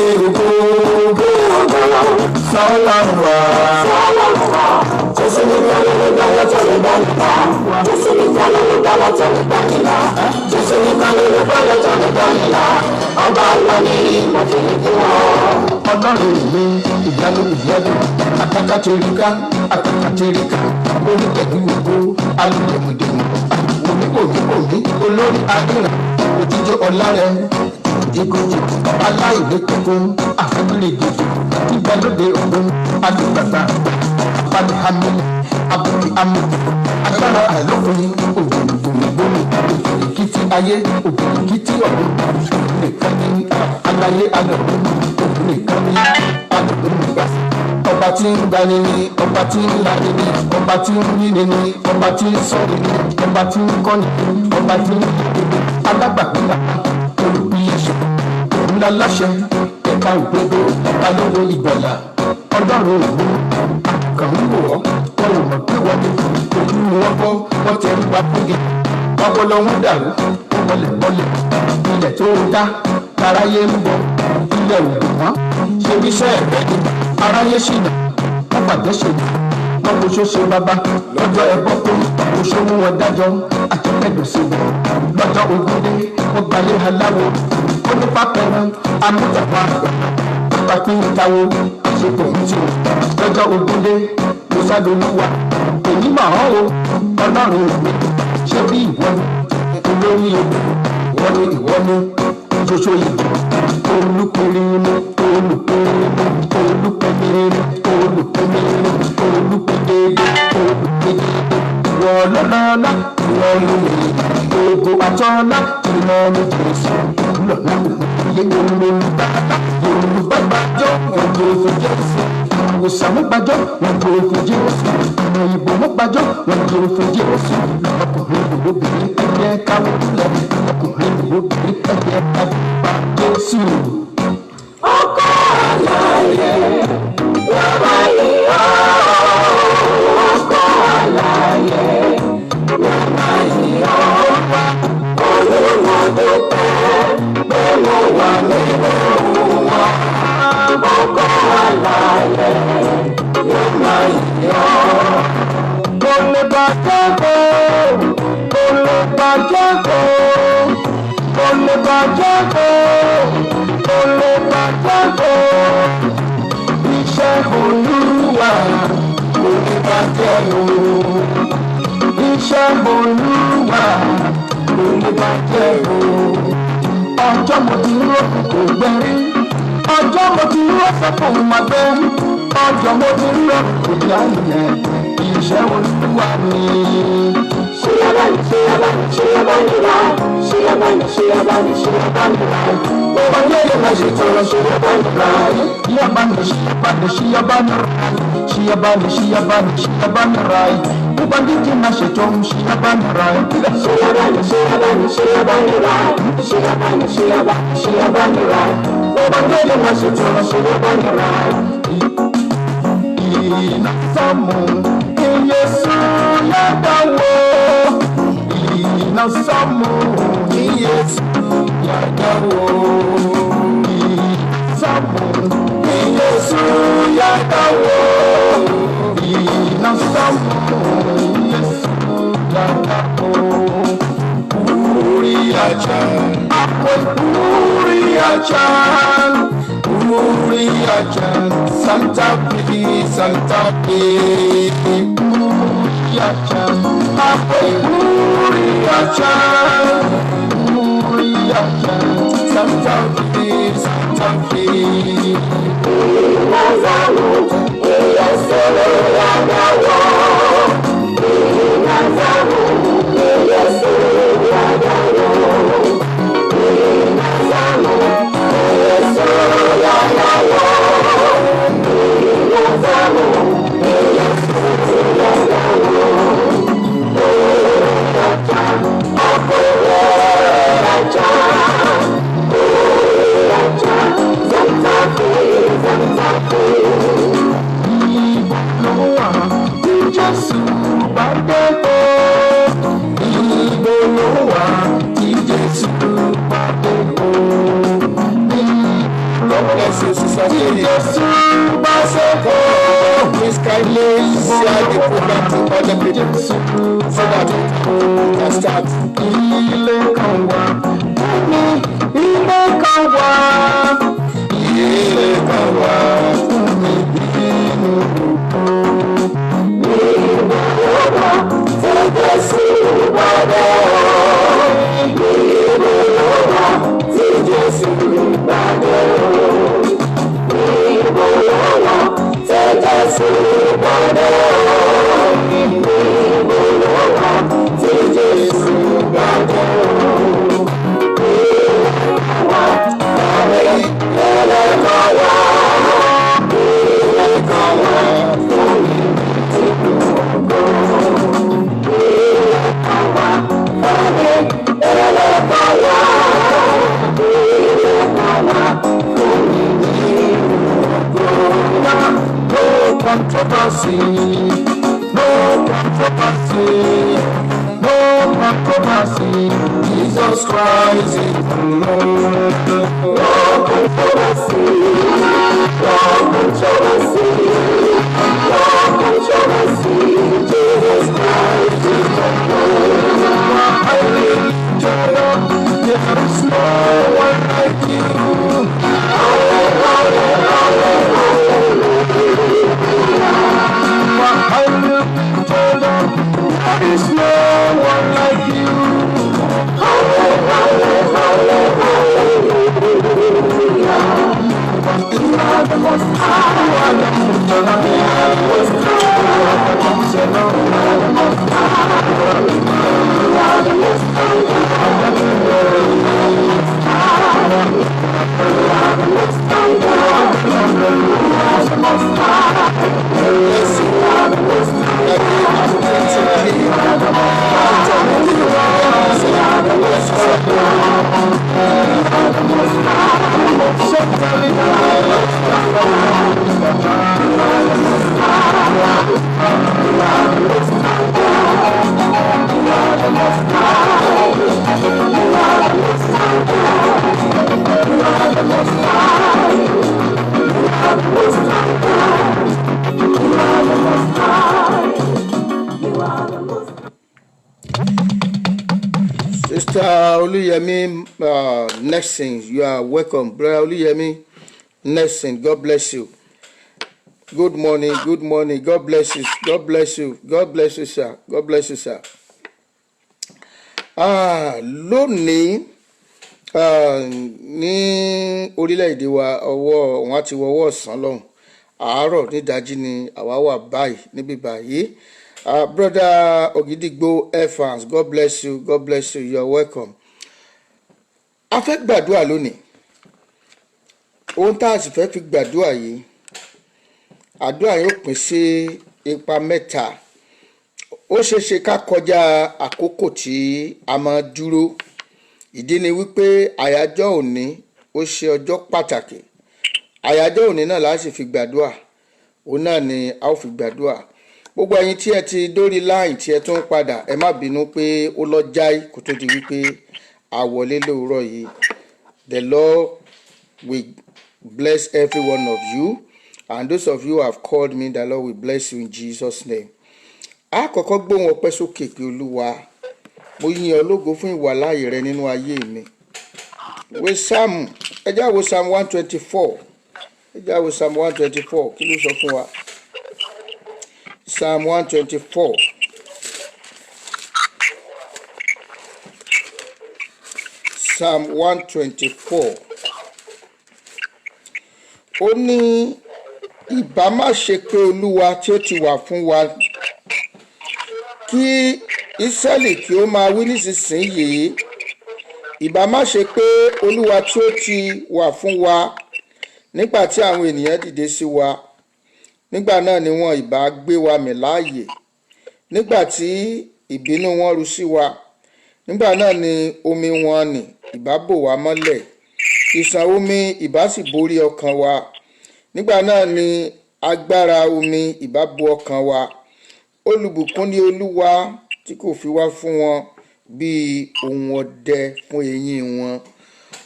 ògo sọ́lọ́run wa. Jésù nìkan ló lè gbàlà tó lè gbà nígbà. Jésù nìkan ló lè gbàlà tó lè gbà nígbà. Jésù nìkan ló lè gbàlà tó lè gbà nígbà. Ọba àlọ́ ni mo fi ní kí wọ́n. Ọlọ́run mi ìyanu ìyanu àtàkàtìríkà àtàkàtìríkà oríkẹ̀dù ògo alùpùpù oníkòmíkòmí olórí adúlá òjijì ọ̀làrẹ̀ ìgòjì aláìlékòkò àfẹ́lẹ́gòjì ìgbàlódé ogun adùgbàgbà abàlùhàmì abùkì àmì agbára àìlópin ògbòmìgbòmì òkìkìtì ayé òkìkìtì ọ̀run nìkan ní aláyé alọ̀run òun nìkan ní alọ̀run nígbà. Ọba tí ń gbani ni ọba tí ń lani ni ọba tí ń yíni ni ọba tí ń sọ̀rọ̀ ni ọba tí ń kọ́ni ọba tí ń yíni alágbàgbà olùpilẹ̀ṣẹ̀ òun láláṣẹ ẹ̀ka òdodo balógun ìgbàlà ọlọ́run òun kàn ń wò ọ́ wọ́n ò mọ̀ pé wọ́n ní ojú wọn kọ́ wọ́n ti ń wá fúngi ọpọlọ wọn dàrú wọ́n bọ́lẹ̀ ilẹ̀ tó dá aráyé ń bọ̀ ilẹ̀ ògùn wọn ṣe iṣẹ́ ẹ̀rẹ́ ni aráyé ṣìnà wọ́n pàdé ṣèlú wọ́n kò ṣoṣo bàbá lọ́jọ́ ẹ̀bọ́ tó oṣù mú wọn dájọ́ àjẹkẹ́dùn sí wọn lọ́jọ́ ogúndé wọ́n gbalẹ̀ aláwọ̀ onípàpẹ̀rẹ̀ amújàpá pàpín ìtawó àṣepọ̀ ìtì lọ́jọ́ ogúndé lọ́sàdọ̀lúwà èyí mà hàn ó ọlọ́run mi ṣé bí ìwọ olórí ogun wọ́n ní ìwọ ní ṣoṣo ìbò olùpẹ̀rẹ̀mú olùpẹ̀rẹ̀mú olùpẹ̀rẹ̀mú olùpẹ̀rẹ̀mú olùpẹ̀rẹ̀mú olùpẹ̀rẹ̀mú wọ́lọ́lọ́lá wọ́lọ́lọ́ ògo àtọ́lá ìlànà jésù lọ́lá yẹ yorùbá-gbàjọ́ wọn kò fún jésù òsàmúgbàjọ́ wọn kò fún jésù ọmọ ìbò mọ́gbàjọ́ wọn kò fún jésù ọkùnrin òwòbìnrin ẹgbẹ́ káwọ́ lẹ̀ ọkùnrin òwòbìnrin ẹgbẹ́ káwọ́ pa jésù. Ọkọ àlàyé wọ́n máa yí ọ́. Ọkọ àlàyé wọ́n máa yí ọ́. Olúwa dúpẹ́ pé mo wà nínú wọn. Ọkọ àlàyé wọ́n máa yí ọ́. Kò lè bàjẹ́ kó, kò lè bàjẹ́ kó, kò lè bàjẹ́ kó, kò lè bàjẹ́ kó. Iṣẹ́ Olúwa kò lè bàjẹ́ o. Iṣẹ́ Olúwa kò lè bàjẹ́ o. Ọjọ́ mo ti rọ́ kò gbẹ́rí. Ọjọ́ mo ti rọ́ fẹ́kùn máa gbẹ́. Ọjọ́ mo ti rọ́ kò já yẹn. Iṣẹ́ Olúwa ni. Ṣíyábáni, ṣíyábáni, ṣíyábáni rà. Ṣíyábáni, ṣíyábáni, ṣíyábáni rà. Ọba yẹ́yẹ́ máa ṣe tọrọ ṣíyábáni rà. Ṣíyábáni, ṣíyábáni, ṣíyábáni rà. Ṣíyábáni, ṣíyábáni, ṣíyábáni rà. Ọba dídí máa ṣe tọrọ ṣíyábáni rà. Ṣíyábáni, ṣíyábáni, ṣíyábáni rà. Ṣíyábáni, ṣíyábáni, ṣíyábáni rà. Ọba yẹ́yẹ́ máa ṣe tọrọ ṣíyábáni rà. Ìnáṣọ́mù Jésù yàdáwó. Ìnáṣọ́mù Jésù yàdáwó. Ìnáṣọ́mù Jésù yàdáwó. Ìnáṣọ́mù Jésù yàdáwó. Uriacha, Uriacha, Uriacha, Santa Fe, Santa Fe, Uriacha, Uriacha, Uriacha, Santa Fe, Santa Fe. Inazamu, Iyesuru yadawo. Inazamu, Iyesuru yadawo. Inazamu, Iyesuru yadawo. Inazamu, Iyesuru yadawo. Uriacha, Uriacha, Uriacha, Santa Fe, Santa Fe. Ìbò ló wà. bless you, Sister Jenny. Please kindly share the program to other people so that we can start. Jesus Christ is the Lord. No controversy. Jesus Christ is the Lord. Hallelujah. There is no one like you. There is no one like you. You are the most high. You are the most Sister Oluyemi Nexon, you are welcome. Brother Oluyemi Nexon, God bless you. Good morning, good morning. God bless you. God bless you. God bless you, sir. God bless you, sir. Lónìí ní orílẹ̀-èdè wa ọwọ́ wọn ti wọ́wọ́ ọ̀sán lọ́hùn. Àárọ̀ nídàájí ni àwa wà báyìí níbí báyìí. Brother Ogidigbo Evans, God bless you. God bless you. You are welcome. A fẹ́ gbàdúrà lónìí. Ohun tá a sì fẹ́ fi gbàdúrà yìí, àdúrà yóò pín sí ipa mẹ́ta. Ó ṣeéṣe ká kọjá àkókò tí a máa dúró. Ìdí ni wípé àyájọ́ òní ó ṣe ọjọ́ pàtàkì. Àyájọ́ òní náà la sì fi gbàdúrà. Òun náà ni a ó fi gbàdúrà. Gbogbo ẹ̀yin tí ẹ ti dórí line tí ẹ tún padà, ẹ má bínú pé ó lọ jáì kó tó di wípé a wọlé lóòrọ̀ yìí. The Lord will bless every one of you, and those of you who have called me, the Lord will bless you in Jesus' name. A kọ́kọ́ gbóhùn ọpẹ́ sókè pé Olúwa, mo yìn ọ́ lógo fún ìwàláàyè rẹ nínú ayé mi. Wo Psalm, ẹ já wo Psalm 124. Ẹ já wo Psalm 124. Kí ló sọ fún wa? Psalm 124. Psalm 124. Ó ní ìbá má ṣe pé Olúwa tí ó ti wà fún wa, kí Ísírẹ́lì kí ó máa wí nísinsìnyí. Ìbá má ṣe pé Olúwa tí ó ti wà fún wa nígbà tí àwọn ènìyàn dìde sí wa. Nígbà náà ni wọn ìbá gbé wa mì láàyè. Nígbà tí ìbínú wọn ru sí wa, nígbà náà ni omi wọn nì ìbá bò wá mọ́lẹ̀. Ìṣàn omi ìbá sì borí ọkàn wa. Nígbà náà ni agbára omi ìbá bo ọkàn wa. Olùbùkún ni Olúwa tí kò fi wá fún wọn bí ohun ọdẹ fún eyín wọn.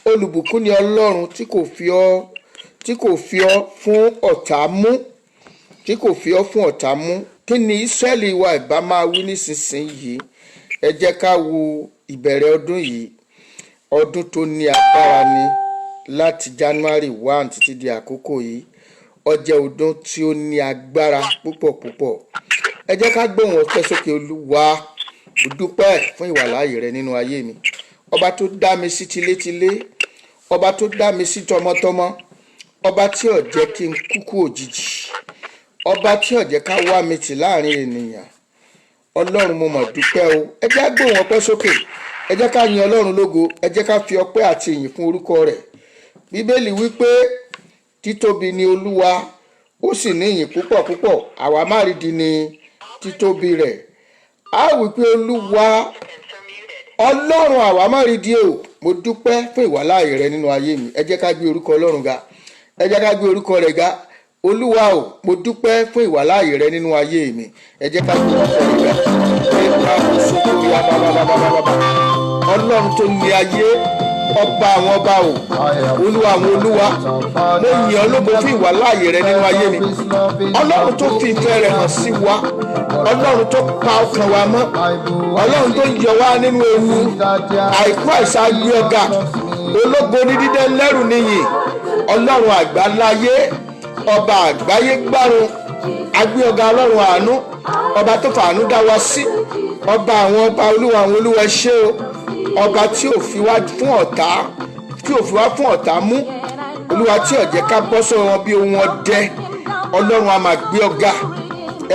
Olùbùkún ni Ọlọ́run tí kò fi ọ́ tí kò fi ọ́ fún ọ̀tá mú, tí kò fi ọ́ fún ọ̀tá mú. Kí ni Ísírẹ́lì wa ìbá máa wí nísinsìnyí? Ẹ jẹ́ ká wo ìbẹ̀rẹ̀ ọdún yìí. Ọdún tó ní agbára ni láti January 1 títí di àkókò yìí. Ó jẹ́ ọdún tí ó ní agbára púpọ̀ púpọ̀. Ẹ jẹ́ ká gbóhùn ọpẹ́ sókè. Olúwa, mo dúpẹ́ fún ìwàláàyè rẹ nínú ayé mi. Ọba tó dá mi sí tilétilé, ọba tó dá mi sí tọmọtọmọ, ọba tí ò jẹ́ kí n kúkú òjijì, ọba tí ò jẹ́ ká wá mi tì láàrin ènìyàn. Ọlọ́run, mo mọ̀ dúpẹ́ o. Ẹ jẹ́ ká gbóhùn ọpẹ́ sókè. Ẹ jẹ́ ká yin Ọlọ́run lógo. Ẹ jẹ́ ká fi ọpẹ́ àti ìyìn fún orúkọ rẹ̀. Bíbélì wípé títóbi ni Olúwa, ó sì ní ìyìn púpọ̀ púpọ̀. Àwa má rí di ni títóbi rẹ̀. A wípé Olúwa Ọlọ́run àwa má rí di o. Mo dúpẹ́ fún ìwàláàyè rẹ nínú ayé mi. Ẹ jẹ́ ká gbé orúkọ Ọlọ́run ga. Ẹ jẹ́ ká gbé orúkọ rẹ̀ ga. Olúwa o, mo dúpẹ́ fún ìwàláàyè rẹ nínú ayé mi. Ẹ jẹ́ ká gbé orúkọ rẹ̀ ga. Ọlọ́run tó ní ayé, ọba àwọn ọba o, Olúwa àwọn olúwa, mo yìn ọ́ lógo fún ìwàláàyè rẹ nínú ayé mi. Ọlọ́run tó fi ìfẹ́ rẹ̀ hàn sí wa, Ọlọ́run tó pa ọkàn wa mọ́, Ọlọ́run tó yọ wá nínú ewu àìkú àìsàn gbé ọ̀gá, ológo ní dídé lẹ́rù níyì, Ọlọ́run àgbáláyé, ọba àgbáyé gbárùn, agbé ọ̀gá Ọlọ́run àánú, ọba tó fàánú dá wa sí, ọba àwọn ọba, Olúwa àwọn olúwa ṣé o, ọba tí ò fi wá fún ọ̀tá, tí ò fi wá fún ọ̀tá mú, Olúwa tí ò jẹ́ ká bọ́ sọ́wọ́ wọn bí ohun ọdẹ. Ọlọ́run a máa gbé ọ̀gá,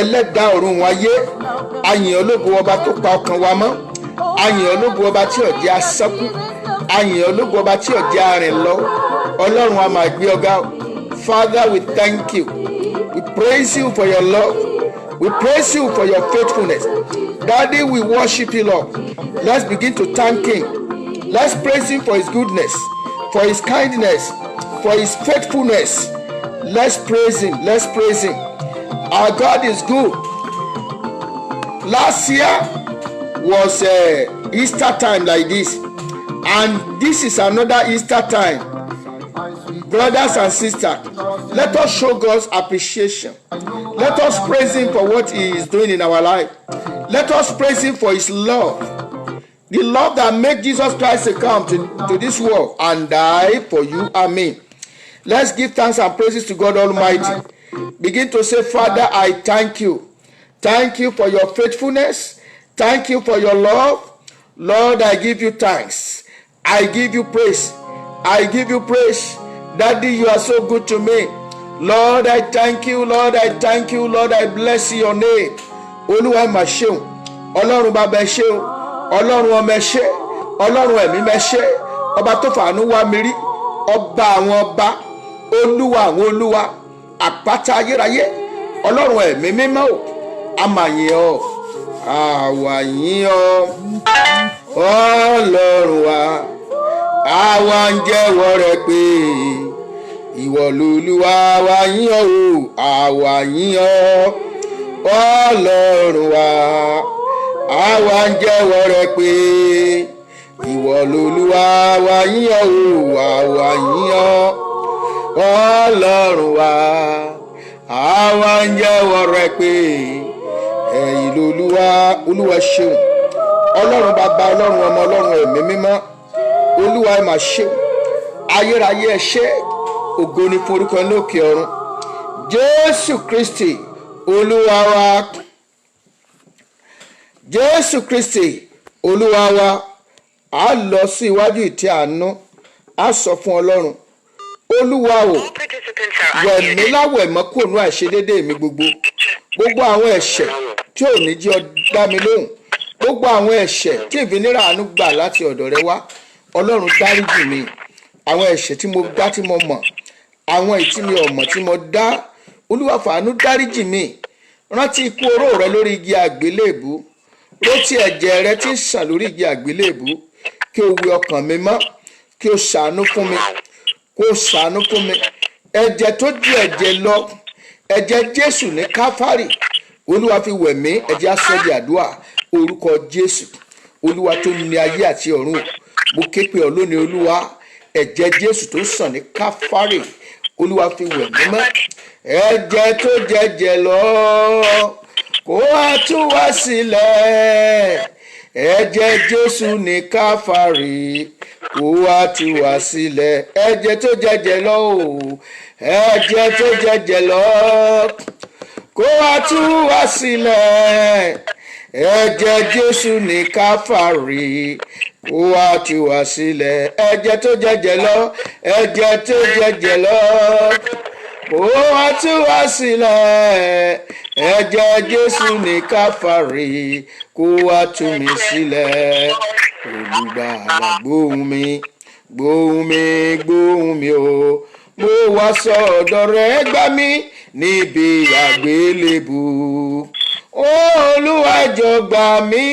ẹlẹ́dàá ọ̀run ayé. A yìn ọ́ lógo ọba tó pa ọkàn wa mọ́, a yìn ọ́ lógo ọba tí ò jẹ́ asẹ́kù, a yìn ọ́ lógo ọba tí ò jẹ́ arìn lọ. Ọlọ́run a máa gbé ọ̀gá. Father, we thank you. We praise you for your love. We praise you for your faithfulness. Daddy, we worship you, Lord. Let's begin to thank him. Let's praise him for his goodness, for his kindness, for his faithfulness. Let's praise him. Let's praise him. Our God is good. Last year was Easter time like this, and this is another Easter time. Brothers and sisters, let us show God's appreciation. Let us praise him for what he is doing in our life. Let us praise him for his love. The love that made Jesus Christ to come to this world and die for you and me. Let's give thanks and praises to God Almighty. Begin to say, Father, I thank you. Thank you for your faithfulness. Thank you for your love. Lord, I give you thanks. I give you praise. I give you praise. Daddy, you are so good to me. Lord, I thank you. Lord, I thank you. Lord, I bless your name. Olúwa mà ṣeun, Ọlọ́run bàbá ẹ ṣé o, Ọlọ́run ọmọ ẹ ṣé, Ọlọ́run ẹ̀mí ẹ ṣé, ọba tó fàánú wá mi rí, ọba àwọn ọba, Olúwa àwọn olúwa, àpáta ayérayé, Ọlọ́run ẹ̀mí mímọ́ o, a máa yìn ọ́, àwa yìn ọ́, Ọlọ́run wa, àwa ń jẹ́wọ́ rẹ pé ìwọ lolúwa, wa yìn ọ́ o, àwa yìn ọ́, Ọlọ́run wa, àwa ń jẹ́wọ́ rẹ pé ìwọ lolúwa, wa yìn ọ́ o, àwa yìn ọ́, Ọlọ́run wa, àwa ń jẹ́wọ́ rẹ pé ẹ̀yin lolúwa. Olúwa ṣeun, Ọlọ́run bàbá, Ọlọ́run ọmọ, Ọlọ́run ẹ̀mí mímọ́, Olúwa ẹ mà ṣeun, ayérayé ẹ ṣé, ògo ni fún orúkọ lókè ọ̀run. Jésù Kristi Olúwa wa, Jésù Kristi Olúwa wa. A lọ sí iwájú ìtẹ́ àánú, a sọ fún Ọlọ́run, Olúwa o, wẹ̀ mí láwẹ̀ mọ́ kúrò nínú àìṣedédé mi gbogbo, gbogbo àwọn ẹ̀ṣẹ̀ tí ò ní jẹ́ ó dá mi lóhùn, gbogbo àwọn ẹ̀ṣẹ̀ tí ìfinira àánú gbà láti ọ̀dọ̀ rẹ wá. Ọlọ́run dáríjì mi, àwọn ẹ̀ṣẹ̀ tí mo dá tí mo mọ̀, àwọn èyí tí mi ò mọ̀ tí mo dá. Olúwa fàánú dáríjì mi. Rántí ikú oró rẹ lórí igi àgbélébù, rántí ẹ̀jẹ̀ rẹ tí ń sàn lórí igi àgbélébù. Kí o wẹ ọkàn mi mọ́, kí o ṣàánú fún mi, kí o ṣàánú fún mi. Ẹ̀jẹ̀ tó ju ẹ̀jẹ̀ lọ, ẹ̀jẹ̀ Jésù ní Káfárì, Olúwa fi wẹ̀ mí. Ẹ̀jẹ̀ asọ́dì àdúrà, orúkọ Jésù, Olúwa tó ní ayé àti ọ̀run. Mo ké pe ọ́ lónìí, Olúwa, ẹ̀jẹ̀ Jésù tó sàn ní Káfárì, olúwa fi wẹ̀ mímọ́. Ẹ̀jẹ̀ tó jẹ̀jẹ̀ lọ kó wá tú wá sílẹ̀. Ẹ̀jẹ̀ Jésù ní Káfárì kó wá tú wá sílẹ̀. Ẹ̀jẹ̀ tó jẹ̀jẹ̀ lọ o, ẹ̀jẹ̀ tó jẹ̀jẹ̀ lọ kó wá tú wá sílẹ̀. Ẹ̀jẹ̀ Jésù ní Káfárì kó wá tú wá sílẹ̀. Ẹ̀jẹ̀ tó jẹ̀jẹ̀ lọ, ẹ̀jẹ̀ tó jẹ̀jẹ̀ lọ kó wá tú wá sílẹ̀. Ẹ̀jẹ̀ Jésù ní Káfárì kó wá tú mi sílẹ̀. Olùgbàlà gbóhùn mi, gbóhùn mi, gbóhùn mi o, mo wá sọ́dọ̀ rẹ, gbà mí níbi àgbélébù. Olúwa jọ̀ọ́ gbà mí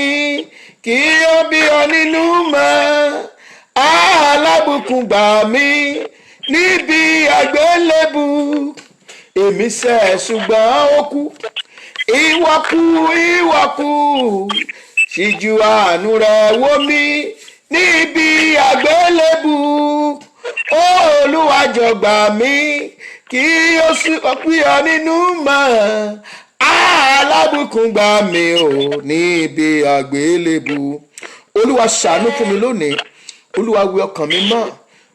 kí ó bí ọ nínú mọ́. Alábùkún gbà mí níbi àgbélébù. Èmi ṣẹ̀ ṣùgbọ́n ó kú, ìwọ kú, ìwọ kú. Ṣíjú àánú rẹ wò mí níbi àgbélébù. Olúwa jọ̀ọ́ gbà mí kí ó bí ọ nínú mọ́. Alábùkún gbà mí o níbi àgbélébù. Olúwa ṣàánú fún mi lónìí. Olúwa wẹ ọkàn mi mọ́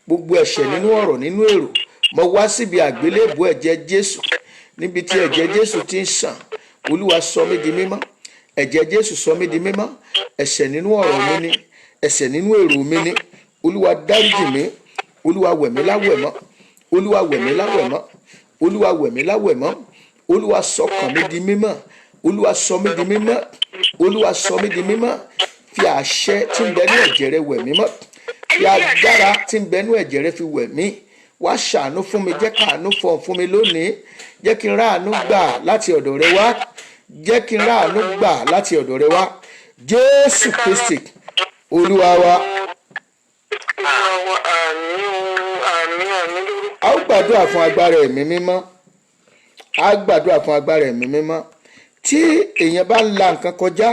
gbogbo ẹ̀ṣẹ̀ nínú ọ̀rọ̀ nínú èrò. Mo wá síbi àgbélébù ẹ̀jẹ̀ Jésù, níbi tí ẹ̀jẹ̀ Jésù ti ń sàn. Olúwa sọ mí di mímọ́. Ẹ̀jẹ̀ Jésù sọ mí di mímọ́. Ẹ̀ṣẹ̀ nínú ọ̀rọ̀ mi ni, ẹ̀ṣẹ̀ nínú èrò mi ni. Olúwa dáríjì mí. Olúwa wẹ̀ mí láwẹ̀ mọ́. Olúwa wẹ̀ mí láwẹ̀ mọ́. Olúwa wẹ̀ mí láwẹ̀ mọ́. Olúwa sọkàn mi di mímọ́. Olúwa sọ mí di mímọ́. Olúwa sọ mí di mímọ́. Fi àṣẹ tí ń bẹ ní ẹ̀jẹ̀ rẹ wẹ̀ mí mọ́. Fi agbára tí ń bẹ ní ẹ̀jẹ̀ rẹ fi wẹ̀ mí. Wá ṣàánú fún mi, jẹ́ káàánú fún mi lónìí. Jẹ́ kí n ráàánú gbà láti ọ̀dọ̀ rẹ wá. Jẹ́ kí n ráàánú gbà láti ọ̀dọ̀ rẹ wá. Jésù Kristi Olúwa wa. A ó gbàdúrà fún agbára ẹ̀mí mímọ́. A gbàdúrà fún agbára ẹ̀mí mímọ́. Tí èèyàn bá ń la nǹkan kọjá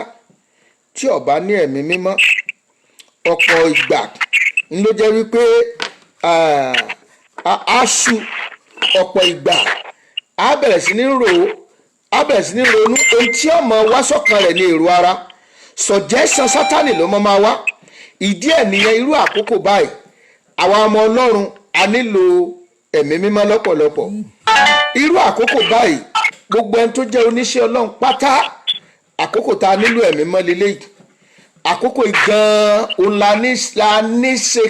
tí ó bá ní ẹ̀mí mímọ́, ọ̀pọ̀ ìgbà ló jẹ́ wípé aṣù ọ̀pọ̀ ìgbà á bẹ̀rẹ̀ sí ní ronú ohun tí ọmọ wá sọ́kàn rẹ̀ ní èrò ara. Suggestion Sátánì ló máa wá. Ìdí ẹ̀ nìyẹn. Irú àkókò báyìí àwa ọmọ Ọlọ́run a nílò ẹ̀mí mímọ́ lọ́pọ̀lọpọ̀. Irú àkókò báyìí gbogbo ẹni tó jẹ́ oníṣẹ́ Ọlọ́run pátá, àkókò tá a nílò ẹ̀mí mímọ́ lélẹ́yìí. Àkókò gan-an òun la ní ṣe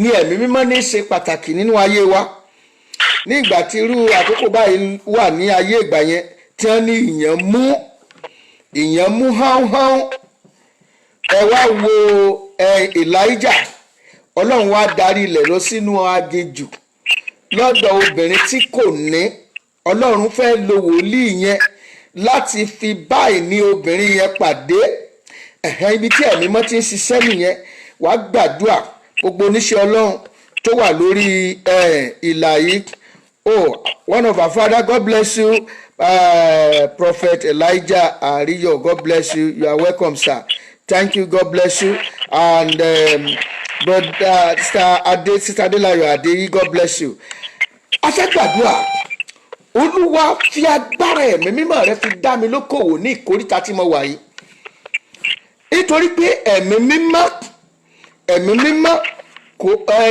ní ẹ̀mí mímọ́ ní ṣe pàtàkì nínú ayé wa. Ní ìgbà tí irú àkókò báyìí wà ní ayé ìgbà yẹn tí wọ́n ní ìyàn mú háúnháún. Ẹ wá wo Elijah. Ọlọ́run wá darí ilẹ̀ lọ sínú aginjù lọ́dọ̀ obìnrin tí kò ní. Ọlọ́run fẹ́ lo wòlíì yẹn láti fi báyìí ní obìnrin yẹn pàdé. Ibi tí ẹ̀mí mọ́ ti ń ṣiṣẹ́ nìyẹn. Wàá gbàdúrà gbogbo oníṣẹ́ Ọlọ́run tó wà lórí ìlà yìí. One of our father, God bless you. Prophet Elijah Ariyo, God bless you. You are welcome, sir. Thank you, God bless you. And brother Sister Adelayo Adeyi, God bless you. A fẹ́ gbàdúrà. Olúwa fi agbára ẹ̀mí mímọ́ rẹ fi dá mi lókòwò ní ìkóríta tí mo wà yìí. Nítorí pé ẹ̀mí mímọ́ kò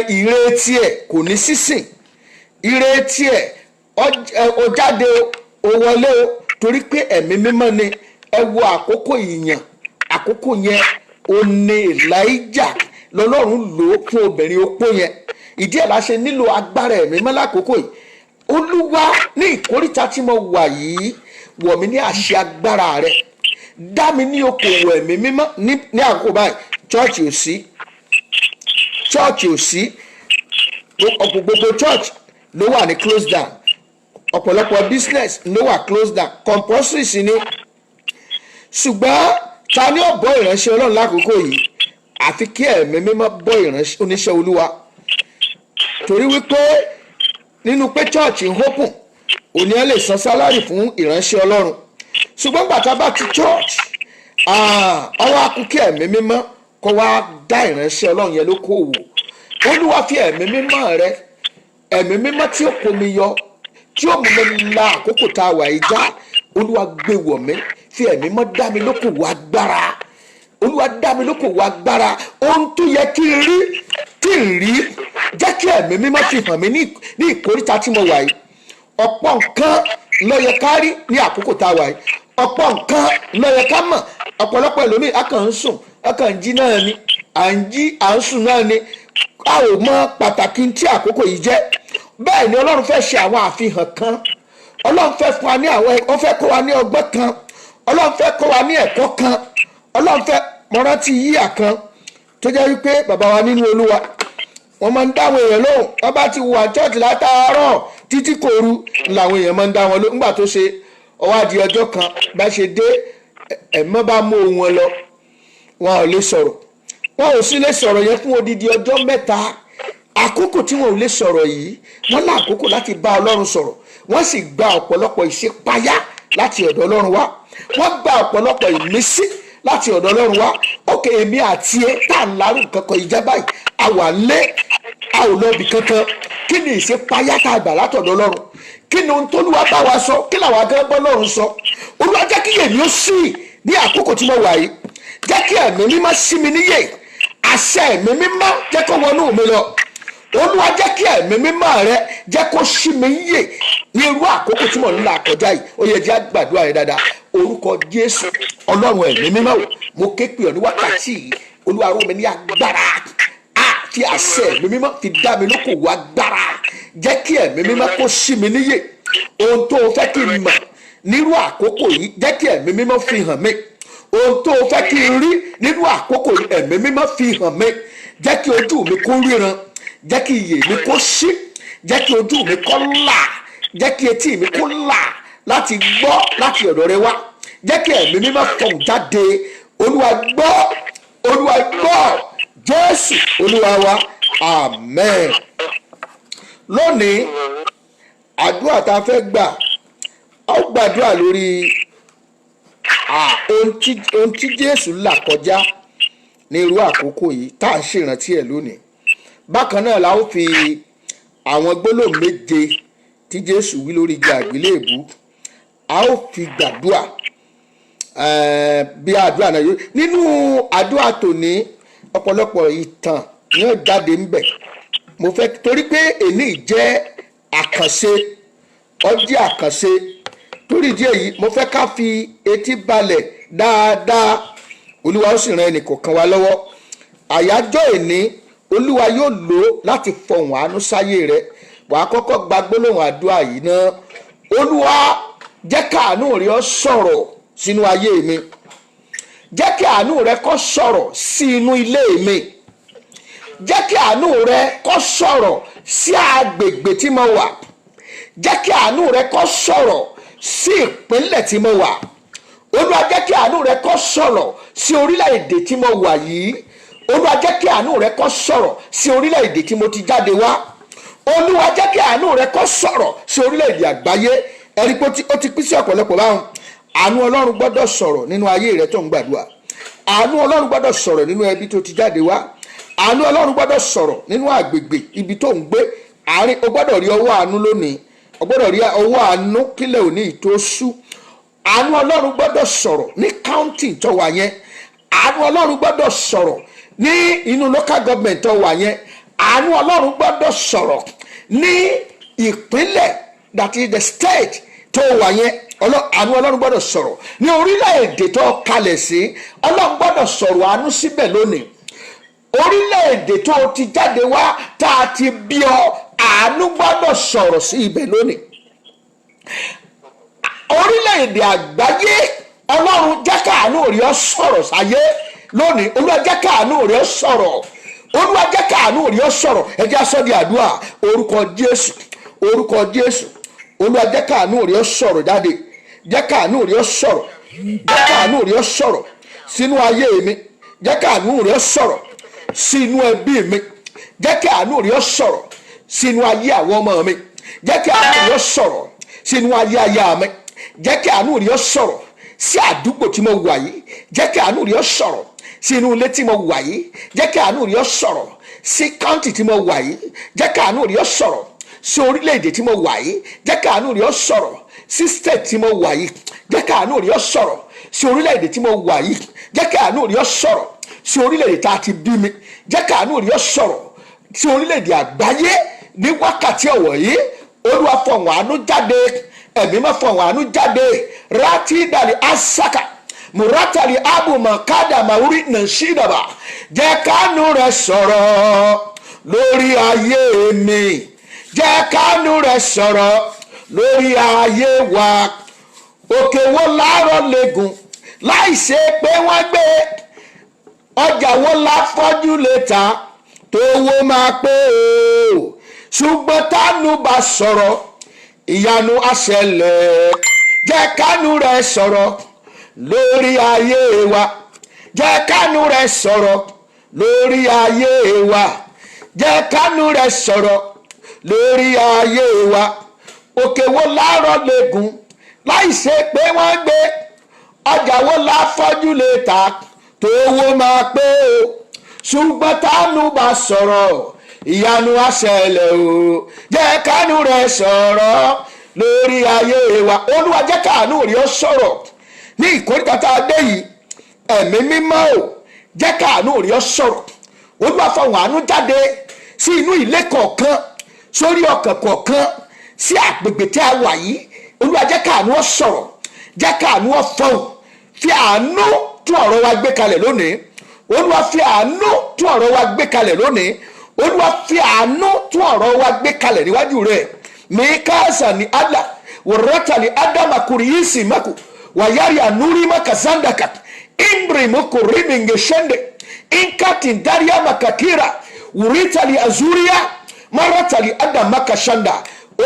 ìrètí ẹ̀ kò ní sísìn. Ìrètí ẹ̀ ó jáde ó wọlé o, torí pé ẹ̀mí mímọ́ ni. Ẹ wo àkókò ìyàn. Àkókò yẹn ó ní Elijah lọ́lọ́run lò ó fún obìnrin opó yẹn. Ìdí ẹ̀ la ṣe nílò agbára ẹ̀mí mímọ́ lákòókò yìí. Olúwa ní ìkóríta tí mo wà yìí, wọ̀ mí ní àṣẹ agbára rẹ. Dá mi ní okòwò ẹ̀mí mímọ́ ní àkókò báyìí. Church ò sí. Gbogbo church ló wà ní close down. Ọ̀pọ̀lọpọ̀ business ló wà close down. Compulsory sí ni. Ṣùgbọ́n ta ni ó bọ́ ìránṣẹ́ Ọlọ́run lákòókò yìí? Àfi kí ẹ̀mí mímọ́ bọ́ ìránṣẹ́ oníṣẹ́ Olúwa. Torí wípé nínú pé church ń open, òní ẹ lè san sálárì fún ìránṣẹ́ Ọlọ́run. Ṣùgbọ́n gbàtà bá ti church, ọwọ́ akúkẹ́ ẹ̀mí mímọ́ kó wá dá ìránṣẹ́ Ọlọ́run yẹn lókòwò. Olúwa fi ẹ̀mí mímọ́ rẹ ẹ̀mí mímọ́ tí ó kó mi yọ tí ó mú mi la àkókò tá a wà yìí já, olúwa gbé wọ̀ mí, fi ẹ̀mí mọ́ dá mi lókòwò agbára, olúwa dá mi lókòwò agbára. Ohun tó yẹ kí n rí tí n rí, jẹ́ kí ẹ̀mí mímọ́ fi hàn mí ní ìkóríta tí mo wà yìí. Ọ̀pọ̀ nǹkan ló yẹ ká rí ní àkókò tá a wà yìí, ọ̀pọ̀ nǹkan ló yẹ ká mọ̀. Ọ̀pọ̀lọpọ̀ ẹlòmíì a kàn ń sùn, a kàn ń jí náà ni, à ń jí à ń sùn náà ni, a ò mọ pàtàkì tí àkókò yìí jẹ́. Bẹ́ẹ̀ ni ọlọ́run fẹ́ ṣe àwọn àfihàn kan, ọlọ́run fẹ́ fún wa ní ó fẹ́ kó wa ní ọgbọ́n kan, ọlọ́run fẹ́ kó wa ní ẹ̀kọ́ kan, ọlọ́run fẹ́ mọ́rántí yíyà kan tó jẹ́ wípé bàbá wa nínú olúwa wọ́n máa ń dáwọn èèyàn lóhùn. wọ́n bá ti wà chọ́ọ̀tì látàárọ̀ títí kòru làwọn èèyàn máa ń dá wọn lóhùn. nígbà tó ṣe ọwọ́ àdì ọjọ́ kan bá ṣe dé, ẹ̀mọ́ bá mú ohun wọn lọ, wọn ò lè sọ̀rọ̀, wọn ò sì lè sọ̀rọ̀ yẹn fún odidi ọjọ́ mẹ́ta. Àkókò tí wọn ò lè sọ̀rọ̀ yìí, wọ́n ní àkókò láti bá ọlọ́run sọ̀rọ̀, wọ́n sì gba ọ̀pọ̀lọpọ̀ ìṣípayá láti ọ̀dọ̀ ọlọ́run wá, wọ́n gba ọ̀pọ̀lọpọ̀ ìmísí láti ọ̀dọ̀ ọlọ́run wá. Òkè èmi àti ẹ tá à ń larú kankan ìjà báyìí, a wà lé, a ò lọ ibì kankan. Kí ni ìṣípayá tá a gbà látọ̀dọ̀ ọlọ́run? Kí ni ohun tó Olúwa bá wa sọ? Kí làwọn agẹ́gbọ́ ọlọ́run sọ? Olúwa jẹ́ kí èmi ó sí ní àkókò tí mo wà yìí, jẹ́ kí ẹ̀mí mímọ́ sí mi níyè, àṣẹ ẹ̀mí mímọ́ jẹ́ kó wọnú mi lọ. Olúwa jẹ́ kí ẹ̀mí mímọ́ rẹ jẹ́ kó ṣí mi yè ní irú àkókò tí mò ń là kọjá yìí. Ó yẹ jẹ́ àgbàdua rẹ dáadáa. Orúkọ Jésù, ọlọ́run ẹ̀mí mímọ́ o, mo ké pè ọ́ ní wákàtí yìí. Olúwa rọ̀ mí ní agbára, fi àṣẹ ẹ̀mí mímọ́ fi dá mi lókòwò agbára. Jẹ́ kí ẹ̀mí mímọ́ kó ṣí mi níyè. Ohun tó o fẹ́ kí n mọ̀ nírú àkókò yìí, jẹ́ kí ẹ̀mí mímọ́ fi hàn mí. Ohun tó o fẹ́ kí n rí nírú àkókò yìí, ẹ̀mí mímọ́ fi hàn mí. Jẹ́ kí ojú mi kó ríran, jẹ́ kí iyè mi kó ṣí, jẹ́ kí ojú mi kó là, jẹ́ kí etí mi kó là láti gbọ́ láti ọ̀dọ̀ rẹ wá. Jẹ́ kí ẹ̀mí mímọ́ fọ̀hún jáde. Olúwa gbọ́, olúwa gbọ́, Jésù olúwa wa, amen. Lónìí àdúrà tá a fẹ́ gbà, a ó gbàdúrà lórí ohun tí Jésù là kọjá ní irú àkókò yìí tá à ń ṣèrántí ẹ̀ lónìí. Bákan náà la ó fi àwọn gbólóhùn méje tí Jésù wí lórí igi àgbélébùú, a ó fi gbàdúrà bí àdúrà náà yóò. Nínú àdúrà tòní, ọ̀pọ̀lọpọ̀ ìtàn yóò jáde ńbẹ̀. Mo fẹ́ torí pé èní jẹ́ àkànṣe, ọjọ́ àkànṣe, torí ìdí èyí mo fẹ́ ká fi etí balẹ̀ dáadáa. Olúwa ó sì ran ẹnìkọ̀ọ̀kan wa lọ́wọ́. Àyájọ́ èní Olúwa yóò lò láti fọhùn àánú sáyé rẹ. Wàá kọ́kọ́ gba gbólóhùn àdúrà yìí náà. Olúwa jẹ́ kí àánú rẹ ó sọ̀rọ̀ sínú ayé mi, jẹ́ kí àánú rẹ kó sọ̀rọ̀ sí inú ilé mi, jẹ́ kí àánú rẹ kó sọ̀rọ̀ sí agbègbè tí mo wà, jẹ́ kí àánú rẹ kó sọ̀rọ̀ sí ìpínlẹ̀ tí mo wà. Olúwa jẹ́ kí àánú rẹ kó sọ̀rọ̀ sí orílẹ̀-èdè tí mo wà yìí. Olúwa jẹ́ kí àánú rẹ kó sọ̀rọ̀ sí orílẹ̀-èdè tí mo ti jáde wá. Olúwa jẹ́ kí àánú rẹ kó sọ̀rọ̀ sí orílẹ̀-èdè àgbáyé. Ẹ̀rí pé ó ti pín sí ọ̀pọ̀lọpọ̀ báwọn. Àánú Ọlọ́run gbọ́dọ̀ sọ̀rọ̀ nínú ayé rẹ tó ń gbàdúrà. Àánú Ọlọ́run gbọ́dọ̀ sọ̀rọ̀ nínú ẹbí tó ti jáde wá. Àánú Ọlọ́run gbọ́dọ̀ sọ̀rọ̀ nínú àgbègbè ibi tó ń gbé. O gbọ́dọ̀ rí ọwọ́ àánú lónìí. O gbọ́dọ̀ rí ọwọ́ àánú kílẹ̀ òní ìtósú. Àánú Ọlọ́run gbọ́dọ̀ sọ̀rọ̀ ní county tó wà yẹn. Àánú Ọlọ́run gbọ́dọ̀ sọ̀rọ̀ ní inú local government tó wà yẹn. Àánú Ọlọ́run gbọ́dọ̀ sọ̀rọ̀ ní ìpínlẹ̀, that is the state tó wà yẹn. Àánú Ọlọ́run gbọ́dọ̀ sọ̀rọ̀ ní orílẹ̀-èdè tó kalẹ̀ sí. Ọlọ́run gbọ́dọ̀ sọ̀rọ̀ àánú síbẹ̀ lónìí. Orílẹ̀-èdè tó ti jáde wá tá a ti bí ọ, àánú gbọ́dọ̀ sọ̀rọ̀ sí ibẹ̀ lónìí. Orílẹ̀-èdè àgbáyé, Ọlọ́run jẹ́ káàánú rí ọ sọ̀rọ̀ sáyé lónìí. Olúwa jẹ́ káàánú rí ọ sọ̀rọ̀. Olúwa jẹ́ káàánú rí ọ sọ̀rọ̀. Ẹ jẹ́ á sọ di àdúrà. Orúkọ Jésù, orúkọ Jésù. Olúwa jẹ́ káàánú rí ọ sọ̀rọ̀ jáde. Jẹ́ káàánú rí ọ sọ̀rọ̀. Jẹ́ káàánú rí ọ sọ̀rọ̀ sínú ayé mi. Jẹ́ káàánú rí ọ sọ̀rọ̀ sínú ẹbí mi. Jẹ́ káàánú rí ọ sọ̀rọ̀ sínú ayé àwọn ọmọ mi. Jẹ́ káàánú rí ọ sọ̀rọ̀ sínú ayé aya mi. Jẹ́ káàánú rí ọ sọ̀rọ̀ sí àdúgbò tí mo wà yìí. Jẹ́ káàánú rí ọ sọ̀rọ̀ sínú ilé tí mo wà yìí. Jẹ́ káàánú rí ọ sọ̀rọ̀ sí káùntì tí mo wà yìí. Jẹ́ káàánú rí ọ sọ̀rọ̀ sí orílẹ̀-èdè tí mo wà yìí jẹ́ káàánú rẹ̀ ó sọ̀rọ̀ sí state tí mo wà yìí jẹ́ káàánú rẹ̀ ó sọ̀rọ̀ sí orílẹ̀-èdè tí mo wà yìí jẹ́ káàánú rẹ̀ ó sọ̀rọ̀ sí orílẹ̀-èdè tá a ti bí mi jẹ́ káàánú rẹ̀ ó sọ̀rọ̀ sí orílẹ̀-èdè àgbáyé ní wákàtí ọ̀wọ̀ yìí Olúwa fọ̀hùn àánú jáde ẹ̀mí má fọ̀hùn àánú jáde rántí dàlí asaka muratali abu makada mauri nàṣídàbà jẹ́ káàánú rẹ̀ sọ̀rọ̀ lórí ayé mi jẹ́ káàánú rẹ̀ sọ̀rọ̀ lórí ayé wa òkè wo láàárọ̀ lẹ́gùn láì ṣe pé wọ́n gbé ọjà wo láfọ́jú lè ta tó wó máa pé o ṣùgbọ́n tánú bá sọ̀rọ̀ ìyanu á ṣẹlẹ̀ jẹ́ káàánú rẹ̀ sọ̀rọ̀ lórí ayé wa jẹ́ káàánú rẹ̀ sọ̀rọ̀ lórí ayé wa jẹ́ káàánú rẹ̀ sọ̀rọ̀ lórí ayé wa òkè wo láàárọ̀ lẹ́gùn láì ṣe pé wọ́n gbé ọjà wo láfọ́jú lè ta tó wó máa pé o ṣùgbọ́n tánú bá sọ̀rọ̀ ìyanu á ṣẹlẹ̀ o jẹ́ káàánú rẹ̀ sọ̀rọ̀ lórí ayé wa Olúwa jẹ́ káàánú rẹ̀ ó sọ̀rọ̀ ní ìkórìtà tá a dé yìí ẹ̀mí mímọ́ o jẹ́ káàánú rẹ̀ ó sọ̀rọ̀ Olúwa fọ̀hùn àánú jáde sí inú ilé kọ̀ọ̀kan sórí ọkàn kọ̀ọ̀kan sí àgbègbè tí a wà yìí Olúwa jẹ́ káàánú ó sọ̀rọ̀ jẹ́ káàánú ó fọ̀hùn fi àánú tún ọ̀rọ̀ wa gbé kalẹ̀ lónìí Olúwa fi àánú tún ọ̀rọ̀ wa gbé kalẹ̀ lónìí Olúwa fi àánú tún ọ̀rọ̀ wa gbé kalẹ̀ níwájú rẹ̀ mikaasa ni ala wòrọ́tà ni adama kùrìyìsì mako wàyárí ànúrí makazandaka imbri mokòrí mingeshende inkati daria makakira wùrítàlì azuria maratàlì adamakashanda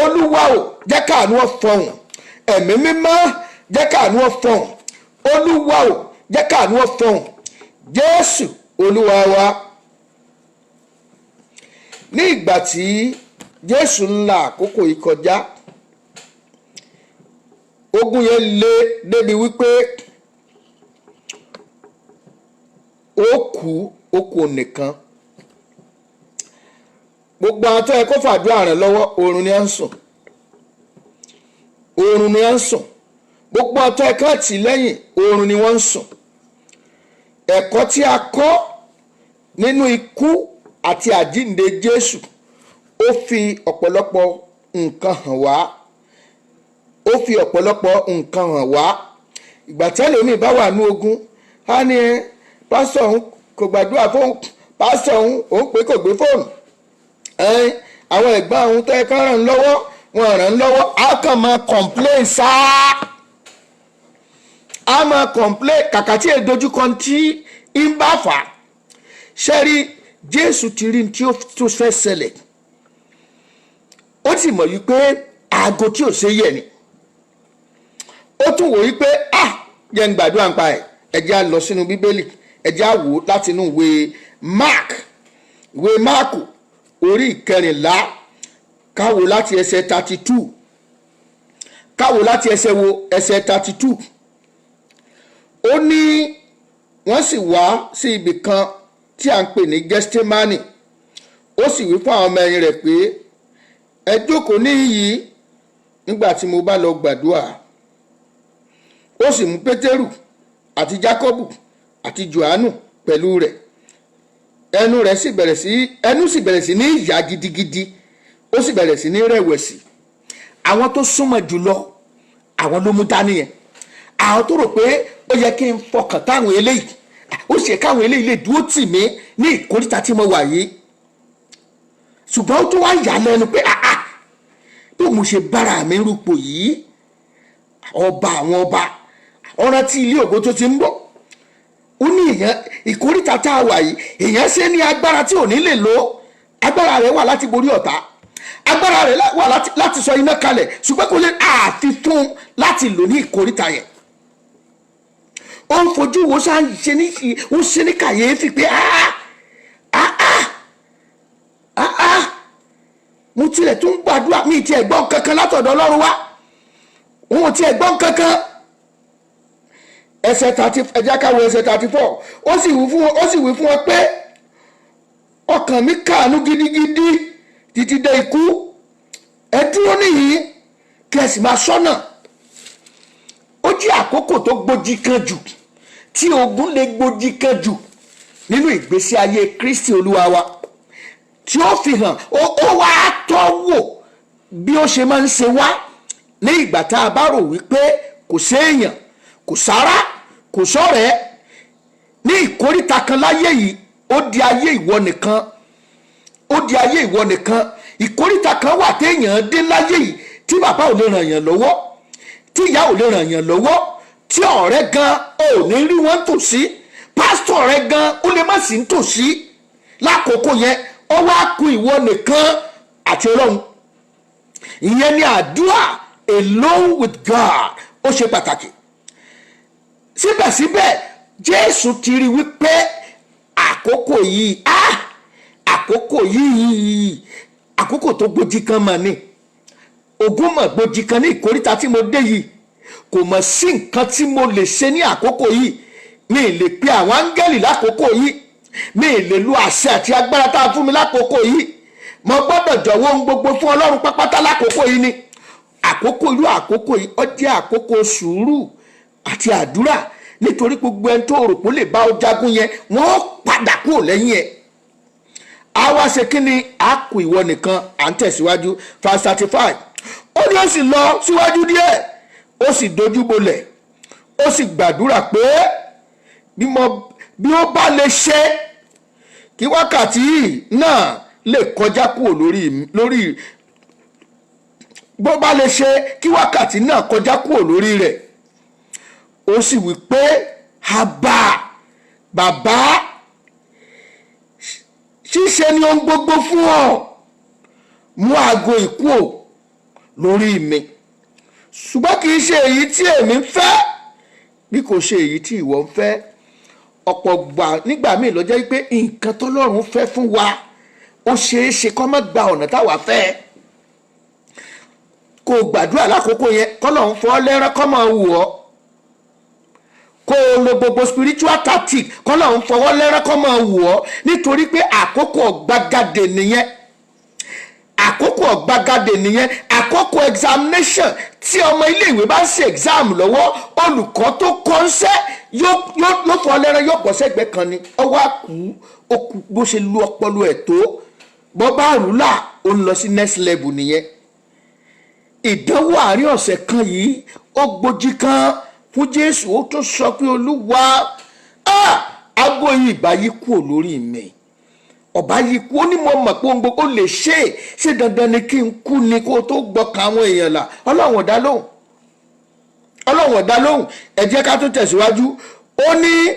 Olúwa o jẹ́ káàánú ó fọ̀hùn ẹ̀mí mímọ́ jẹ́ káàánú ó fọ̀hùn Olúwa o jẹ́ káàánú ó fọ̀hùn Jésù Olúwa wa. Ní ìgbà tí Jésù ń la àkókò yìí kọjá ogun yẹn lé débi wípé ó kú nìkan gbogbo àwọn tó yẹ kó fàdúrà rẹ̀ lọ́wọ́ oorun ni à ń sùn gbogbo àwọn tó yẹ ká tì lẹ́yìn oorun ni wọ́n ń sùn ẹ̀kọ́ tí a kọ́ nínú ikú àti àjíǹde Jésù ó fi ọ̀pọ̀lọpọ̀ nǹkan hàn wá ìgbà tẹ́lẹ̀ omi bá wà ní ogun á ní pásítọ̀ òun kò gbàdúrà fóun pásítọ̀ òun pé kò gbé fóònù àwọn ẹ̀gbọ́n àwọn tó yẹ ká ràn lọ́wọ́ wọn ràn lọ́wọ́ á kàn máa complain sáá á máa complain kàkà tí èdojúkọ tí ń bá fà á ṣẹ́rí Jésù ti rí tí ó tó fẹ́ ṣẹlẹ̀ ó sì mọ̀ wípé aago tí ò ṣe yẹ̀ ni ó tún wò wípé jẹ́ ń gbàdúrà ń pa ẹ̀ ẹ̀jẹ̀ á lọ sínú Bíbélì ẹ̀jẹ̀ á wò láti inú ìwé Máàkù orí 14 káwò láti ẹsẹ̀ 32 ó ní wọ́n sì wá sí ibì kan tí a ń pè ní Gẹ́stímánì ó sì wí fún àwọn ọmọ ẹ̀yìn rẹ̀ pé ẹ jókòó níyìí nígbà tí mo bá lọ gbàdúrà ó sì mú Pétérù àti Jákọ́bù àti Jòhánù pẹ̀lú rẹ̀ ẹnu sì bẹ̀rẹ̀ sí ní yà gidigidi ó sì bẹ̀rẹ̀ sí ní rẹ̀wẹ̀sì àwọn tó súnmọ́ jùlọ àwọn ló mú dání yẹn àwọn tó rò pé ó yẹ kí n fọkàn táwọn eléyìí ó sì yẹ káwọn eléyìí lè dúró tì mí ní ìkórìtà tí mo wà yìí ṣùgbọ́n ó tún wá yà lẹ́nu pé bí mo ṣe bára mi rúpò yìí ọba àwọn ọba ọ̀ràn tí ilé ògo tó ti ń bọ̀ ó ní èèyàn ìkórìtà tá a wà yìí èèyàn ṣe ní agbára tí ò ní lè lò agbára rẹ̀ wà láti borí ọ̀tá agbára rẹ̀ wà láti sọ iná kalẹ̀ ṣùgbọ́n kò lè àfi fún láti lò ní ìkórìtà yẹn ó ń fojú wo ṣe ní kàyéfì pé mo tilẹ̀ tún gbàdúrà mi ti ẹ̀gbọ́n kankan látọ̀dọ̀ Ọlọ́run wá òun ti ẹ̀gbọ́n kankan ẹsẹ̀ 30 ẹ̀já káwọ ẹsẹ̀ 34 ó sì wí fún wọn pé ọkàn mi káàánú gidigidi títí dé ikú ẹ dúró níyìí kí ẹ sì máa ṣọ́nà. Ó jẹ́ àkókò tó gbòjì kan jù, tí ogun lè gbòjì kan jù nínú ìgbésí ayé Kristi Olúwa wa, tí ó fi hàn ó wá tọ́ wò bí ó ṣe máa ń ṣe wá ní ìgbà tá a bá rò wípé kò séèyàn, kò sára, kò sọ́rẹ̀ẹ́. Ní ìkóríta kan láyé yìí, ó di ayé ìwọ nìkan, ó di ayé ìwọ nìkan. Ìkóríta kan wà téèyàn dé láyé yìí tí bàbá ò lè ràn yàn lọ́wọ́, tí ìyá ò lè ràn yàn lọ́wọ́, tí ọ̀rẹ́ gan ò ní rí wọn tòsí, pásítọ̀ rẹ gan ó lè má sí nítòsí. Lákòókò yẹn ó wá kù ìwọ nìkan àti Ọlọ́run. Ìyẹn ni àdúrà alone with God ó ṣe pàtàkì. Síbẹ̀síbẹ̀ Jésù ti rí wípé àkókò yìí àkókò tó gbòjì kan mà ní. Ogun mọ̀ gbòjì kan ní ìkóríta tí mo dé yìí. Kò mọ̀ sí nǹkan tí mo lè ṣe ní àkókò yìí. Mi lè pe àwọn áńgẹ́lì lákòókò yìí. Mi lè lu àṣẹ àti agbára tá a fún mi lákòókò yìí. Mo gbọ́dọ̀ jọ̀wọ́ ohun gbogbo fún Ọlọ́run pápátá lákòókò yìí ni. Àkókò yìí ó jẹ́ àkókò sùúrù àti àdúrà, nítorí gbogbo ẹni tó rò pé ó lè bá ọ jagun yẹn wọ́n padà kúrò lẹ́yìn ẹ̀. A wá ṣe kí ni? A kù ìwọ nìkan. À ń tẹ̀síwájú. Verse 35. Ó ní ó sì lọ síwájú díẹ̀, ó sì dojú bolẹ̀, ó sì gbàdúrà pé bí ó bá lè ṣe kí wákàtí náà lè kọjá kúrò lórí bó bá lè ṣe kí wákàtí náà kọjá kúrò lórí rẹ̀. Ó sì wí pé bàbá, ṣíṣe ni ohun gbogbo fún ọ, mú aago ìkúò lórí mi, ṣùgbọ́n kì í ṣe èyí tí èmi ń fẹ́ bí kò ṣe èyí tí ìwọ ń fẹ́. Ọ̀pọ̀ gbà nígbà míì ló jẹ́ pé nǹkan tọ́lọ́run fẹ́ fún wa ó ṣeé ṣe kó má gba ọ̀nà táwa fẹ́. Kó o gbàdúrà lákòókò yẹn kọ́lọ́run fọ́ lẹ́rán kó máa wù ọ́. Kó o lo gbogbo spiritual tactic kọ́lọ́run fọwọ́ lẹ́rán kó máa wù ọ́, nítorí pé àkókò ọ̀gbagadè nìyẹn. Àkókò ọ̀gbagadè nìyẹn. Àkókò examination tí ọmọ iléèwé bá ń ṣe exam lọ́wọ́, olùkọ́ tó kọ́ ń ṣẹ́ yóò fọ́ lẹ́rán, yóò bọ́ sẹ́gbẹ́ kan ni. Ọwọ́ àkú ó kú bó ṣe lu ọpọlọ ẹ̀ tó, bọ́ bá rúlà ó ń lọ sí next level nìyẹn. Ìdánwò àárín ọ̀sẹ̀ kan yìí ó gbòjì kan fún Jésù. Ó tún sọ pé Olúwa, aago yìí ìbá yí kúrò lórí mi, ọba yìí kú. Ó ní mo mọ̀ pé ohun gbogbo lè ṣe dandan ni kí n kú ni kó tó gbọ́kàn àwọn èèyàn là. Ọlọ́run ò dá lóhùn. Ẹ jẹ́ ká tún tẹ̀síwájú. Ó ní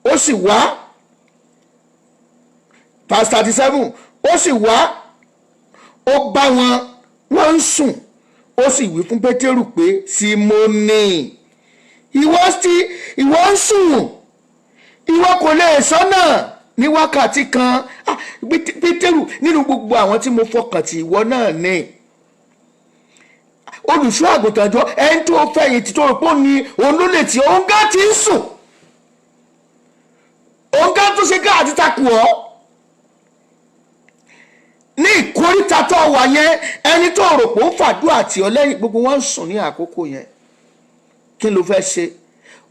ó sì wá, verse 37. Ó sì wá, ó bá wọ́n ń sùn. Ó sì wí fún Pétérù pé, Símónì, ìwọ ń sùn, ìwọ kò lè ṣọ́nà ní wákàtí kan. Pétérù, nínú gbogbo àwọn tí mo fọkàn tì, ìwọ náà ni olùṣọ́ àgùntàn jọ, ẹni tó fẹ̀yìntì tó rò pé òun ló lè tì, òun gá ti ń sùn, òun gá tó ṣe gá àti takù ọ́. Ní ìkóríta tó wà yẹn, ẹni tó rò pé ó fàdúrà tì ọ́ lẹ́yìn, gbogbo wọn ń sùn ní àkókò yẹn. Kí ló fẹ́ ṣe?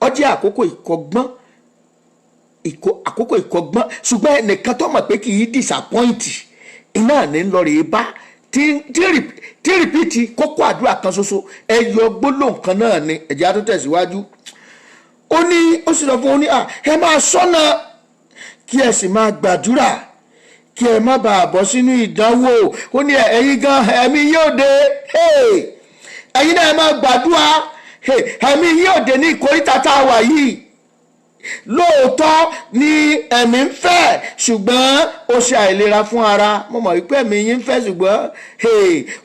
Ó jẹ́ àkókò ìkọgbọ́n, ṣùgbọ́n ẹnìkan tó mọ̀ pé kì í disappoint iná ní lọ rèé bá tí rìpíìtì kókó àdúrà kan ṣoṣo, ẹyọ gbólóhùn kan náà ni. Ẹ̀jẹ̀ á tún tẹ̀síwájú. Ó sì sọ fún un ní ẹ máa ṣọ́nà kí ẹ sì máa gbàdúrà kí ẹ má bàa bọ́ sínú ìdánwò. Ó ní ẹ̀yin gan ẹ̀mí yóò dé, ẹ̀yin náà ẹ máa gbàdúrà, ẹ̀mí yóò dé ní ìkóríta tá a wà yìí. Lóòótọ́ ni ẹ̀mí ń fẹ́, ṣùgbọ́n ó ṣe àìlera fún ara. Mo mọ̀ wípé ẹ̀mí yín ń fẹ́, ṣùgbọ́n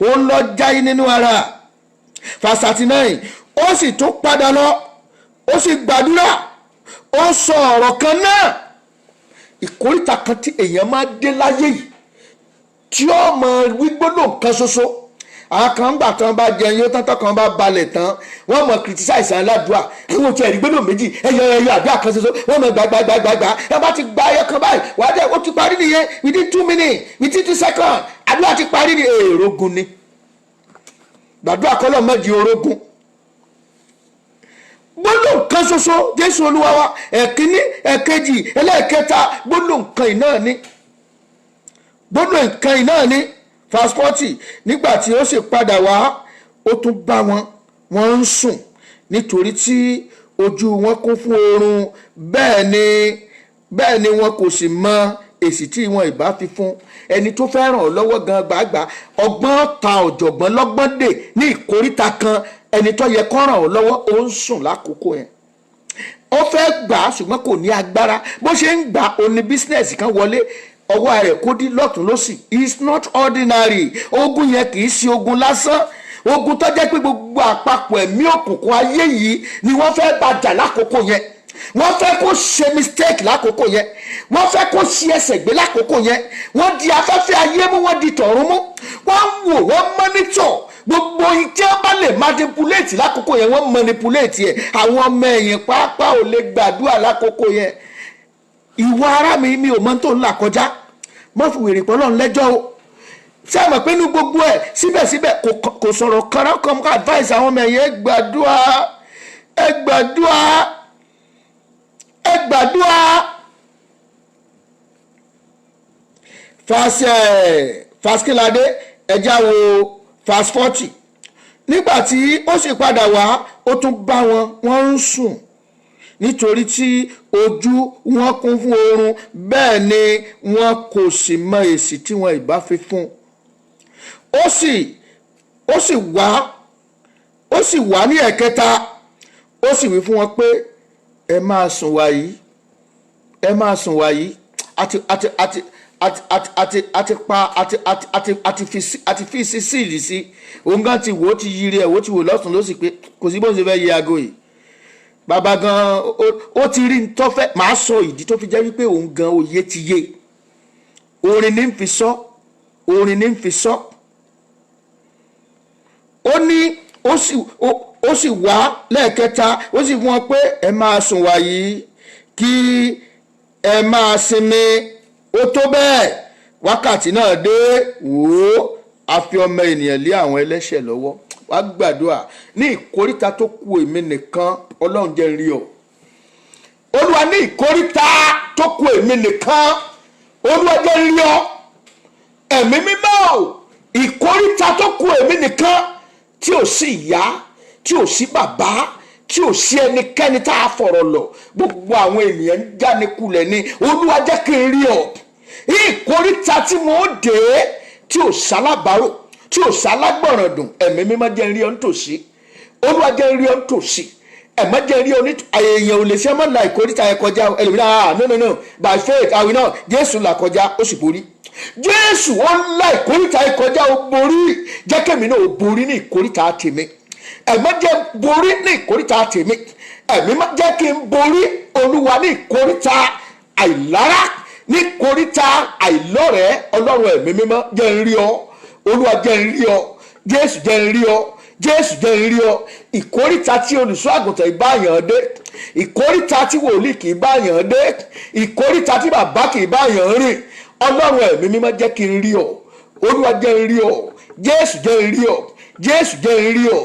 ó ń lọ jáyé nínú ara. Verse 39. Ó sì tún padà lọ, ó sì gbàdúrà, ó sọ ọ̀rọ̀ kan náà. Ìkóríta kan tí èèyàn máa dé láyé yìí tí ó mọ wígbóná kan ṣoṣo. Àwọn kan gbà tán bá jẹun yóò tán kan bá balẹ̀ tán, wọ́n mọ̀ criticize aládùúà. Àwọn òtí ẹ̀rí gbóná méjì, ẹyọ àdúrà kan ṣoṣo, wọ́n mọ̀ gbàgbàgbàgbà. Ẹ bá ti gba ẹyọ kan báyìí, wà á dẹ̀ ó ti parí nìyẹn within 2 minutes, within 2 seconds. àdúrà ti parí ní èrògùn ni gbàdúrà kọ́lọ̀ mọ́jì orógún gbólóhùn kan ṣoṣo Jésù Olúwa wa ẹ̀kíní ẹ̀kejì ẹlẹ́ẹ̀kẹta gbólóhùn kan iná ni gbólóhùn kan iná ni verse 40 nígbà tí ó sì padà wá ó tún bá wọ́n ń sùn nítorí tí ojú wọn kún fún oorun bẹ́ẹ̀ ni wọn kò sì mọ èsì tí wọn ìbá fi fún ẹni tó fẹ́ ràn ọ́ lọ́wọ́ gan gbàgbà ọgbọ́n ta ọ̀jọ̀gbọ́n lọ́gbọ́n dè ní ìkóríta kan ẹni tó yẹ kó ràn ọ́ lọ́wọ́ ó ń sùn lákòókò yẹn ó fẹ́ gbà á ṣùgbọ́n kò ní agbára bó ṣe ń gbà ó ní bísínẹ́sì kan wọlé ọwọ́ rẹ̀ kó dí lọ́tún lọ́sì it's not ordinary ogun yẹn kì í ṣe ogun lásán ogun tó jẹ́ pé gbogbo àpapọ̀ ẹ̀mí òkùnkùn ayé yìí ni wọ́n fẹ́ bàjà lákòókò yẹn wọ́n fẹ́ kó ṣe mistake lákòókò yẹn wọ́n fẹ́ kó ṣe ẹsẹ̀ gbé lákòókò yẹn wọ́n di afẹ́fẹ́ ayé mú wọ́n di tọ̀run mú wọ́n wò wọ́n monitor gbogbo tí wọ́n bá lè manipulate lákòókò yẹn wọ́n manipulate yẹn àwọn ọmọ ẹ̀yìn pàápàá ò lè gbàdúrà lákòókò yẹn ìwọ ará mi ò mọ tó ń là kọjá mọ́ fi wèrè pọ́ lọ́n lẹ́jọ́ o ṣé ẹ mọ̀ pé inú gbogbo ẹ̀ síbẹ̀síbẹ̀ kò sọ̀rọ̀ kan ká advice àwọn ọmọ ẹ̀yìn ẹ gbàdúrà fàskìládé ẹjá wo verse 40 nígbà tí ó sì padà wá ó tún bá wọ́n ń sùn nítorí tí ojú wọn kún fún oorun bẹ́ẹ̀ ni wọn kò sì mọ èsì tí wọn ìbá fi fún ó sì wá ní ẹ̀kẹta ó sì wí fún wọn pé ẹ máa sùn wàyí àti fi síìlì sí òun gan ti wò ó ti yiri ẹ̀ wò ó ti wò lọ́sùn ló sì pé kò sí bó ṣe fẹ́ yí aago yìí bàbá gan ó ti rí tó fẹ́ máa sọ ìdí tó fi jẹ́ wípé òun gan òye ti yé orin ní ń fi sọ ó ní ó sì wá lẹ́ẹ̀kẹta ó sì fún wọn pé ẹ máa sùn wàyí kí ẹ máa sinmi ó tó bẹ́ẹ̀ wákàtí náà dé wò ó a fi ọmọ ènìyàn lé àwọn ẹlẹ́ṣẹ̀ lọ́wọ́ wá gbàdúrà ní ìkóríta tó kù èmi nìkan ọlọ́run jẹ́ rí ọ olúwa ní ìkóríta tó kù èmi nìkan olúwa jẹ́ rí ọ ẹ̀mí mímọ́ ìkóríta tó kù èmi nìkan tí ò sí ìyá tí ò sí bàbá tí ò sí ẹnikẹ́ni tá a fọ̀rọ̀ lọ gbogbo àwọn ènìyàn ń jánikulẹ̀ ní olúwa jẹ́ kí n rí ọ ìkóríta tí mo dé tí ò sálábàárò tí ò sálágbọ̀ràn dùn ẹ̀mí mímọ́ jẹ́ rí ọ nítòsí olúwa jẹ́ rí ọ nítòsí ẹ̀mọ́ jẹ́ rí ọ ní èèyàn ò lè ṣe mọ́ la ìkóríta yẹn kọjá ẹlòmíràn no by faith àwìn náà jésù là kọjá ó sì borí jésù ó la ìkóríta yẹn kọjá ó borí jẹ́ kẹ́mi náà ó borí ní ìkóríta tèmi ẹ̀mọ́ jẹ́ borí ní ìkóríta tèmi ẹ̀mí má jẹ́ kí n borí olúwa ní ìkóríta àìlára ní ìkóríta àìlọ́rẹ̀ẹ́ ọlọ́run ẹ̀mí mímọ́ jẹ́ n rí ọ olúwa jẹ́ n rí ọ jésù jẹ́ n rí ọ jésù jẹ́ n rí ọ ìkóríta tí olùṣọ́ àgùntàn ìbáyàn dé ìkóríta tí wòlíì kì í báyàn dé ìkóríta tí bàbá kì í báyàn rìn ọlọ́run ẹ̀mí mímọ́ jẹ́ kí n rí ọ olúwa jẹ́ n rí ọ jésù jẹ́ n rí ọ jésù jẹ́ n rí ọ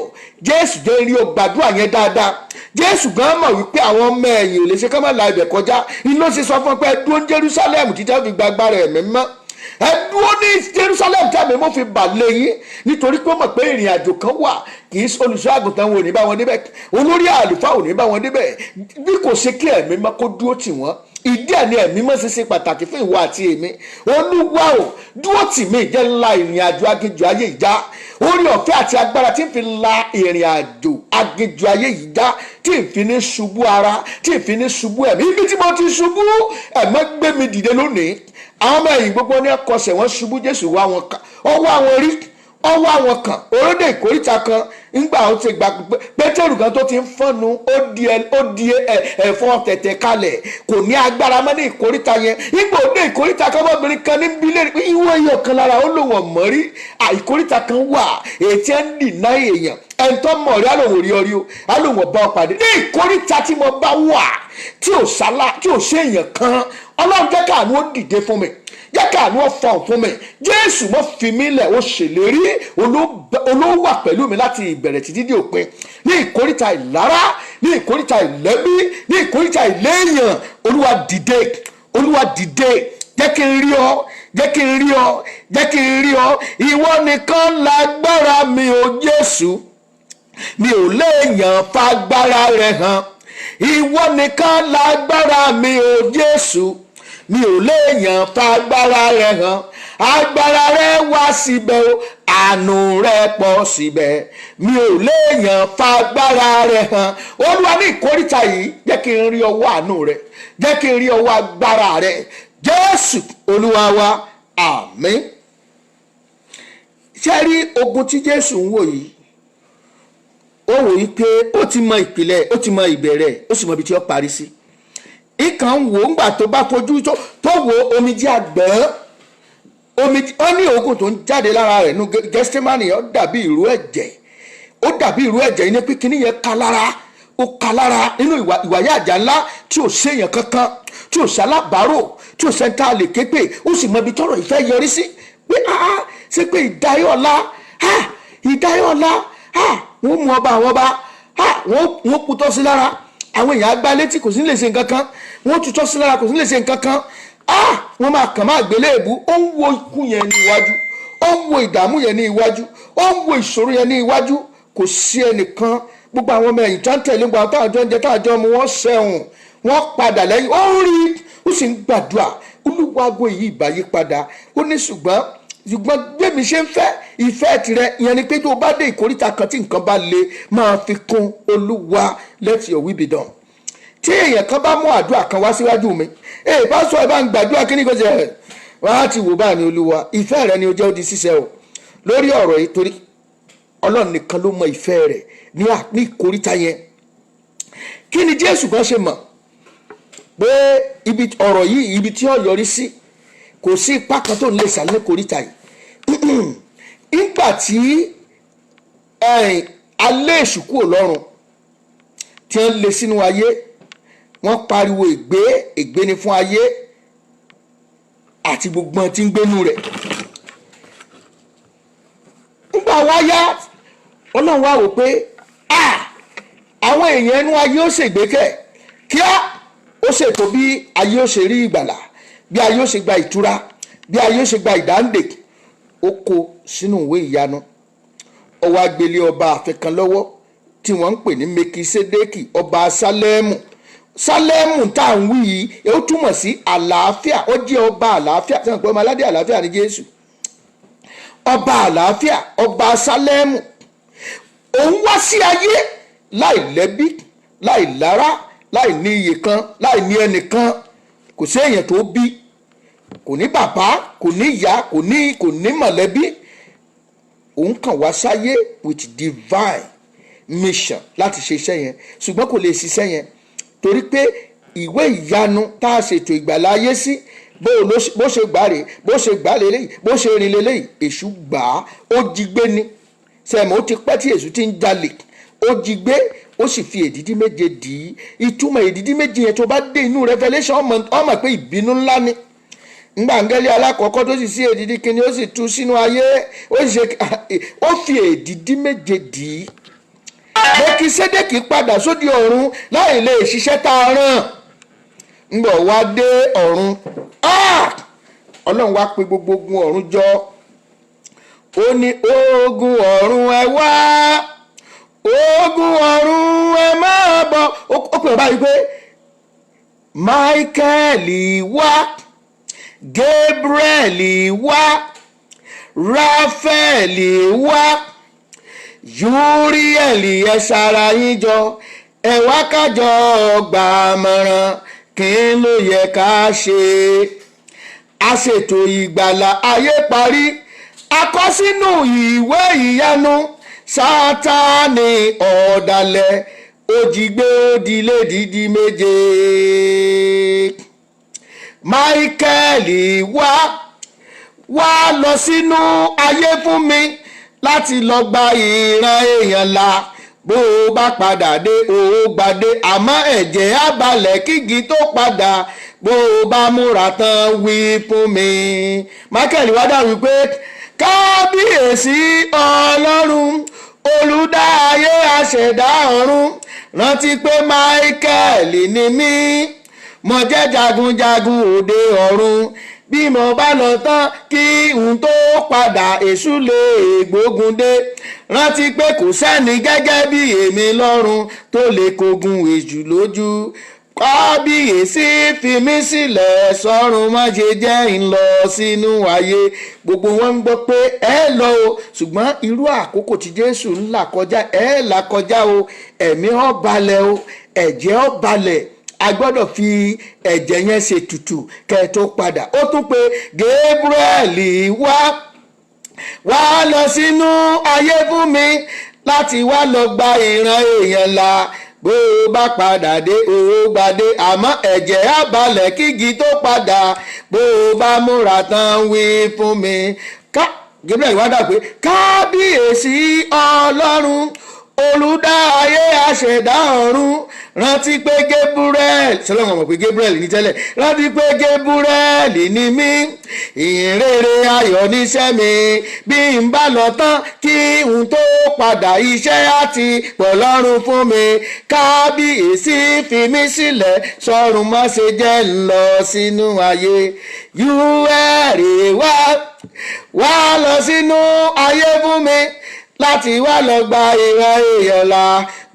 jésù jẹ́ n rí ọ gbàdúrà yẹn dáadáa jésù gan mọ̀ wípé àwọn ọmọ ẹ̀yìn ò lè ṣe ká má la ibẹ̀ kọjá iná ṣe sọ fún ọ pé ẹ dúró ní jerusalem títí fi gba agbára ẹ̀mí mọ́ ẹ dúró ní jerusalem tí àmì mọ́ fi bà lẹ́yìn nítorí pé ó mọ̀ pé ìrìn àjò kan wà kì í olùṣọ́ àgùntàn wọn ò ní bá wọn débẹ̀ olórí àlùfáà ò ní bá wọn débẹ̀ bí kò ṣe kí ẹ̀mí mọ́ kó dúró tì wọ́n ìdí ẹ̀ ní ẹ̀mí mọ́ ṣe pàtàkì fún ìwọ àti èmi olúwa ò dúró tì mí jẹ́ ńlá ìrìn àjò aginjù ayé ìjà orí ọ̀fẹ́ àti agbára tí ń fi la ìrìn àjò aginjù ayé ìjà tí ń fi ní ṣubú ara tí ń fi ní ṣubú ẹ̀mí ibi tí mo ti ṣubú ẹ̀mọ́ gbé mi dìde lónìí àwọn ọmọ ẹ̀yìn gbogbo ní ẹ̀kọ́sẹ̀ wọ́n ṣubú jésù wá wọn kàn ọwọ́ àwọn rí ọwọ́ àwọn kan oróde ìkóríta kan ńgbà ó ti gbà pétérù kan tó ti ń fọ́nu ó di ẹ̀fọn tẹ̀tẹ̀ kalẹ̀ kò ní agbára mọ́ ní ìkóríta yẹn nígbà òde ìkóríta kan ọmọbìnrin kan ní bílẹ̀ pé ìwọ ẹyọ kan lára ó lò wọ́n mọ́ rí ìkóríta kan wà ètí ẹ̀ ń dìná èèyàn ẹ̀ńtọ́ mọ̀ rí àlòwò rí ọrí o àlòwò bá ọ pàdé ní ìkóríta tí mo bá wà tí ò ṣe èèyàn kan ọlọ́run jẹ́ káàánú ó dìde fún mi jẹ́ kí àánú ọ̀fọ̀ fún mi. Jésù mọ́ fi mí lẹ̀, ó ṣèlérí olówà pẹ̀lú mi láti ìbẹ̀rẹ̀ títí dé òpin. Ní ìkóríta ìlara, ní ìkóríta ìlẹ́bí, ní ìkóríta ìléèyàn, Olúwa dìde, Olúwa dìde, jẹ́ kí n rí ọ, jẹ́ kí n rí ọ, jẹ́ kí n rí ọ. Ìwọ nìkan lágbára mi ò Jésù, mi ò léèyàn fagbára rẹ̀ hàn. Ìwọ nìkan lágbára mi ò Jésù, mi ò léèyàn fagbára rẹ̀ hàn. Agbára rẹ̀ wá síbẹ̀ o, àánú rẹ̀ pọ̀ síbẹ̀, mi ò léèyàn fagbára rẹ̀ hàn. Olúwa ní ìkóríta yìí, jẹ́ kí n rí ọwọ́ àánú rẹ̀, jẹ́ kí n rí ọwọ́ agbára rẹ̀. Jésù Olúwa wa, àmín. Ṣé rí ogun tí Jésù ń wò yìí? Ó wò yí pé ó ti mọ ìpìlẹ̀, ó ti mọ ìbẹ̀rẹ̀, ó sì mọ ibi tí ó parí sí. Ìkàn ń wò ńgbà tó bá fojú tó wo omijé àgbọ̀n, ó ní oògùn tó ń jáde lára rẹ̀ nínú Gẹ́stímánì, ó dàbí ìró ẹ̀jẹ̀, ó dàbí ìró ẹ̀jẹ̀ yìí ní pé kíní yẹn ká lára, ó ká lára nínú ìwàyà àjà ńlá tí ò séèyàn kankan, tí ò sálábàárò, tí ò sẹ́ńtà lè ké pé, ó sì mọ ibi tọ́rọ̀ ìfẹ́ yọrí sí. Pé ṣé pé ìdáyọ̀lá wọ́n mú ọba àwọn ọba, wọ́n kutọ́ sí lára, àwọn èèyàn agbá létí kò sí lè ṣe nǹkan kan, wọ́n tutọ́ sí lára kò sí lè ṣe nǹkan kan. Wọ́n máa kàn máa gbélé èbú. Ó ń wo ikú yẹn ní iwájú, ó ń wo ìdààmú yẹn ní iwájú, ó ń wo ìṣòro yẹn ní iwájú. Kò sí ẹnìkan, gbogbo àwọn ọmọ ẹ̀yìn tó ń tẹ̀lé gbogbo àwọn táwọn jọ ń jẹ táwọn jọ mu, wọ́n sẹ́wọ̀n, wọ́n padà lẹ́yìn, ó ń rí, ó sì ń gbàdúrà. Olúwago yìí ìbáyé padà, ó ní ṣùgbọ́n gbẹ̀mí ṣe ń fẹ́ ìfẹ́ tirẹ̀. Ìyẹn ni pé tó o bá dé ìkóríta kan tí nǹkan bá le, máa fi kún Olúwa, let your will be done. Tí èèyàn kan bá mú àdúrà kan wá síwájú mi, bá sọ ẹ bá ń gbàdúrà kí ni kò ṣe ẹ̀ wọ́n á ti wò báyìí ní Olúwa, ìfẹ́ rẹ ni ó jẹ́ ó di ṣíṣe o lórí ọ̀rọ̀ yìí, torí Ọlọ́run nìkan ló mọ ìfẹ́ rẹ̀ ní ìkóríta yẹn. Kí ni Jésù kan ṣe mọ̀ pé ibi ọ̀rọ̀ yìí, ibi tí ó yọrí sí, kò sí ipá kan tó ń lè sàlẹ̀ ní ìkóríta yìí. Nígbà tí alẹ́ èṣù kúrò lọ́run tí wọ́n lé sínú ayé, wọ́n pariwo ègbé ni fún ayé àti gbogbo tí ń gbénú rẹ̀. Nígbà wá yá, Ọlọ́run wá wò pé àwọn èèyàn ẹnu ayé ó ṣègbé kẹ̀, kíá ó ṣètò bí ayé ó ṣe rí ìgbàlà, bí ayé ó ṣe gba ìtura, bí ayé ó ṣe gba ìdáǹdè. Ó kó sínú ìwé ìyanu, ó wá gbélé ọba ààfin kan lọ́wọ́ tí wọ́n ń pè ní Mekisedeki, ọba Sálẹ́mù tá à ń wí yìí, ó túmọ̀ sí àlàáfíà, ó jẹ́ ọba àlàáfíà. Sẹ́wọ̀n pé ọmọ aládé àlàáfíà ni Jésù, ọba àlàáfíà, ọba Sálẹ́mù. Òun wá sí ayé láì lẹ́bí, láì lára, láì ní iye kan, láì ní ẹnìkan, kò sí èèyàn tó bí, kò ní bàbá, kò ní ìyá, kò ní mọ̀lẹ́bí. Òun kàn wá sáyé with divine mission láti ṣe iṣẹ́ yẹn, ṣùgbọ́n kò lè ṣiṣẹ́ yẹn torí pé ìwé ìyanu tá a ṣètò ìgbàlá ayé sí, bó ṣe gbà rè, bó ṣe gbà lélẹ́yìí, bó ṣe rìn lélẹ́yìí, èṣù gbà á, ó jí gbé ni. Sẹ́mi ó ti pẹ́ tí èṣù ti ń jalè, ó jí gbé, ó sì fi èdìdí méje dì í. Ìtumọ̀ èdìdí méje yẹn tó bá dé inú Revelation ọmọ pé ìbínú ńlá ni. Ngbàngẹ́lẹ́ alákọ̀ọ́kọ́ tó sì sí èdìdí kìíní, ó sì tú sínú ayé, ó fi èdìdí méje dì í. Mekisedeki padà sódì ọ̀run láì lè ṣiṣẹ́ tá a rán. Ngbọ̀ wá dé ọ̀run, Ọlọ́run wá pe gbogbo ogun ọ̀run jọ. Ó ní ogun ọ̀run ẹ wá, ogun ọ̀run ẹ máa bọ̀. Ó pè báyìí pé Máíkẹ́lì wá, Gabriel wá, Ráfẹ́lì wá, Yúríẹ̀lì ẹ ṣara yín jọ, ẹ wá kájọ gbàmọ̀ràn kí ló yẹ ká ṣe. A ṣètò ìgbàlà ayé parí, a kọ sínú ìwé ìyanu. Sátánì ọ̀dàlẹ̀ ó jí gbé, ó dilé dídí méje. Máíkẹ́lì wá lọ sínú ayé fún mi láti lọ gba ìran èèyàn là. Bó o bá padà dé, o gbàdé, àmọ́ ẹ̀jẹ̀ á balẹ̀ kígi tó padà. bó o bá múra tán wí fún mi. Michael wá dà wípé kábíyèsí ọlọ́run olùdá ayé aṣẹ̀dá ọ̀run, rántí pé Michael ni mí, mo jẹ́ jagunjagun òde ọ̀run. Bí mo bá lọ tán kí n tó padà èṣù lè gbógun dé, rántí pé kò sẹ́ni gẹ́gẹ́ bí èmi lọ́run tó lè kogun èṣù lójú. Kábíyèsí fi mí sílẹ̀ sọ́run, má ṣe jẹ́ ń lọ sínú ayé. Gbogbo wọn ń gbọ́ pé ẹ lọ o, ṣùgbọ́n irú àkókò tí Jésù ń là kọjá ẹ là kọjá o, ẹ̀mí ó balẹ̀ o, ẹ̀jẹ̀ ó balẹ̀. A gbọ́dọ̀ fi ẹ̀jẹ̀ yẹn ṣe tutù kẹ́ ẹ tó padà. Ó tún pé Gabriel wá lọ sínú ayé fún mi láti wá lọ gba ìran èèyàn là. Bó o bá padà dé o gbadé, àmọ́ ẹ̀jẹ̀ á balẹ̀ kígi tó padà. Bó o bá múra tán wí fún mi. Gabriel wá dà pé kábíyèsí ọlọ́run olùdá ayé aṣẹ̀dá ọ̀run, rántí pé Gabriel ṣọlọ́mọ mọ̀ pé Gabriel ní tẹ́lẹ̀, rántí pé Gabriel ní mí, ìrere ayọ̀ níṣẹ́ mi. Bí n bá lọ tán kí n tó padà, iṣẹ́ àti pọ̀ lọ́rùn fún mi. Kábíyèsí fi mí sílẹ̀ sọ́run, má ṣe jẹ́ ń lọ sínú ayé. Yúwẹ́rì wá lọ sínú ayé fún mi láti wá lọ gba ìran èèyàn là.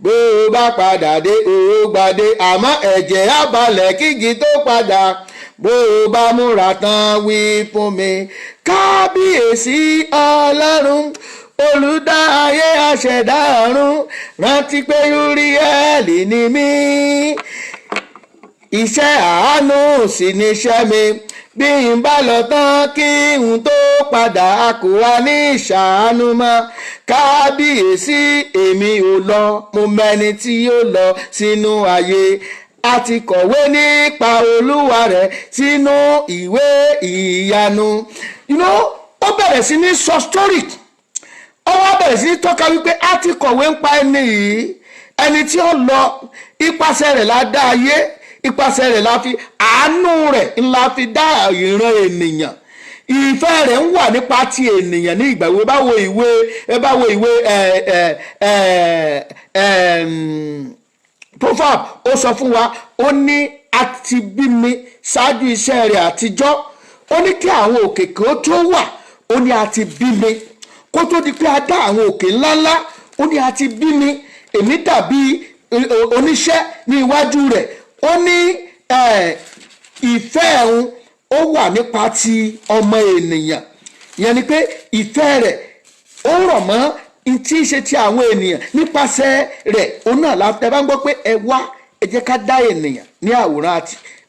Bó o bá padà dé o gbadé, àmọ́ ẹ̀jẹ̀ á balẹ̀ kígi tó padà. Bó o bá múra tán wí fún mi. Kábíyèsí ọlọ́run olùdá ayé aṣẹ̀dá ọ̀run, rántí pé Uriel ni mí, iṣẹ́ àánú sì níṣẹ́ mi. Bí n bá lọ tán kí n tó padà, a kò wá ní ìṣàánú mọ́. Kábíyèsí èmi ò lọ, mo mẹ́ni tí yóò lọ sínú ayé. A ti kọ̀wé nípa olúwa rẹ̀ sínú ìwé ìyanu. Ó bẹ̀rẹ̀ sí ní sọ story. Ó wá bẹ̀rẹ̀ sí ní tọ́ka wípé a ti kọ̀wé nípa ẹni yìí, ẹni tí ó lọ, ipasẹ̀ rẹ̀ la dá ayé, ipasẹ̀ rẹ̀ la fi àánú rẹ̀ ńlá fi dá ìran ènìyàn. Ìfẹ́ rẹ̀ ń wà nípa ti ènìyàn ní ìgbà wo. Bá wo ìwé Proverb, ó sọ fún wa, ó ní a ti bí mi ṣáájú iṣẹ́ rẹ̀ àtijọ́. Ó ní kí àwọn òkè kí ó tó wà, ó ní a ti bí mi kó tó di pé a dá àwọn òkè ńláńlá. Ó ní a ti bí mi, èmi dàbí oníṣẹ́ ní iwájú rẹ̀. Ó ní ìfẹ́ ẹ̀hún ó wà nípa ti ọmọ ènìyàn, ìyẹn ni pé ìfẹ́ rẹ̀ ó rọ̀ mọ́ tí í ṣe ti àwọn ènìyàn. Nípasẹ̀ rẹ̀ òun náà la tẹ́ bá ń gbọ́ pé ẹ wá ẹ jẹ́ ká dá ènìyàn ní àwòrán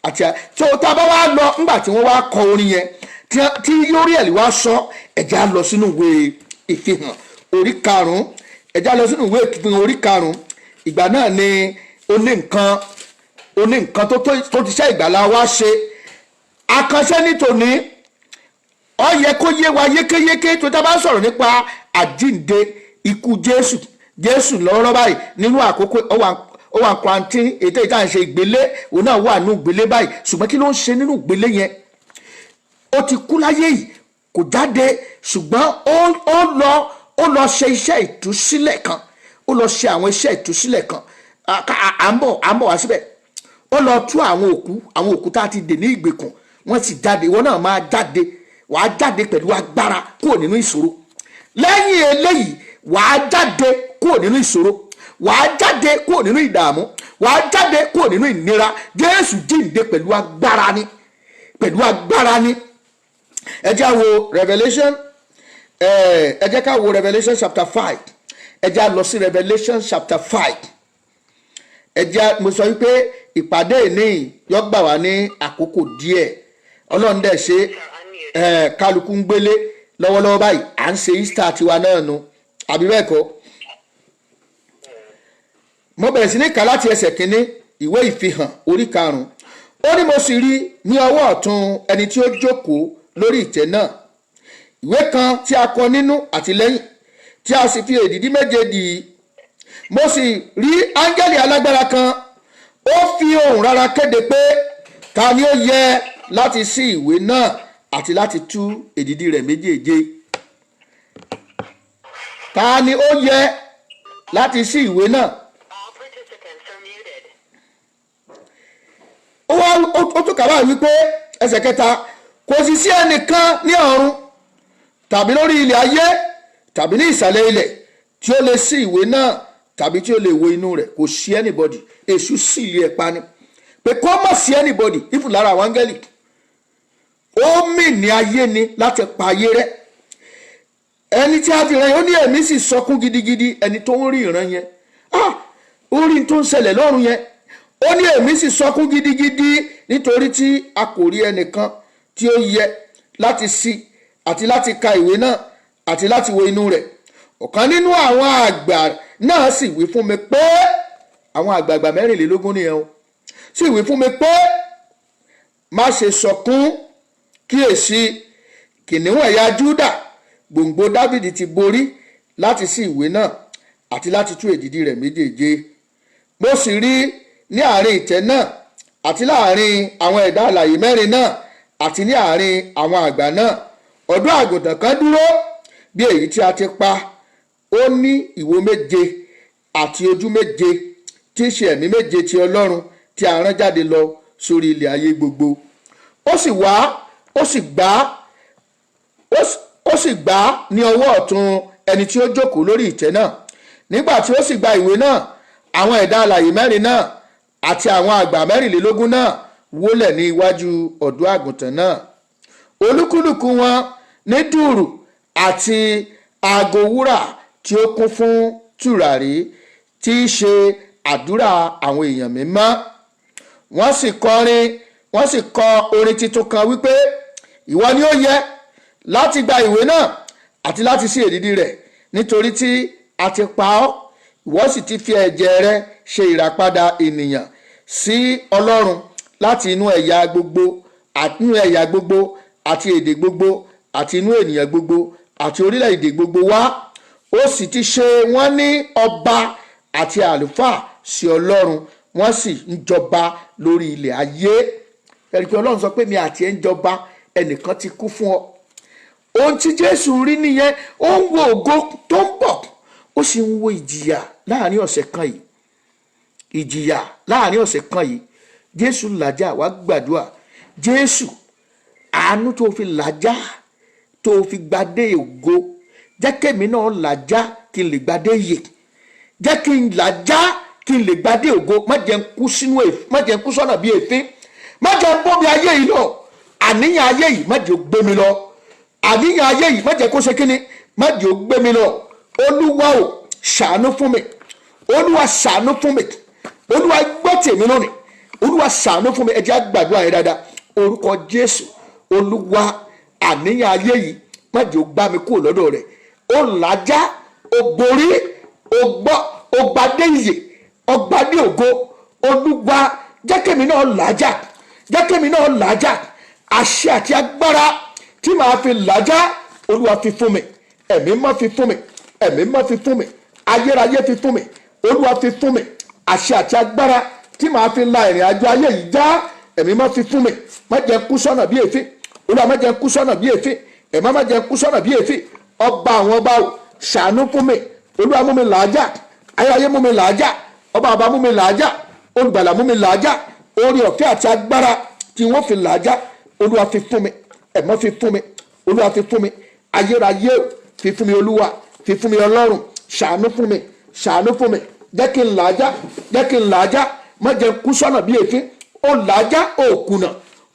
àti tó tá a bá wá lọ nígbà tí wọ́n wá kọ orin yẹn tí Uriel wá sọ, ẹ̀já lọ sínú ìwé ìfihàn orí 5, ẹ̀já lọ sínú ìwé ìfihàn orí 5. Ìgbà náà ni ó ní nǹkan tó ti ṣe ìgbàlá wa ṣe. Àkànṣe ní tòní ó yẹ kó yé wa yékéyéké tó tá a bá sọ̀rọ̀ nípa àjíǹde ikú Jésù lọ́rọ́ báyìí nínú àkókò ó wà quarantine. Ètò ìta ń ṣe ìgbélé, òun náà wà nínú ìgbélé báyìí, ṣùgbọ́n kí ló ń ṣe nínú ìgbélé yẹn? Ó ti kú láyé yìí, kò jáde, ṣùgbọ́n ó lọ ṣe iṣẹ́ ìtúsílẹ̀ kan, ó lọ ṣe àwọn iṣẹ́ ìtúsílẹ̀ kan. À ń bọ̀ wá síbẹ̀. Ó lọ tú àwọn òkú tá a ti dè ní ìgbèkùn, wọ́n sì jáde. Ìwọ náà máa jáde, wàá jáde pẹ̀lú agbára kúrò nínú ìṣòro. Lẹ́yìn eléyìí wàá jáde kúrò nínú ìṣòro, wàá jáde kúrò nínú ìdààmú, wàá jáde kúrò nínú ìnira. Jésù jíǹde pẹ̀lú agbára ni. Ẹ jẹ́ ká wo Revelation chapter 5. Ẹ jẹ́ lọ sí Revelation chapter 5. Mo sọ wípé ìpàdé ní yó gbà wá ní àkókò díẹ̀. Ọlọ́run dẹ̀ ṣe kálukú ń gbélé lọ́wọ́lọ́wọ́ báyìí, à ń ṣe Easter tiwa náà nu, àbí bẹ́ẹ̀ kọ́? Mo bẹ̀rẹ̀ sí ní kà láti ẹsẹ̀ kínní ìwé ìfihàn orí 5. Ó ní mo sì rí ní ọwọ́ ọ̀tún ẹni tí ó jókòó lórí ìtẹ́ náà ìwé kan tí a kọ nínú àti lẹ́yìn, tí a sì fi èdìdí méje dì í. Mo sì rí áńgẹ́lì alágbára kan, ó fi ohùn rara kéde pé ta ni ó yẹ láti ṣí ìwé náà àti láti tú èdìdì rẹ̀ méjèèje? Ta ni ó yẹ láti ṣí ìwé náà? Ó tún kà báyìí wípé ẹsẹ̀ kẹta, kò sì sí ẹnìkan ní ọ̀run tàbí lórí ilẹ̀ ayé tàbí ní ìsàlẹ̀ ilẹ̀ tí ó lè ṣí ìwé náà tàbí tí ó lè wo inú rẹ̀. Kò sí anybody. Èṣù sì ilé ẹ̀ pa ni pé kó má sí anybody ìfún lára àwọn áńgẹ́lì. Ó mì ní ayé ni láti pa ayé rẹ̀. Ẹni tí a fi rán yẹn ó ní èmi sì sọkún gidigidi. Ẹni tó ń rí ìran yẹn ó rí tó ń ṣẹlẹ̀ lọ́run yẹn. Ó ní èmi sì sọkún gidigidi nítorí tí a kò rí ẹnìkan tí ó yẹ láti ṣí àti láti ka ìwé náà àti láti wo inú rẹ̀. Ọ̀kan nínú àwọn àgbà náà sì wí fún mi pé, àwọn àgbààgbà 24 nìyẹn o, sì wí fún mi pé má ṣe sọkún, kíyèsí kìnìún ẹ̀yà Júdà gbòǹgbò Dáfídì ti borí láti ṣí ìwé náà àti láti tú èdìdì rẹ̀ méjèèje. Mo sì rí ní àárín ìtẹ́ náà àti láàárín àwọn ẹ̀dá alààyè 4 náà àti ní àárín àwọn àgbà náà ọ̀dọ́ àgùntàn kan dúró bí èyí tí a ti pa. Ó ní ìwo 7 àti ojú 7 tí í ṣe ẹ̀mí 7 ti Ọlọ́run tí a rán jáde lọ sórí ilẹ̀ ayé gbogbo. Ó sì wá, ó sì gbà ní ọwọ́ ọ̀tún ẹni tí ó jókòó lórí ìtẹ́ náà. Nígbà tí ó sì gba ìwé náà, àwọn ẹ̀dá alààyè 4 náà àti àwọn àgbà 24 náà wólẹ̀ ní iwájú ọ̀dọ́ àgùntàn náà. Olúkúlùkù wọn ní dùùrù àti aago wúrà tí ó kún fún tùràrí tí í ṣe àdúrà àwọn èèyàn mímọ́. Wọ́n sì kọ orin tuntun kan wípé, ìwọ ni ó yẹ láti gba ìwé náà àti láti ṣí èdìdì rẹ̀, nítorí tí a ti pa ọ́, ìwọ sì ti fi ẹ̀jẹ̀ rẹ ṣe ìràpadà ènìyàn sí Ọlọ́run láti inú ẹ̀yà gbogbo àti èdè gbogbo àti inú ènìyàn gbogbo àti orílẹ̀-èdè gbogbo wá. Ó sì ti ṣe wọ́n ní ọba àti àlùfáà sí Ọlọ́run, wọ́n sì ń jọba lórí ilẹ̀ ayé. Ẹ̀rí pé Ọlọ́run sọ pé mi àti ẹ̀ ń jọba, ẹnìkan ti kú fún ọ. Ohun tí Jésù rí nìyẹn. Ó ń wo ògo tó ń bọ̀, ó sì ń wo ìjìyà láàrin ọ̀sẹ̀ kan yìí. Ìjìyà láàrin ọ̀sẹ̀ kan yìí. Jésù làjà, wá gbàdúrà. Jésù, àánú tó fi làjà, tó fi gbadé ògo, jẹ́ kémi náà làjà kí n lè gbadé yè. Jẹ́ kí n làjà kí n lè gbadé ògo. Má jẹ́ n kú sọ́nà bí èéfín. Má jẹ́ n bọ́ mi ayé yìí lọ. Àníyàn ayé yìí má jẹ́ ó gbé mi lọ. Àníyàn ayé yìí má jẹ́ kó ṣe kíni, má jẹ́ ó gbé mi lọ. Olúwa ò ṣàánú fún mi. Olúwa ṣàánú fún mi. Olúwa gbọ́ tèmi lónìí. Olúwa ṣàánú fún mi. Ẹ jẹ́ á gbàdúrà yẹn dáadáa. Orúkọ Jésù. Olúwa, àníyàn ayé yìí má jẹ́ ó gbá mi kúrò lọ́dọ̀ rẹ̀. Ó làjà, ó borí, ó gbadé ìyè, ó gbadé ògo. Olúwa, jẹ́ kémi náà làjà, jẹ́ kémi náà làjà. Àṣẹ àti agbára tí màá fi làjà, Olúwa fi fún mi. Ẹ̀mí má fi fún mi. Ẹ̀mí má fi fún mi. Ayérayé fi fún mi. Olúwa fi fún mi. Àṣẹ àti agbára tí màá fi la ìrìn àjò ayé yìí já, ẹ̀mí má fi fún mi. Má jẹ́ kú sọ́nà bí èéfín. Olúwa má jẹ́ kú sọ́nà bí èéfín. Ẹ̀mí má jẹ́ kú sọ́nà bí èéfín. Ọba àwọn ọba ò ṣàánú fún mi. Olúwa mú mi làájá. Ayérayé mú mi làájá. Ọba àbá mú mi làájá. Olùgbàlà mú mi làájá. Oore ọ̀fẹ́ àti agbára tí wọ́n fi làájá, Olúwa fi fún mi. Ẹ̀mí fi fún mi. Olúwa fi fún mi. Ayérayé fi fún mi. Olúwa fi fún mi. Ọlọ́run ṣàánú fún mi. Ṣàánú fún mi. Jẹ́ kí n làájá. Jẹ́ kí n làájá. Má jẹ́ kú sọ́nà bí èéfín. Ó làájá, ó kùnà.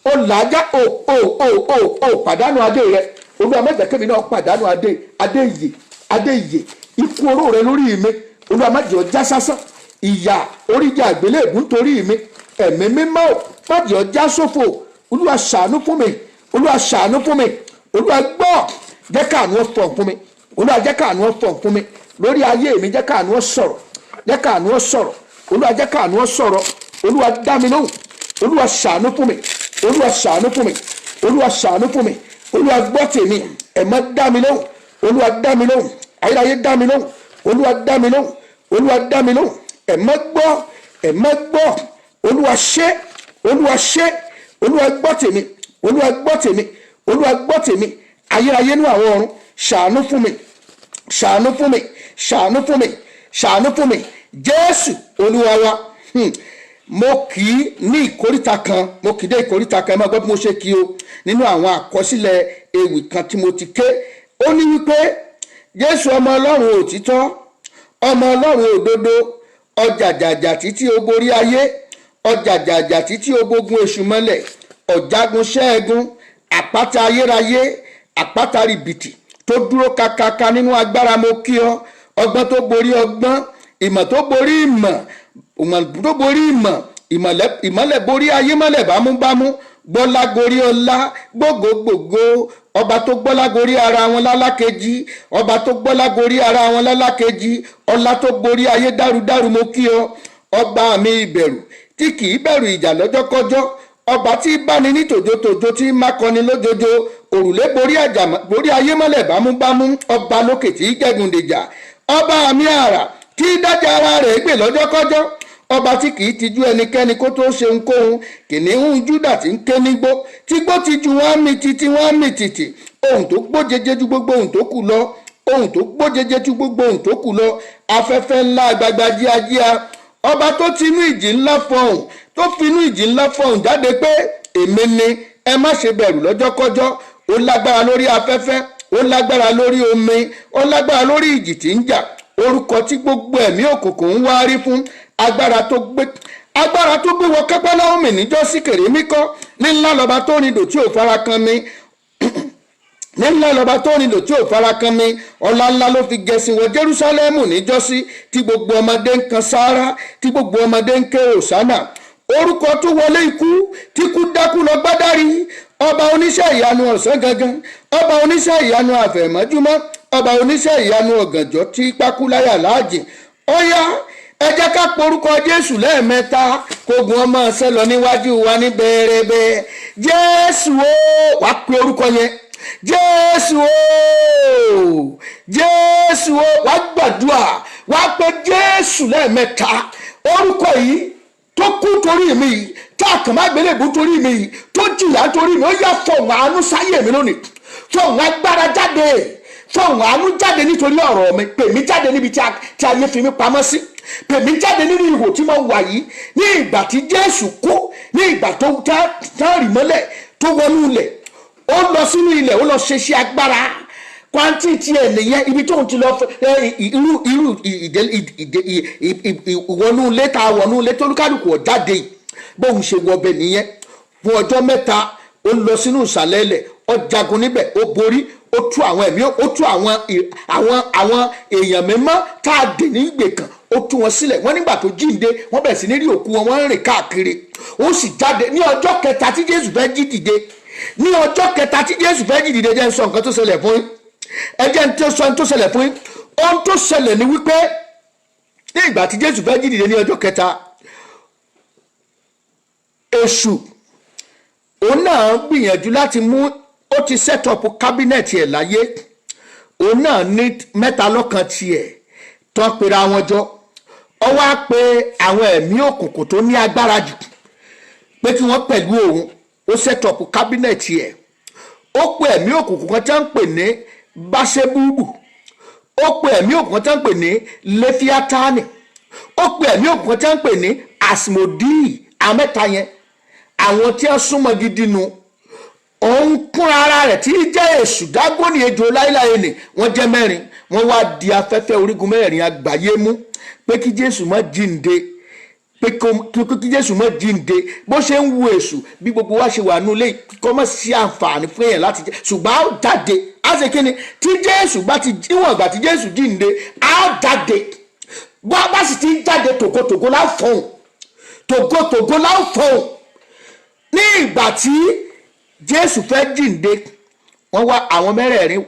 Ó làájá, ó pàdánù adé rẹ. Olúwa má jẹ́ kémi náà pàdánù adé ìyè. Ikú oró rẹ lórí mi. Olúwa má jẹ́ ó já sásán. Ìyà oríjà àgbélébùú nítorí mi. Ẹ̀mí mímọ́ má jẹ́ ó já sófò. Olúwa ṣàánú fún mi. Olúwa ṣàánú fún mi. Olúwa gbọ́, jẹ́ káàánú ó fọ̀ fún mi. Olúwa jẹ́ káàánú ó fọ̀ fún mi. Lórí ayé mi jẹ́ káàánú ó sọ̀rọ̀. Jẹ́ káàánú ó sọ̀rọ̀. Olúwa jẹ́ káàánú ó sọ̀rọ̀. Olúwa dá mi lóhùn. Olúwa ṣàánú fún mi. Olúwa ṣàánú fún mi. Olúwa ṣàánú fún mi. Olúwa gbọ́ tèmi. Ẹ má dá mi lóhùn. Olúwa dá mi lóhùn. Ayérayé dá mi lóhùn. Olúwa dá mi lóhùn. Olúwa dá mi lóhùn. Ẹ má gbọ́. Ẹ má gbọ́. Olúwa ṣe. Olúwa ṣe. olúwa gbọ́ tèmi, olúwa gbọ́ tèmi, olúwa gbọ́ tèmi. Ayérayé nínú àwọn ọ̀run, ṣàánú fún mi, ṣàánú fún mi, ṣàánú fún mi, ṣàánú fún mi. Jésù olúwa wa. Mo kì í ní ìkóríta kan, mo kì í dé ìkóríta kan, ẹ máa gbọ́ bí mo ṣe kí o nínú àwọn àkọsílẹ̀ ewì kan tí mo ti ké. Ó ní wípé Jésù ọmọ ọlọ́run òtítọ́, ọmọ ọlọ́run òdodo, ọjàjàjà títí o borí ayé, ọjàjàjà títí o gbógun èṣù mọ́lẹ̀, ọ̀jágun ṣẹ́gun, àpáta ayérayé, àpáta rìbìtì tó dúró kakaka nínú agbára. Mo kí ọ, ọgbọ́n tó borí ọgbọ́n, ìmọ̀ tó borí ìmọ̀, ìmọ̀ tó borí ìmọ̀, ìmọ̀lẹ̀ borí ayé mọ́lẹ̀ bámúbámú, gbọ́lá gorí ọlá, gbogbogbò, ọba tó gbọ́lá gorí ara wọn lálákejì, ọba tó gbọ́lá gorí ara wọn lálákejì, ọlá tó borí ayé dárúdárú. Mo kí ọ, ọba mi ìbẹ̀rù tí kì í bẹ̀rù ìjà lọ́jọ́kọ́jọ́, ọba tí báni ní tòjótòjó tí má kọni lójoojó, òrùlé borí ayé mọ́lẹ̀ bámúbámú, ọba lókè tí gẹ̀gùn dèjà, ọba mi àrà tí dájà ara rẹ̀ gbè lọ́jọ́kọ́jọ́, ọba tí kì í tijú ẹnikẹ́ni kó tó ṣe ohunkóhun, kìnìún Júdà tí ń ké nígbó, tí gbó ti ju wọ́n mì títí wọ́n mì tìtì, ohun tó gbó jẹjẹ ju gbogbo ohun tó kù lọ, ohun tó gbó jẹjẹ ju gbogbo ohun tó kù lọ, afẹ́fẹ́ ńlá àgbàgbà jíajíá, ọba tó ti inú ìjì ńlá fọhùn, tó fi inú ìjì ńlá fọhùn jáde pé èmi ni, ẹ má ṣe bẹ̀rù lọ́jọ́kọ́jọ́. Ó lágbára lórí afẹ́fẹ́, ó lágbára lórí omi, ó lágbára lórí ìjì tí ń jà, orúkọ tí gbogbo ẹ̀mí òkùnkùn ń wárí fún, agbára tó gbé wọ Kápánámù níjọ́sí kèrémí kọ́, ní ńlá lọ́ba tó nílò tí ò fara kan mi, ní ńlá lọ́ba tó nílò tí ò fara kan mi. Ọlá ńlá ló fi gẹ̀sìn wọ Jerúsálẹ́mù níjọ́sí, tí gbogbo ọmọdé ń kan sáárá, tí gbogbo ọmọdé ń ké òsánà. Orúkọ tó wọlé ikú, tí kú dákú lọ gbádárí, ọba oníṣẹ́ ìyanu ọ̀sán gangan, ọba oníṣẹ́ ìyanu àfẹ̀mọ́júmọ́, ọba oníṣẹ́ ìyanu ọ̀gànjọ́ tí pákúláyà láàjìn. Ó yá, ẹ jẹ́ ká porúkọ Jésù lẹ́ẹ̀mẹ́ta, kógun ọmọ ọ̀sẹ̀ lọ níwájú wa ní bẹ̀rẹ̀bẹ̀. Jésù o, wàá pe orúkọ yẹn. Jésù o, Jésù o, wàá gbàdúrà, wàá pe Jésù lẹ́ẹ̀mẹ́ta. Orúkọ yìí tó kú torí mi yìí, tá a kàn má gbélébùú torí mi yìí, tó jìyà torí mi, ó yá fọ̀hún àánú sáyé mi lónìí, fọ̀hún agbára jáde, fọ̀hún àánú jáde nítorí ọ̀rọ̀ mi, pè mí jáde níbi tí ayé fi mí pamọ́ sí, pè mí jáde nínú ihò tí mo wà yìí. Ní ìgbà tí Jésù kú, ní ìgbà tó tán rì mọ́lẹ̀, tó wọnú ilẹ̀, ó lọ sínú ilẹ̀, ó lọ ṣe iṣẹ́ agbára kwanti tí ẹ nìyẹn, ibi tó ń ti lọ irú ìwọnú ilé tá a wọnú ilé tó lúkàlùkù ọ̀jáde bóun ṣe wọbẹ̀ nìyẹn. Fún ọjọ́ mẹ́ta ó lọ sínú ìsàlẹ̀ ilẹ̀, ó jagun níbẹ̀, ó borí, ó tú àwọn ẹ̀mí, ó tú àwọn èèyàn mímọ́ tá a dè ní ìgbèkàn, ó tú wọn sílẹ̀. Wọ́n nígbà tó jíǹde, wọ́n bẹ̀rẹ̀ sí ní rí òkú wọn, wọ́n ń rìn káàkiri. Ó sì jáde ní ọjọ́ kẹta tí Jésù fẹ́ jí dìde, ní ọjọ́ kẹta tí Jésù fẹ́ jí dìde. Jẹ́ ń sọ nǹkan tó ṣẹlẹ̀ fún yín, ẹ jẹ́ ń sọ nǹkan tó ṣẹlẹ̀ fún yín. Ohun tó ṣẹlẹ̀ ni wípé ní ìgbà tí Jésù fẹ́ jí dìde ní ọjọ́ kẹta, èṣù òun náà gbìyànjú láti mú, ó ti set up kábínẹ̀tì ẹ̀ láyé, òun náà ní mẹ́ta lọ́kan tiẹ̀ tó ń pera wọn jọ. Ó wá pé àwọn ẹ̀mí òkùnkùn tó ní agbára jù pé kí wọ́n pẹ̀lú òun, ó set up kábínẹ̀tì ẹ̀. Ó pe ẹ̀mí òkùnkùn kan tí wọ́n ń pè ní Báṣẹ́búbù, ó pe ẹ̀mí òkùnkùn kan tí wọ́n ń pè ní Léfíátánì, ó pe ẹ̀mí òkùnkùn kan tí wọ́n ń pè ní Asmodíì. Àmẹ́ta yẹn àwọn tí wọ́n súnmọ́ gidi nu. Òun kún ara rẹ̀ tí jẹ́ èṣù dágónì ejò láíláí ni, wọ́n jẹ́ mẹ́rin, wọ́n wá di afẹ́fẹ́ orígun mẹ́rin àgbáyé mú pé kí Jésù má jíǹde, pé kí Jésù má jíǹde. Bó ṣe ń wu èṣù bí gbogbo wa ṣe wà nú ilé, kọ́ mọ̀ sí àǹfààní fún èèyàn láti jẹ́, ṣùgbọ́n á jáde. Á ṣe kí ni? Tí Jésù bá ti níwọ̀n ìgbà tí Jésù jíǹde, á jáde. Bá sì ti jáde tògótògó láfọ̀hún, tògótògó láfọ̀hún. Ní ìgbà tí Jésù fẹ́ jíǹde, wọ́n wá àwọn mẹ́rẹ̀ẹ̀rin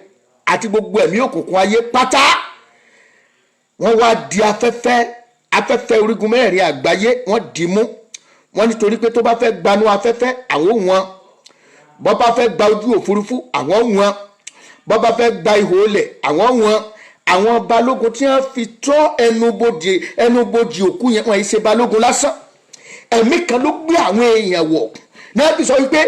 àti gbogbo ẹ̀mí òkùnkùn ayé pátá, wọ́n wá di afẹ́fẹ́ orígun mẹ́rẹ̀ẹ̀rin àgbáyé, wọ́n dì mú. Wọ́n nítorí pé tó bá fẹ́ gbanú afẹ́fẹ́ àwọn wọn, bó bá fẹ́ gba ojú òfurufú àwọn wọn, bó bá fẹ́ gba ihò ilẹ̀ àwọn wọn. Àwọn balógun tí wọ́n fi tọ́ ẹnubodè òkú yẹn, wọ́n yìí ṣe balógun lásán. Ẹ̀mí kan ló gbé àwọn èèyàn wọ̀ náà ti sọ wípé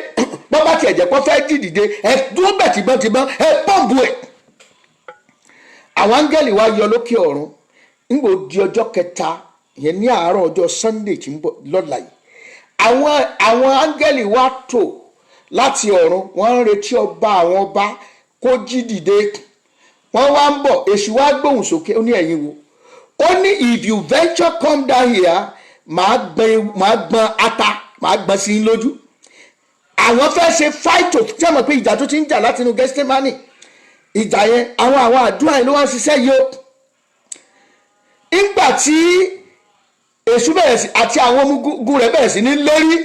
bọ́ bá tiẹ̀ jẹ́ kó fẹ́ jí dìde ẹ dúró bẹ̀ tìbọ́ntìbọ́n ẹ pọ́ǹbù ẹ̀. àwọn áńgẹ́lì wá yọ lókè ọ̀run nígbò di ọjọ́ kẹta yẹn ní àárọ̀ ọjọ́ Sunday tí ń bọ̀ lọ́la yìí àwọn áńgẹ́lì wá tò láti ọ̀run wọ́n ń retí ọba àwọn ọba kó jí dìde. wọ́n wá ń bọ̀ èṣù wá gbóhùn sókè ó ní ẹ̀yin wo ó ní if you venture come down here màá gbọ́n ata màá gbọ́n sí i lójú. àwọn fẹ́ ṣe fight of tí a mọ̀ pé ìjà tó ti ń jà láti inú Gẹ́stímánì ìjà yẹn àwọn àdúrà yẹn ló wá ń ṣiṣẹ́ yìí ó. nígbà tí èṣù bẹ̀rẹ̀ sí àti àwọn ọmọ rẹ̀ bẹ̀rẹ̀ sí ní lérí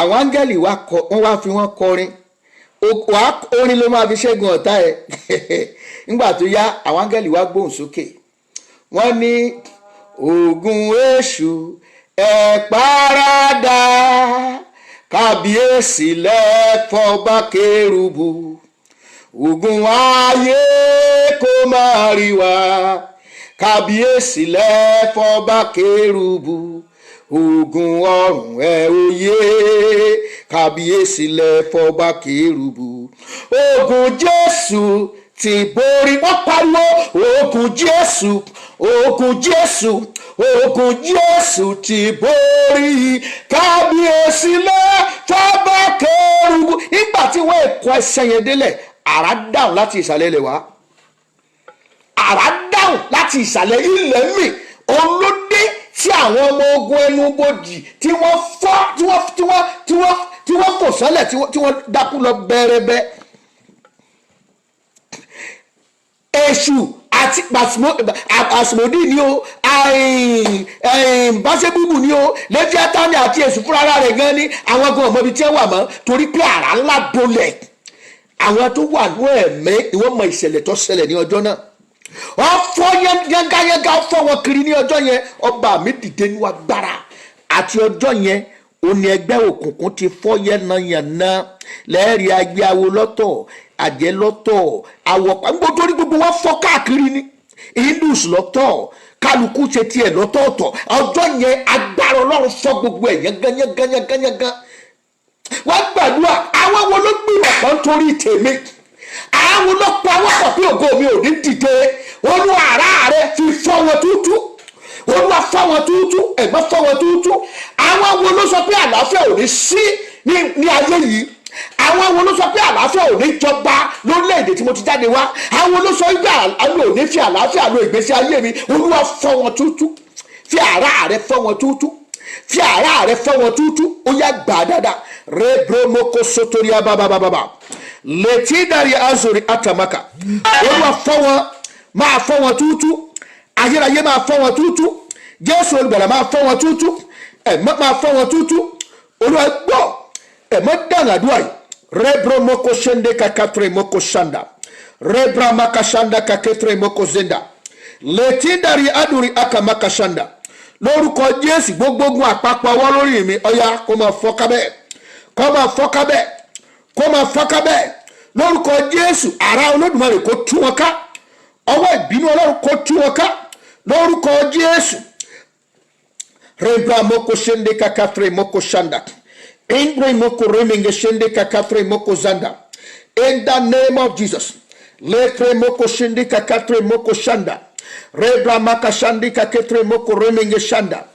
àwọn áńgẹ́lì wọ́n wá fi wọ́n kọrin orin ló máa fi ṣẹ́gun ọ̀tá ẹ̀. nígbà tó yá àwọn áńgẹ́lì wá gbóhùn sókè wọ́n ní ogun èṣù ẹ̀ párádà kábíyèsí lẹ́fọ̀ọ́bá kérúbù ogun ayé kó máa rí wa kábíyèsí lẹ́fọ̀ọ́bá kérúbù ogun ọ̀run ẹ̀ òye kábíyèsí lẹ́fọ̀ọ́bá kérúbù ogun Jésù ti borí. wọ́n pariwo ogun Jésù ogun Jésù ogun Jésù ti borí kábíyèsí lẹ́fọ̀ọ́bá kérúbù. nígbà tí wọ́n ẹ̀kọ́ ẹsẹ̀ yẹn délẹ̀ àrá dáhùn láti ìsàlẹ̀ ilẹ̀ wá àrá dáhùn láti ìsàlẹ̀ ilẹ̀ mi olóde tí àwọn ọmọ ogun ẹnu bodì tí wọ́n fọ́ tí wọ́n kò sọ́lẹ̀ tí wọ́n dákú lọ bẹ́rẹ́bẹ́. èṣù àti àsìmọ́dì ni o báṣẹ́bùbù ni o lẹ́fíátánì àti èṣù fúnra rẹ̀ gan ni àwọn gan ọmọ ibi tí wọ́n wà mọ́ torí pé àrá ńlá bolẹ̀. àwọn tó wà ní ẹ̀mí ni wọ́n mọ ìṣẹ̀lẹ̀ tó ṣẹlẹ̀ ní ọjọ́ náà. wọ́n fọ́ yángayánga fọ́ wọn kiri ní ọjọ́ yẹn ọba mi dìde ní agbára àti ọjọ́ yẹn òní ẹgbẹ́ òkùnkùn ti fọ́ yánnayànna lẹ́ẹ̀rí agbéawo lọ́tọ̀ àjẹ́ lọ́tọ̀ àwọ̀pá nítorí gbogbo wọn fọ́ káàkiri ní hindus lọ́tọ̀ kálukú ṣe tiẹ̀ lọ́tọ̀ọ̀tọ̀ ọjọ́ yẹn agbára ọlọ́run fọ́ gbogbo ẹ̀ yángayánga wọ́n gbàdúrà àwọn wo ló gbìmọ̀ kan torí tèmi àwọn ló pa wọ́n pọ̀ pé ògo mi ò ní dìde olú ara rẹ̀ fi fọ́ wọn tútú olúwa fọ́ wọn tútú ẹ̀gbọ́n fọ́ wọn tútú. àwọn wo ló sọ pé àlàáfíà ò ní sí ní ayé yìí àwọn wo ló sọ pé àlàáfíà ò ní jọba lórílẹ̀‐èdè tí mo ti jáde wá àwọn ló sọ pé àlọ́ ò ní fi àlàáfíà lo ìgbésí ayé mi olúwa fọ́ wọn tútú fi ara rẹ̀ fọ́ wọn tútú fi ara rẹ̀ fọ́ wọn tútú ó yá gbà dáadáa rebromoko sotoria babababa létí dari azori atamaka olúwa fọ́ wọn máa fọ́ wọn tútú ayérayé máa fọ́ wọn tútú jésù olùgbàlà máa fọ́ wọn tútú ẹ̀mọ́ máa fọ́ wọn tútú olúwa gbọ́ ẹ̀mọ́ dànàdúrà yìí rebromoko sende kakatre moko shanda rebramaka shanda kaketre moko zenda létí dari aduri akamaka shanda lórúkọ jésù gbogbogun àpapọ̀ ọwọ́ lórí mi ọya kó máa fọ́ kábẹ́ kó máa fọ́ kábẹ́ kó máa fọ́ kábẹ́ lórúkọ jésù ara olódùmarè kó tú wọn ká ọwọ́ ìbínú ọlọ́run kó tú wọn ká lórúkọ jésù rebra moko shende kakatre moko shanda ingre moko remenge shende kakatre moko zanda in the name of jesus lekre moko shende kakatre moko shanda rebra makashandi kaketre moko remenge shanda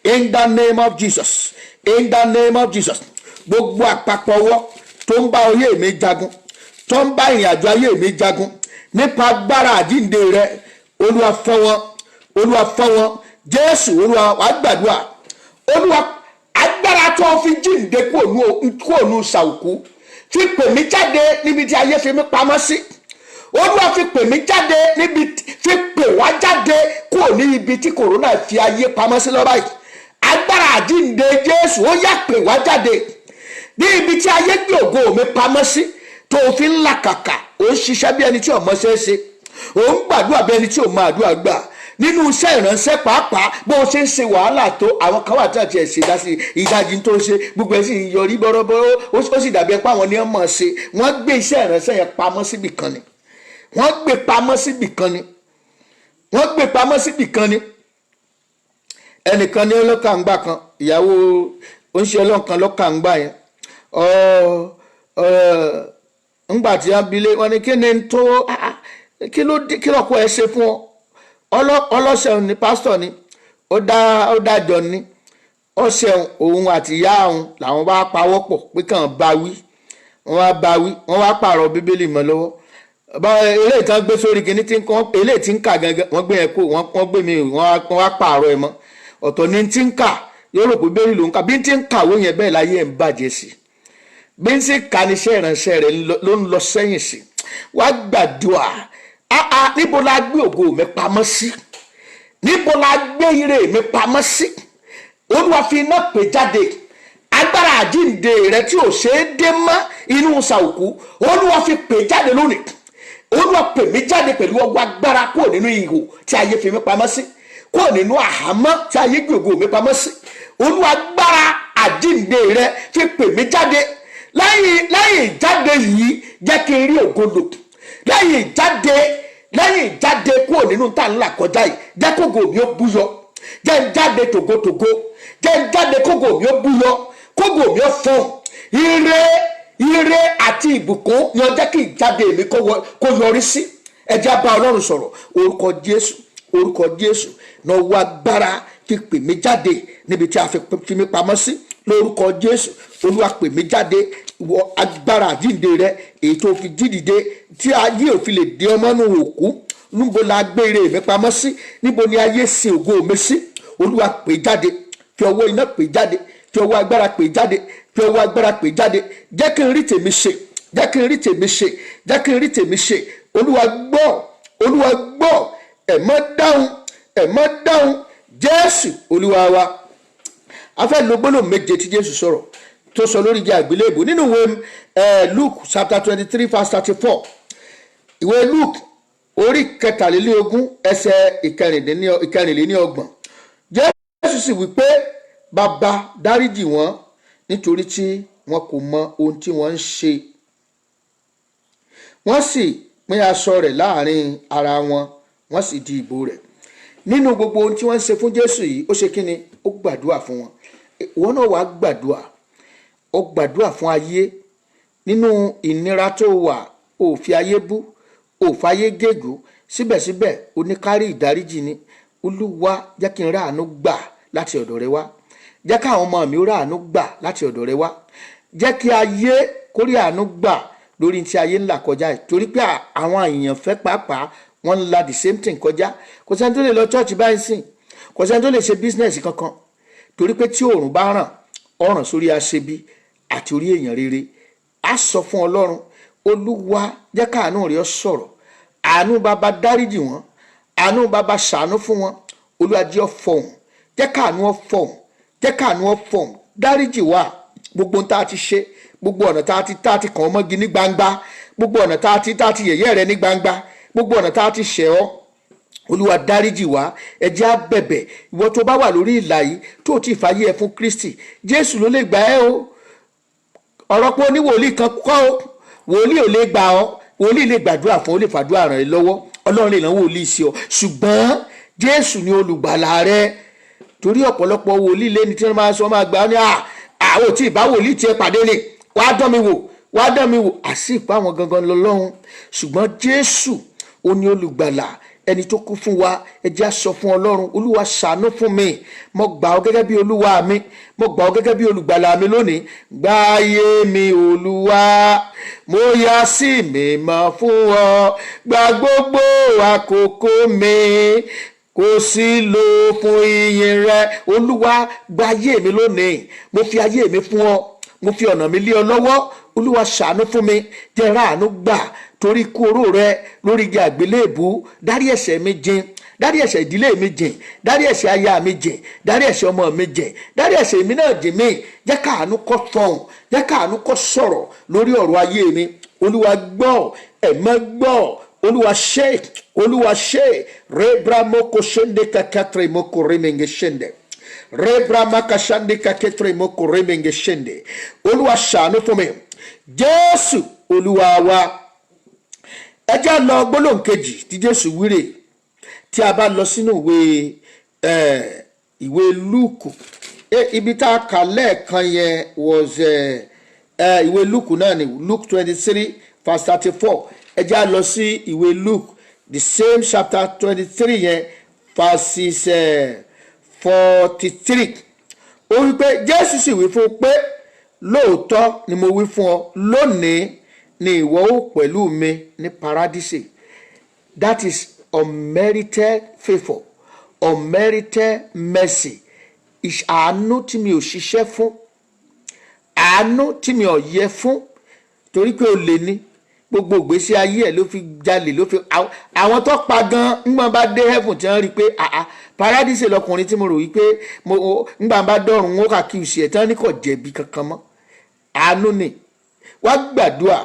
in the name of jesus in the name of jesus gbogbo àpapọ̀ ọwọ́ tó ń bá oyè mi jagun tó ń bá ìrìn àjò ayé mi jagun nípa agbára àjíǹde rẹ olúwa fọ́ wọn jésù olúwa wá gbàdúrà olúwa agbára tó fi jíǹde kúrò nù sàùkú fi pè mí jáde níbi tí ayé fi mí pamọ́ sí olúwa fi pè mí jáde níbi fi pè wá jáde kúrò ní ibi tí kòrónà fi ayé pamọ́ sí lọ́ba yìí agbára àjíǹde jésù ó yá pè wá jáde ní ibi tí ayé gbé ògo mi pamọ́ sí tó fi ń làkàkà ó ń ṣiṣẹ́ bí ẹni tí ò mọṣẹ́ ṣe ó ń gbàdúrà bí ẹni tí ò máa àdúrà gbà nínú iṣẹ́ ìránṣẹ́ pàápàá bó ṣe ń ṣe wàhálà tó àwọn kan wà tí àti ẹ̀ ṣe dá sí ìdajì tó ṣe gbogbo ẹ̀ sì ń yọrí bọ́rọ́bọ́rọ́ ó sì dàbí ẹ pé àwọn ní ọmọ ṣe wọ́n gbé iṣẹ́ ìránṣẹ́ yẹn pamọ́ síbì kan ni wọ́n gbé pamọ́ síbì kan ni ẹnìkan ní ọlọ́kàǹgbà kan ìyàwó ó ń ṣe ọlọ́kan lọ́kàn ń gbà yẹn ńgbà tí wọ́n bi lé wọn ni kí ni tó kí lọ́kọ̀ ẹ ṣe fún ọ ọlọ́ṣẹ̀ ni pásítọ̀ ni ó dájọ́ ni ọ̀ṣẹ̀ òun àti ìyá òun làwọn bá pawọ́ pọ̀ pé kàn bá wí wọ́n wá pààrọ̀ bíbélì mọ́ lọ́wọ́ eléyìí tán gbé sórí kìíní tí eléyìí tí ń kà gangan wọ́n gbé yẹn kó wọ́n gbé mi wọ́n wá pààrọ̀ ẹ̀ mọ́ ọ̀tọ̀ ni tí ń kà yóò rò pé bíbélì ló ń kà bí tí ń kàwé yẹn bẹ́ẹ̀ láyé ẹ̀ ń bàjẹ́ sí bí ń sì ka níṣẹ́ ìránṣẹ́ rẹ̀ ló ń lọ sẹ́yìn sí wá gbàdúrà níbo la gbé ògo mi pamọ́ sí níbo la gbé ire mi pamọ́ sí Olúwa fi iná pè jáde agbára àjíǹde rẹ tí ò ṣeé dé mọ́ inú ṣàòkú Olúwa fi pè jáde lónìí Olúwa pè mí jáde pẹ̀lú ọwọ́ agbára kúrò nínú ihò tí ayé fi mí pamọ́ sí kúrò nínú àhámọ́ tí ayé gbé ògo mi pamọ́ sí Olúwa agbára àjíǹde rẹ fi pè mí jáde lẹ́yìn ìjáde yìí jẹ́ kí n rí ògo lò lẹ́yìn ìjáde kúrò nínú tá ńlá kọjá yìí jẹ́ kó ògo mi ó búyọ jẹ́ ń jáde tògótògó jẹ́ ń jáde kógo mi ó búyọ kógo mi ó fọ́n ire àti ìbùkún yan jẹ́ kí ìjáde mi kó yọrí sí ẹ jẹ́ bá Ọlọ́run sọ̀rọ̀ orúkọ Jésù náà wá agbára fi pè mí jáde níbi tí a fi mí pamọ́ sí lórúkọ Jésù Olúwa pè mí jáde wọ agbára àjíǹde rẹ èyí tó fi jí dìde tí ayé ò fi lè dé ọmọ nù òkú níbo la gbé ire mi pamọ́ sí níbo ni ayé sin ògo mi sí Olúwa pè jáde fi ọwọ́ iná pè jáde fi ọwọ́ agbára pè jáde fi ọwọ́ agbára pè jáde jẹ́ kí n rí tèmi ṣe jẹ́ kí n rí tèmi ṣe jẹ́ kí n rí tèmi ṣe Olúwa gbọ́ ẹ̀mọ́ dáhùn Jésù Olúwa wa a fẹ́ lo gbólóhùn méje tí Jésù sọ̀rọ̀ tó sọ lórí igi àgbélébùú nínú ìwé Luke chapter 23 verse 34 ìwé Luke orí 23 ẹsẹ̀ 24 Jésù sì wí pé bàbá dáríjì wọ́n nítorí tí wọn kò mọ ohun tí wọ́n ń ṣe wọ́n sì pín aṣọ rẹ̀ láàrin ara wọn wọ́n sì di ìbò rẹ̀ nínú gbogbo ohun tí wọ́n ń ṣe fún Jésù yìí ó ṣe kí ni ó gbàdúrà fún wọn wọn náà wàá gbàdúrà fún ayé nínú ìnira tó wà ó fi ayé bú ó fayé gégùn síbẹ̀síbẹ̀ oníkárí ìdáríjì ni Olúwa jẹ́ kí n rí àánú gbà láti ọ̀dọ̀ rẹ wá jẹ́ káwọn ọmọ mi rí àánú gbà láti ọ̀dọ̀ rẹ wá jẹ́ kí ayé kó rí àánú gbà lórí tí ayé ńlá kọjá yìí torí pé àwọn èèyàn fẹ́ pàápàá wọ́n ń la the same thing kọjá kò sẹ́ni tó lè lọ church báyìí sìn kò sẹ́ni tó lè ṣe business kankan torí pé tí oòrùn bá ràn ọ̀ràn sórí aṣebi àti orí èèyàn rere á sọ fún Ọlọ́run Olúwa jẹ́ káàánú rẹ sọ̀rọ̀ àánú bàbá dáríjì wọ́n àánú bàbá ṣàánú fún wọn Olúwa jẹ́ ó fọhùn jẹ́ káàánú ó fọhùn dáríjì wá gbogbo ohun tá a ti ṣe gbogbo ọ̀nà tá a ti kàn ọ́ mọ́gi ní gbangba gbogbo ọ̀nà tá a ti yẹ̀yẹ́ rẹ ní gbangba gbogbo ọ̀nà tá a ti ṣẹ̀ ọ́ Olúwa dáríjì wá ẹ jẹ́ á bẹ̀bẹ̀ ìwọ tó bá wà lórí ìlà yìí tó ti fàyè ẹ fún Kristi Jésù ló lè gbà ẹ́ o ọ̀rọ̀ pé oníwòlíì kan kọ́ o wòlíì ò lè gbà ọ́ wòlíì lè gbàdúrà fún ó lè fàdúrà ràn ẹ́ lọ́wọ́ Ọlọ́run lè rán wòlíì sí ọ ṣùgbọ́n Jésù ni olùgbàlà rẹ torí ọ̀pọ̀lọpọ̀ wòlíì lẹ́ni tí wọ́n máa sọ máa gbà ọ́ ní àwọn tí ìbá wòlíì tiẹ̀ pàdé ni wàá dán mi wò àsìkò àwọn gangan lọ́lọ́run ṣùgbọ́n Jésù ó ní olùgbàlà ẹni tó kú fún wa ẹ jẹ́ á sọ fún Ọlọ́run Olúwa ṣàánú fún mi mo gbà ọ́ gẹ́gẹ́ bí olúwa mi mo gbà ọ́ gẹ́gẹ́ bí olùgbàlà mi lónìí gbà ayé mi Olúwa mo yà sí mímọ́ fún ọ gbà gbogbo àkókò mi kò sí lò fún ìyìn rẹ Olúwa gbà ayé mi lónìí mo fi ayé mi fún ọ mo fi ọ̀nà mi lé ọ lọ́wọ́ Olúwa ṣàánú fún mi jẹ́ ráàánú gbà torí ikú oró rẹ lórí igi àgbélébùú dárí ẹ̀ṣẹ̀ mi jìn dárí ẹ̀ṣẹ̀ ìdílé mi jìn dárí ẹ̀ṣẹ̀ aya mi jìn dárí ẹ̀ṣẹ̀ ọmọ mi jìn dárí ẹ̀ṣẹ̀ èmi náà jìn mí jẹ́ káàánú kó fọhùn jẹ́ káàánú kó sọ̀rọ̀ lórí ọ̀rọ̀ ayé mi Olúwa gbọ́ ẹ̀mọ́ gbọ́ Olúwa ṣe rebramoko ṣende kakatre moko remenge ṣende rebramaka ṣande kaketre moko remenge ṣende Olúwa ṣàánú fún mi Jésù Olúwa wa ẹ jẹ́ lọ gbólóhùn kejì tí Jésù wíre tí a bá lọ sínú ìwé Lúùkù ibi tá a kà lẹ́ẹ̀kan yẹn was ìwé Luke náà ni Luke 23 verse 34. ẹ jẹ́ á lọ sí ìwé Luke the same chapter 23 yẹn verses 43. ó wí pé Jésù sì wí fún un pé lóòótọ́ ni mo wí fún ọ lónìí ni ìwọ ó pẹ̀lú mi ní paradíṣe. That is unmerited favour, unmerited mercy. Àánú tí mi ò ṣiṣẹ́ fún, àánú tí mi ò yẹ fún, torí pé o lè ní gbogbo ìgbésí ayé ẹ̀ ló fi jalè, ló fi àwọn tó pa gan ńgbọ́n bá dé heaven tí wọ́n rí i pé paradíṣe lọkùnrin tí mo rò wípé ńgbà bá dọ̀run wọn kà kí n ṣe ẹ̀ tí wọ́n ní kò jẹ̀bi kankan mọ́. Àánú ni wá gbàdúrà,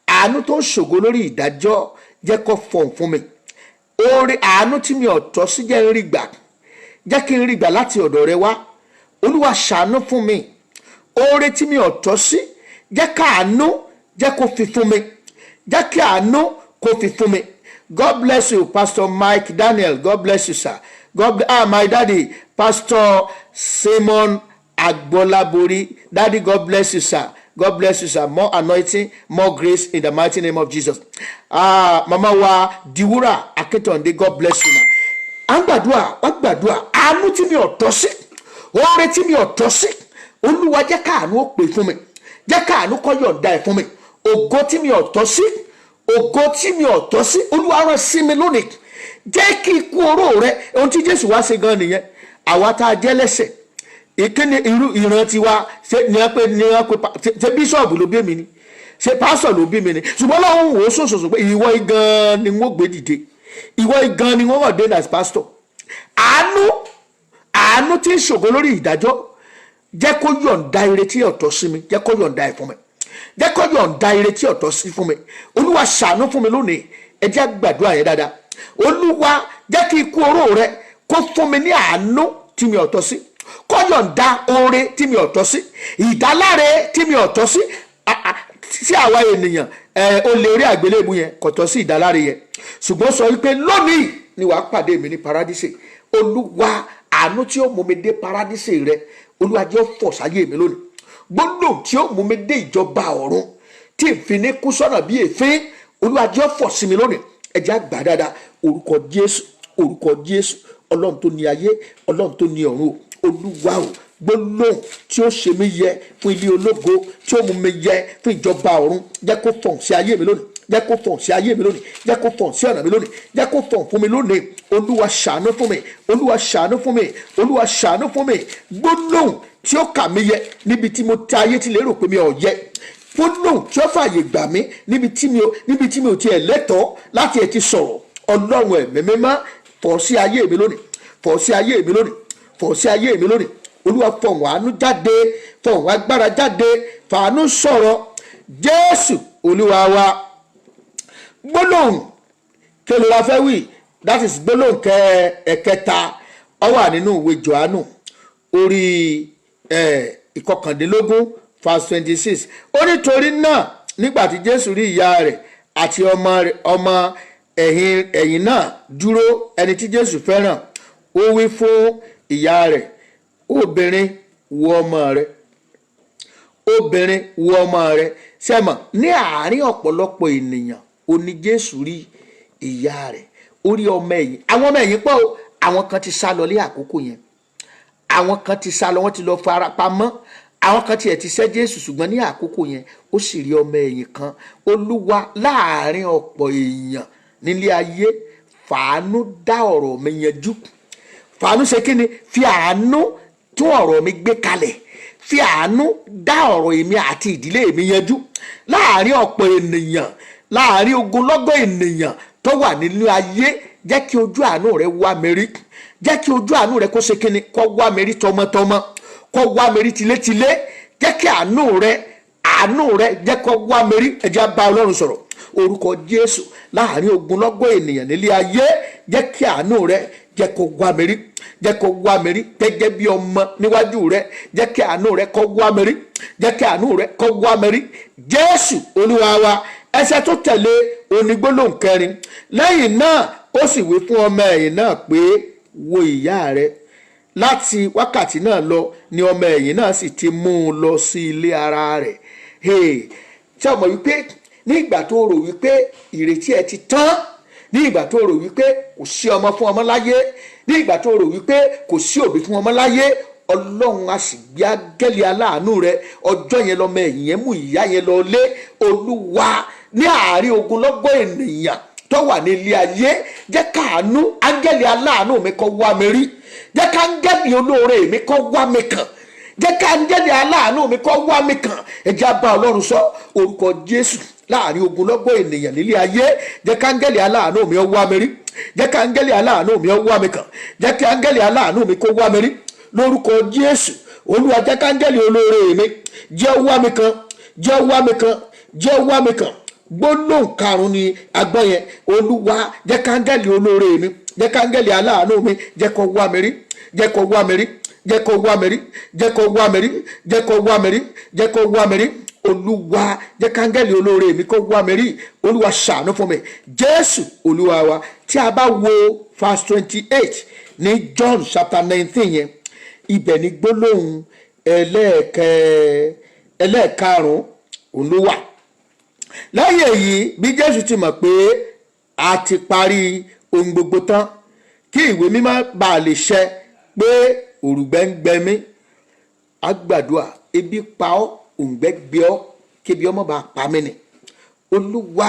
àánú tó ṣògo lórí ìdájọ́ jẹ́ kó fọ̀n fún mi. Oore àánú tí mi ò tọ́ sí jẹ́ ń rí gbà, jẹ́ kí n rí gbà láti ọ̀dọ̀ rẹ wá. Olúwa ṣàánú fún mi. Oore tí mi ò tọ́ sí jẹ́ káàánú jẹ́ kó fi fún mi, jẹ́ kí àánú kó fi fún mi. God bless you, Pastor Mike Daniel. God bless you, sir. My daddy, Pastor Simon Agbolabori. Daddy, God bless you, sir. God bless you, sir. More anointing, more grace in the mighty name of Jesus. Mama wa Diwura Akintonde, God bless you, ma. Àgbàdua, àánú tí mi ò tọ́ sí, oore tí mi ò tọ́ sí, Olúwa jẹ́ káàánú ó pè fún mi, jẹ́ káàánú kó yọ̀ǹda ẹ̀ fún mi. Ògo tí mi ò tọ́ sí, ògo tí mi ò tọ́ sí, Olúwa rán sí mi lónìí. Jẹ́ kí ikú oró rẹ, ohun tí Jésù wá ṣe gan nìyẹn. Àwa tá a jẹ́ lẹ́ṣẹ̀, ìkíni irú ìran tiwa ṣe ní wọ́n pé ṣe bíṣọ̀bù ló bí mi ni, ṣe pásọ̀ ló bí mi ni, ṣùgbọ́n Ọlọ́run wò ó sòsòsò pé ìwọ igan ni wọ́n gbé dìde, ìwọ igan ni wọ́n wọ̀ dé as pastor. Àánú tí ń ṣògo lórí ìdájọ́ jẹ́ kó yọ̀ǹda ire tí ọ̀tọ̀ sí mi, jẹ́ kó yọ̀ǹda ẹ̀ fún mi, jẹ́ kó yọ̀ǹda ire tí ọ̀tọ̀ sí fún mi. Olúwa ṣàánú fún mi lónìí. Ẹ jẹ́ gbàdúrà yẹn dáadáa. Olúwa jẹ́ kí ikú oró rẹ kó fún mi ní àánú tí mi ọ̀tọ̀ sí, kó yọ̀ǹda oore tí mi ọ̀tọ̀ sí, ìdáláre tí mi ọ̀tọ̀ sí. Sí àwa ènìyàn o lè rí àgbélébù yẹn kò tọ́ sí ìdáláre yẹn, ṣùgbọ́n sọ wípé lónìí ni wàá pàdé mi ní paradíṣe. Olúwa àánú tí ó mú mi dé paradíṣe rẹ, Olúwa jẹ́ ó fọ̀ sáyé mi lónìí. Gbólóhùn tí ó mú mi dé ìjọba ọ̀run tí ìfi ní kú sọ́nà bí èéfín, Olúwa jẹ́ ó fọ̀ sí mi lónìí. Ẹ jẹ́ àgbà dáadáa. Orúkọ Jésù, orúkọ Jésù, Ọlọ́run tó ní ayé, Ọlọ́run tó ní ọ̀run, Olúwa o, gbólóhùn tí ó ṣe mí yẹ fún ilé ológo, tí ó mú mi yẹ fún ìjọba ọ̀run, jẹ́ kó fọ̀n sí ayé mi lónìí, jẹ́ kó fọ̀n sí ayé mi lónìí, jẹ́ kó fọ̀n sí ọ̀nà mi lónìí, jẹ́ kó fọ̀n fún mi lónìí. Olúwa ṣàánú fún mi, Olúwa ṣàánú fún mi, Olúwa ṣàánú fún mi. Gbólóhùn tí ó kà mí yẹ níbi tí mo ta ayé ti lérò pé mi ò yẹ, gbólóhùn tí ó fààyè gbà mí níbi tí mi ò tiẹ̀ lẹ́tọ̀ọ́ láti ẹ̀ ti sọ̀rọ̀. Ọlọ́run ẹ̀mí mímọ́ fọ̀ sí ayé mi lónìí, fọ̀ sí ayé mi lónìí, fọ̀ sí ayé mi lónìí. Olúwa fọ̀hún àánú jáde, fọ̀hún agbára jáde, fàánú sọ̀rọ̀. Jésù Olúwa wa. Gbólóhùn kí ló wá fẹ́ wí? That is gbólóhùn ẹ̀kẹta. Ó wà nínú ìwé Jòhánù orí ìkọkàndínlógún verse 26. Ó nítorí náà nígbà tí Jésù rí ìyá rẹ̀ àti ọmọ ẹ̀yìn náà dúró, ẹni tí Jésù fẹ́ràn, ó wí fún ìyá rẹ̀, obìnrin wo ọmọ rẹ, obìnrin wo ọmọ rẹ. Sẹ́mọ̀ ní àárín ọ̀pọ̀lọpọ̀ ènìyàn ó ní Jésù rí ìyá rẹ̀, ó rí ọmọ ẹ̀yìn. Àwọn ọmọ ẹ̀yìn pọ̀ o, àwọn kan ti sá lọ ní àkókò yẹn, àwọn kan ti sá lọ, wọ́n ti lọ fara pamọ́, àwọn kan tiẹ̀ ti sẹ́ Jésù, ṣùgbọ́n ní àkókò yẹn ó sì rí ọmọ ẹ̀yìn kan. Olúwa láàárín ọ̀pọ̀ èèyàn nílé ayé, fàánú dá ọ̀rọ̀ mi yanjú. Fàánú ṣe kí ni? Fi àánú tún ọ̀rọ̀ mi gbé kalẹ̀, fi àánú dá ọ̀rọ̀ èmi àti ìdílé mi yanjú. Láàárín ọ̀pọ̀ ènìyàn, láàárín ogunlọ́gọ̀ ènìyàn tó wà nínú ayé, jẹ́ kí ojú àánú rẹ wá mi rí, jẹ́ kí ojú àánú rẹ kó ṣe kí ni? Kó wá mi rí tọmọtọmọ, kó wá mi rí tilétilé. Jẹ́ kí àánú rẹ jẹ́ kó wá mi rí. Ẹ jẹ́ bá Ọlọ́run sọ̀rọ̀. Orúkọ Jésù, láàárín ogunlọ́gọ̀ ènìyàn nílé ayé, jẹ́ kí àánú rẹ jẹ́ kó wá mi rí, jẹ́ kó wá mi rí gẹ́gẹ́ bí ọmọ níwájú rẹ. Jẹ́ kí àánú rẹ kó wá mi rí, jẹ́ kí àánú rẹ kó wá mi rí. Jésù Olúwa wa. Ẹsẹ̀ tó tẹ̀lé onígbólóhùn kẹrin. Lẹ́yìn náà ó sì wí fún ọmọ ẹ̀yìn náà pé wo ìyá rẹ. láti wákàtí náà lọ ni ọmọ ẹ̀yìn náà sì ti mú un lọ sí ilé ara rẹ̀. Ṣé o mọ̀ wípé ní ìgbà tó rò wípé ìrètí ẹ ti tán, ní ìgbà tó rò wípé kò sí ọmọ fún ọmọ láyé, ní ìgbà tó rò wípé kò sí òbí fún ọmọ láyé, Ọlọ́run á sì gbé áńgẹ́lì aláàánú rẹ̀. Ọjọ́ yẹn lọmọ ẹ̀yìn yẹn mú ìyá yẹn lọ lé. Olúwa, ní àárín ogunlọ́gọ̀ ènìyàn tó wà ní ilé ayé, jẹ́ káàánú áńgẹ́lì aláàánú mi kó wá mi rí, jẹ́ ká áńgẹ́lì olóore mi kó wá mi kàn, jẹ́ ká áńgẹ́lì aláàánú mi kó wá mi kàn. Ẹ jẹ́ á bá Ọlọ́run sọ orúkọ Jésù láàrin ogunlọ́gọ̀ ènìyàn nílé ayé. Jẹ́ ká áńgẹ́lì aláàánú mi ó wá mi rí, jẹ́ ká áńgẹ́lì aláàánú mi ó wá mi kàn, jẹ́ ká áńgẹ́lì aláàánú mi kó wá mi rí lórúkọ Jésù. Olúwa, jẹ́ ká áńgẹ́lì olóore mi jẹ́ ó wá mi kàn, jẹ́ ó wá mi kàn, jẹ́ ó wá mi kàn. Gbólóhùn karùn-ún ni agbọ́n yẹn. Olúwa, jẹ́ ká áńgẹ́lì olóore mi, jẹ́ ká áńgẹ́lì aláàánú mi jẹ́ kó wá mi rí, jẹ́ kó wá mi rí, jẹ́ kó wá mi rí, jẹ́ kó wá mi rí, jẹ́ kó wá mi rí, jẹ́ kó wá mi rí. Olúwa, jẹ́ ká áńgẹ́lì olóore mi kó wá mi rí. Olúwa, ṣàánú fún mi. Jésù Olúwa wa. Tí a bá wo verse 28 ní John chapter 19 yẹn, ibẹ̀ ni gbólóhùn ẹlẹ́ẹ̀karùn-ún òun ló wà. Lẹ́yìn èyí, bí Jésù ti mọ̀ pé a ti parí ohun gbogbo tán, kí ìwé mímọ́ bá lè ṣẹ pé òrùngbẹ ń gbẹ mí, á gbàdúrà, ebi pa ọ́, òǹgbẹ gbẹ ọ́, kébi ọmọ bá pa mí ni. Olúwa,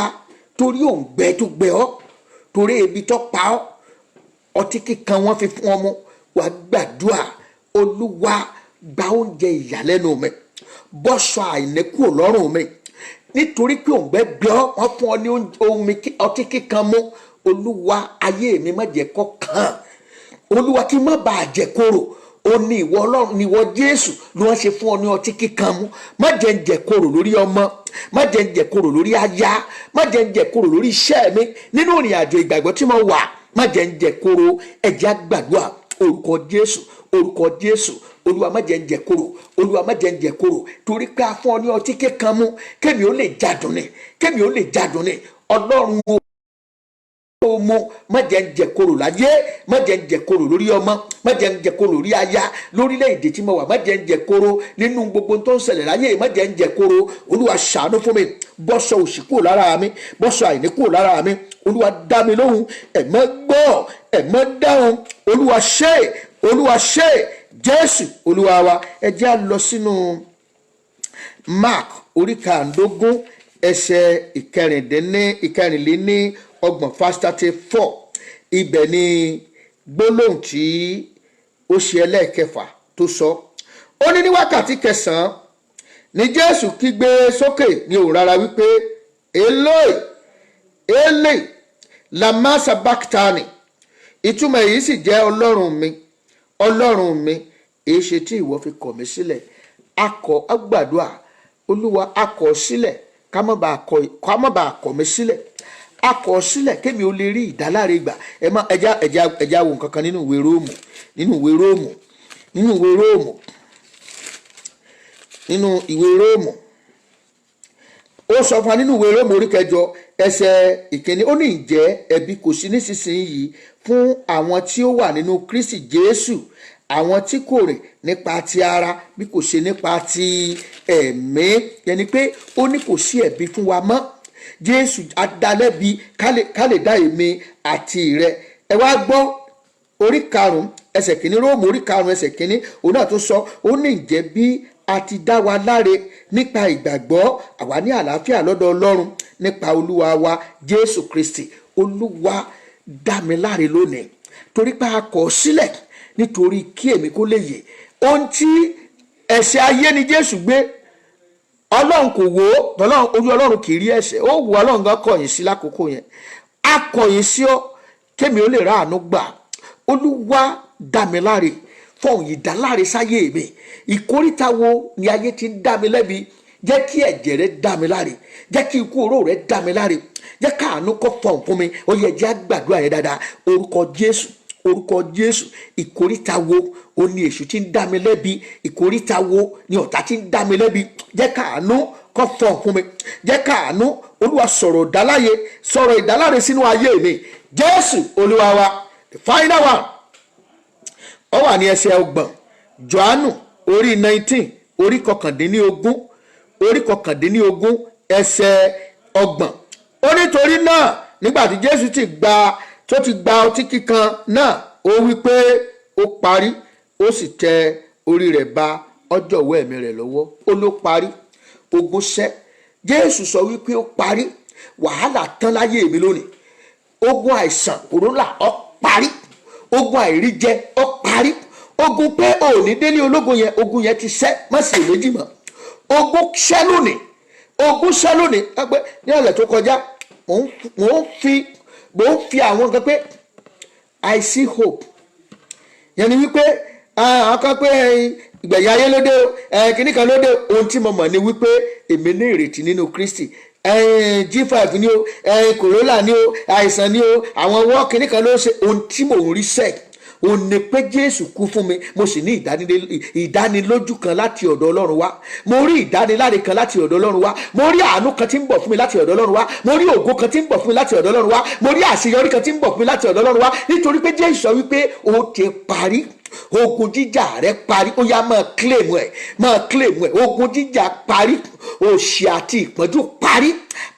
torí òǹgbẹ tó gbẹ ọ́, torí ebi tó pa ọ́, ọtí kíkan wọ́n fi fún ọmọ, wàá gbàdúrà. Olúwa, gba oúnjẹ ìyàlẹ́nu mi, bọ́ṣọ àìníkù lọ́rùn mi, nítorí pé òǹgbẹ gbẹ ọ́, wọ́n fún ọ ní ọtí kíkan mú. Olúwa, ayé mi má jẹ́ kó kàn. Olúwa, kí má bàa jẹ kóró. Ó ní ìwọ Ọlọ́run, ní ìwọ Jésù ló wọ́n ṣe fún ọ ní ọtí kíkan mú. Má jẹ́ ń jẹ kóró lórí ọmọ, má jẹ́ ń jẹ kóró lórí aya, má jẹ́ ń jẹ kóró lórí iṣẹ́ mi nínú ìrìn àjò ìgbàgbọ́ tí mo wà. Má jẹ́ ń jẹ kóró. Ẹ jẹ́ á gbàdúrà orúkọ Jésù, orúkọ Jésù. Olúwa, má jẹ́ ń jẹ kóró, Olúwa, má jẹ́ ń jẹ kóró, torí pé a fún ọ ní ọtí kíkan mú kémi ó lè jádùn ni, kémi ó lè jádùn ni. Ọlọ́run o mo má jẹ́ ń jẹ kóró láyé, má jẹ́ ń jẹ kóró lórí ọmọ, má jẹ́ ń jẹ kóró lórí aya, lórílẹ̀‐èdè tí mo wà, má jẹ́ ń jẹ kóró nínú gbogbo tó ń ṣẹlẹ̀ láyé, má jẹ́ ń jẹ kóró. Olúwa, ṣàánú fún mi, bọ́ṣọ òṣì kúrò lára mi, bọ́ṣọ àìní kúrò lára mi. Olúwa, dá mi lóhùn, ẹ̀mọ́ gbọ́, ẹ̀mọ́ dáhùn. Olúwa ṣe, Olúwa ṣe. Jésù Olúwa wa. Ẹ jẹ́ á lọ sínú Mark orí 15 ẹsẹ̀ ìkẹrìnléní ọgbọ̀n verse 34. Ibẹ̀ ni gbólóhùn tí ó ṣe ẹlẹ́ẹ̀kẹfà tó sọ. Ó ní wákàtí 9 ni Jésù kígbe sókè ní òun rárá wípé, Eloi, Eloi, lama sabachthani. Ìtumọ̀ èyí sì jẹ́, Ọlọ́run mi, Ọlọ́run mi, èé ṣe tí ìwọ fi kọ̀ mí sílẹ̀. Agbàdúrà, Olúwa, akọ̀ sílẹ̀ ká má bàa kọ̀ mí sílẹ̀. Akọ̀ sílẹ̀ kémi ó lè rí ìdáláre gbà. Ẹja wo nǹkan kan nínú ìwé Róòmù. Ó sọ fún wa nínú ìwé Róòmù orí 9 ẹsẹ̀ ìkíní. Ó ní, ǹjẹ́ ẹ̀bi kò sí nísinsìnyí fún àwọn tí ó wà nínú Kristi Jésù, àwọn tí kò rìn nípa ti ara bí kò ṣe nípa ti ẹ̀mí. Yẹni pé ó ní kò sí ẹ̀bi fún wa mọ́. Jésù adalẹ́bi ká lè dá èmi àti rẹ. Ẹ wá gbọ́ orí 5 ẹsẹ̀ kìíní, Róòmù orí 5 ẹsẹ̀ kìíní. Òun náà tó sọ, ó ní, ǹjẹ́ bí a ti dá wa láre nípa ìgbàgbọ́, àwa ní àlàáfíà lọ́dọ̀ Ọlọ́run nípa Olúwa wa Jésù Kristi. Olúwa, dá mi láre lónìí, torí pé a kọ̀ sílẹ̀ nítorí kí èmi kó lè yè. Ohun tí ẹ̀ṣẹ̀ ayé ni Jésù gbé, Ọlọ́run kò wò ó, ojú Ọlọ́run kì í rí ẹ̀ṣẹ̀. Ó wù Ọlọ́run gan kọ̀yìn sí lákòókò yẹn. A kọ̀yìn sí ọ kémi ó lè ráàánú gbà. Olúwa, dá mi láre, fọ̀hún ìdáláre sáyé mi. Ìkóríta wo ni ayé ti ń dá mi lẹ́bi? Jẹ́ kí ẹ̀jẹ̀ rẹ dá mi láre, jẹ́ kí ikú oró rẹ dá mi láre, jẹ́ káàánú kó fọ̀hún fún mi. Ó yẹ jẹ́ àgbàdúrà yẹn dáadáa. Orúkọ Jésù, orúkọ Jésù. Ìkóríta wo ó ní èṣù tí ń dá mi lẹ́bi? Ìkóríta wo ni ọ̀tá tí ń dá mi lẹ́bi? Jẹ́ káàánú kó fọ̀hún fún mi, jẹ́ káàánú. Olúwa, sọ̀rọ̀ ìdáláre sínú ayé mi. Jésù Olúwa wa. The final one. Ó wà wà ní ẹsẹ̀ 30. Jòhánù orí 19 orí kọkàndínlógún ẹsẹ̀ 30. Ó nítorí náà nígbà tí Jésù ti gba ọtí kíkan náà, ó wí pé ó parí, ó sì tẹ orí rẹ̀ ba ọjọ́wọ́ ẹ̀mí rẹ̀ lọ́wọ́. Ó ló parí, ogun ṣẹ́. Jésù sọ wípé ó parí, wàhálà tán láyé mi lónìí. Ogun àìsàn kòrónà ó parí, ogun àìríjẹ ó parí, ogun pé ò ní délé ológun yẹn, ogun yẹn ti ṣẹ́, má sì méjì mọ́. Ogun ṣẹ́ lónìí, ogun ṣẹ́ lónìí. Ẹgbẹ́ ní ọ̀lẹ̀ tó kọjá mò ń fi àwọn nǹkan pé I see hope. Yẹn ni wípé àwọn kan pé ìgbẹ̀yìn ayé lóde kìnnì kan lóde. Ohun tí mo mọ̀ ni wípé èmi ní ìrètí nínú Kristi. G5 ni o, kòrólà ni o, àìsàn ni o, àwọn wọ́ọ̀ kìnnì kan ló ṣe. Ohun tí mò ń rí sẹ́ẹ̀ ó ní pé Jésù kú fún mi, mo sì ní ìdánilójú kan láti ọ̀dọ̀ Ọlọ́run wá, mo rí ìdániláre kan láti ọ̀dọ̀ Ọlọ́run wá, mo rí àánú kan tí ń bọ̀ fún mi láti ọ̀dọ̀ Ọlọ́run wá, mo rí ògo kan tí ń bọ̀ fún mi láti ọ̀dọ̀ Ọlọ́run wá, mo rí àṣeyọrí kan tí ń bọ̀ fún mi láti ọ̀dọ̀ Ọlọ́run wá, nítorí pé Jésù sọ wípé ó ti parí. Ogun jíjà rẹ parí, ó yá máa claim ẹ, ogun jíjà parí, òṣì àti ìpọ́njú parí,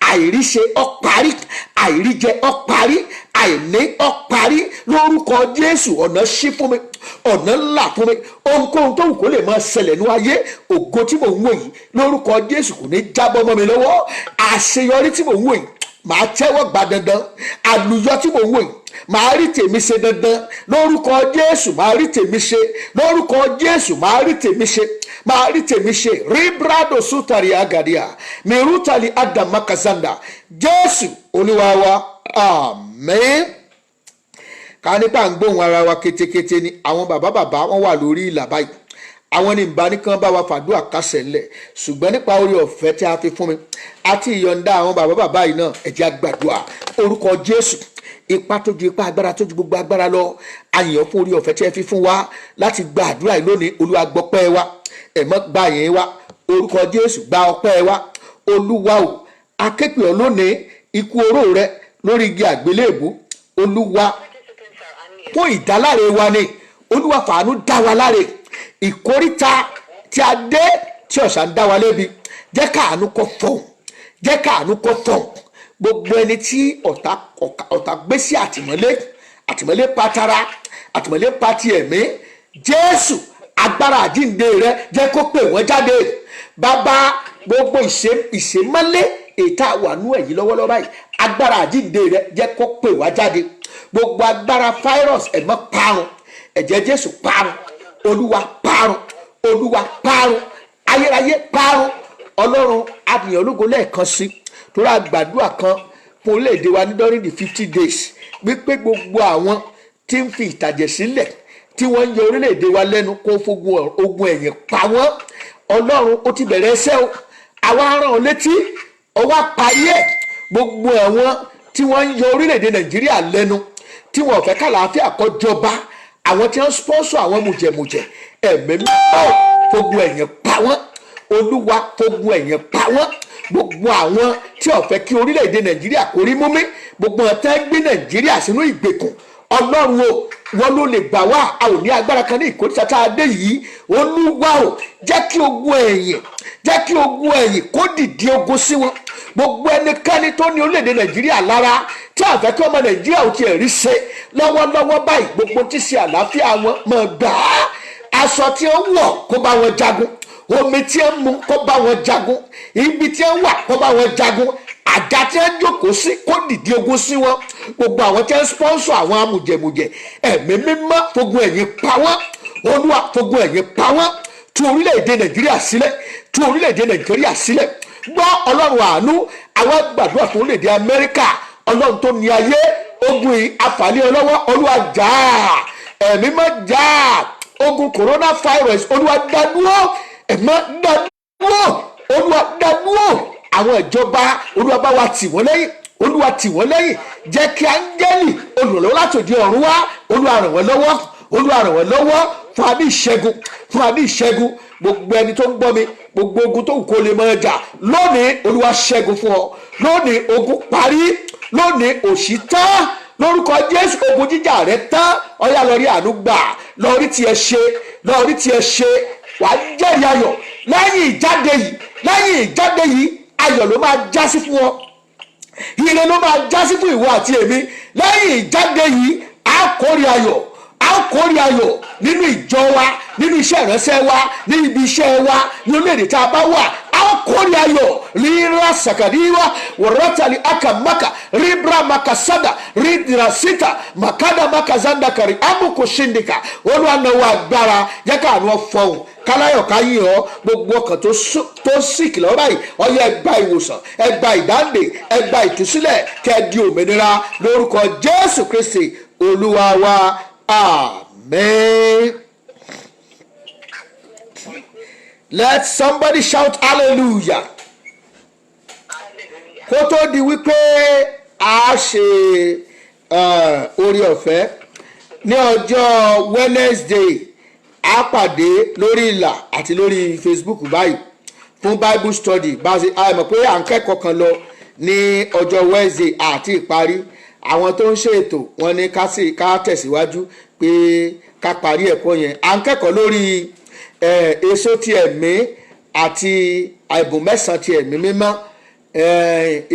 àìríṣe ó parí, àìríjẹ ó parí, àìní ó parí. Lórúkọ Jésù ọ̀nà ṣí fún mi, ọ̀nà ńlá fún mi. Ohunkóhun tó wù kó lè máa ṣẹlẹ̀ ní ayé, ògo tí mò ń wò yìí lórúkọ Jésù kò ní jábọ́ mọ́ mi lọ́wọ́. Àṣeyọrí tí mò ń wò yìí màá tẹ́wọ́ gbà dandan. Àlùyọ tí mò ń wò yìí màá rí tèmi ṣe dandan. Lórúkọ Jésù màá rí tèmi ṣe, lórúkọ Jésù màá rí tèmi ṣe, màá rí tèmi ṣe. Ribrado sutari agadia mirutali adamakazanda. Jésù Olúwa wa, àmín. Ká nípa ń gbóhùn ara wa kétékété ni àwọn bàbá wọn wà lórí ìlà báyìí. Àwọn ní ìbánikan bá wa fàdúrà kásẹ̀ ńlẹ̀, ṣùgbọ́n nípa orí ọ̀fẹ́ tí a fi fún mi àti ìyọ̀ǹda àwọn bàbá yìí náà, ẹ jẹ́ á gbàdúrà. Orúkọ Jésù, ipá tó ju ipá, agbára tó ju gbogbo agbára lọ, a yìn ọ́ fún orí ọ̀fẹ́ tí ẹ fi fún wa láti gba àdúrà yìí lónìí. Olúwa gbọ́pẹ́ wa, ẹ̀mọ́ gbà yín wa. Orúkọ Jésù, gba ọpẹ́ wa. Olúwa o, a ké pè ọ́ lónìí, ikú oró rẹ lórí igi àgbélébùú. Olúwa, fún ìdáláre wa ni. Olúwa fàánú dá wa láre. Ìkóríta tí a dé tí ọ̀sà ń dá wa lébi, jẹ́ káàánú kó fọ̀hún, jẹ́ káàánú kó fọ̀hún. Gbogbo ẹni tí ọ̀tá gbé sí àtìmọ́lé patara, àtìmọ́lé pati ẹ̀mí, Jésù agbára àjíǹde rẹ jẹ́ kó pè wọ́n jáde. Bàbá, gbogbo ìṣémọ́lé ètà wànú ẹ̀yìn lọ́wọ́lọ́wọ́ báyìí, agbára àjíǹde rẹ jẹ́ kó pè wá jáde. Gbogbo agbára fáírọ̀sì ẹ̀mọ́ parun, ẹ̀jẹ̀ Jésù parun, Olúwa parun, Olúwa parun, ayérayé parun. Ọlọ́run àbíyàn ológo lẹ́ẹ̀kan sí, torí àgbàdua kan fún orílẹ̀-èdè wa ní during the 50 days wípé gbogbo àwọn tí ń fi ìtàjẹ̀ sílẹ̀ tí wọ́n ń yọ orílẹ̀-èdè wa lẹ́nu kó fogun ogun ẹ̀yìn pa wọ́n. Ọlọ́run ó ti bẹ̀rẹ̀ ẹsẹ̀ o, àwa rán ọ létí, ọwọ́ parí ẹ̀. Gbogbo àwọn tí wọ́n ń yọ orílẹ̀-èdè Nàìjíríà lẹ́nu tí wọ́n fẹ́ kàlàáfíà kó jọba, àwọn tí wọ́n sponsor àwọn mùjẹ̀mùjẹ̀, ẹ̀mí mímọ́ fogun ẹ̀yìn pa wọ́n. Olúwa fogun ẹ̀yìn pa wọ́n. Gbogbo àwọn tí ó fẹ́ kí orílẹ̀-èdè Nàìjíríà kó rí mú mi, gbogbo àwọn tí wọ́n gbé Nàìjíríà sínú ìgbèkùn, Ọlọ́run o, wọ́n ló lè gbà wá. A ò ní agbára kan ní ìkórìíta tá a dé yìí. Olúwa o, jẹ́ kí ogun ẹ̀yìn kó dìde ogun sí wọn. Gbogbo ẹnikẹ́ni tó ní orílẹ̀-èdè Nàìjíríà lára tí a fẹ́ kí ọmọ Nàìjíríà ò tiẹ̀ rí ṣe lọ́wọ́lọ́wọ́ báyìí, gbogbo tí ṣe àlàáfíà wọn mọ̀ gbà á. Aṣọ tí ó wọ̀ kó bá wọn jagun, omi tí ó mu kó bá wọn jagun, ibi tí ó wà kó bá wọn jagun, àga tí ó jókòó sí kó dìde ogun sí wọn. Gbogbo àwọn tí ó sponsor àwọn amùjẹ̀mùjẹ̀, ẹ̀mí mímọ́ fogun ẹ̀yìn pa wọ́n. Olúwa fogun ẹ̀yìn pa wọ́n. Tú orílẹ̀-èdè Nàìjíríà sílẹ̀, tú orílẹ̀-èdè Nàìjíríà sílẹ̀. Gbọ́ Ọlọ́run àánú, àwọn gbàdúrà fún orílẹ̀-èdè Amẹ́ríkà. Ọlọ́run tó ní ayé, ogun àfàlẹ́ ọlọ́wọ́, Olúwa jà á, ẹ̀mí mọ́ jà á. Ogun coronavirus, Olúwa dádúró, ẹ̀mọ́ dádúró, Olúwa dádúró. Àwọn ìjọba, Olúwa bá wa tì wọ́n lẹ́yìn, Olúwa tì wọ́n lẹ́yìn. Jẹ́ kí áńgẹ́lì olùrànlọ́wọ́ láti òde ọ̀run wá, Olúwa ràn wọ́n lọ́wọ́, Olúwa ràn wọ́n lọ́wọ́. Fún àbí ìṣẹ́gun, fún àbí ìṣẹ́gun. Gbogbo ẹni tó ń gbọ́ mi, gbogbo ogun tó kò lè mọ ẹja lónìí, Olúwa ṣẹ́gun fún ọ. Lónìí ogun parí, lónìí òṣì tán, lórúkọ Jésù. Ogun jíjà rẹ tán, ọ̀yá lọ rí àánú gbà, lọ rí tiẹ̀ ṣe, lọ rí tiẹ̀ ṣe. Wà á jẹ́rìí ayọ̀ lẹ́yìn ìjáde yìí ayọ̀ ló máa jásí fún ọ, ire ló máa jásí fún ìwọ àti èmi. Lẹ́yìn ìjáde yìí a kórè ayọ̀ nínú ìjọ wa, nínú iṣẹ́ ìránṣẹ́ wa, ní ibi iṣẹ́ wa, ní orílẹ̀-èdè tá a bá wà. Kórè ayọ̀ rírà sàkàdíwá wọ̀rọ̀tàlì akamaka ribra makasada ridrasita makada makazanda kari amuko shindika. Olúwa náwó agbára jẹ́ ká àánú fọhùn káláyọ̀ káyé ọ. Gbogbo ọkàn tó sìkì lọ́wọ́ báyìí ọyẹ ẹ gba ìwòsàn, ẹ gba ìdáǹdè, ẹ gba ìtúsílẹ̀, kẹ́ ẹ di òmìnira lórúkọ Jésù Kristi Olúwa wa. Amen. Let somebody shout hallelujah. Kó tó di wípé a ṣe orí ọ̀fẹ́ ní ọjọ́ Wednesday, a pàdé lórí ìlà àti lórí Facebook báyìí fún Bible study. Báṣe àmọ̀ pé à ń kẹ́kọ̀ọ́ kan lọ ní ọjọ́ Wednesday àti ìparí. Àwọn tó ń ṣètò wọn ní ká tẹ̀síwájú pé ká parí ẹ̀kọ́ yẹn. À ń kẹ́kọ̀ọ́ lórí èso ti ẹ̀mí àti ẹ̀bùn mẹ́sàn-án ti ẹ̀mí mímọ́.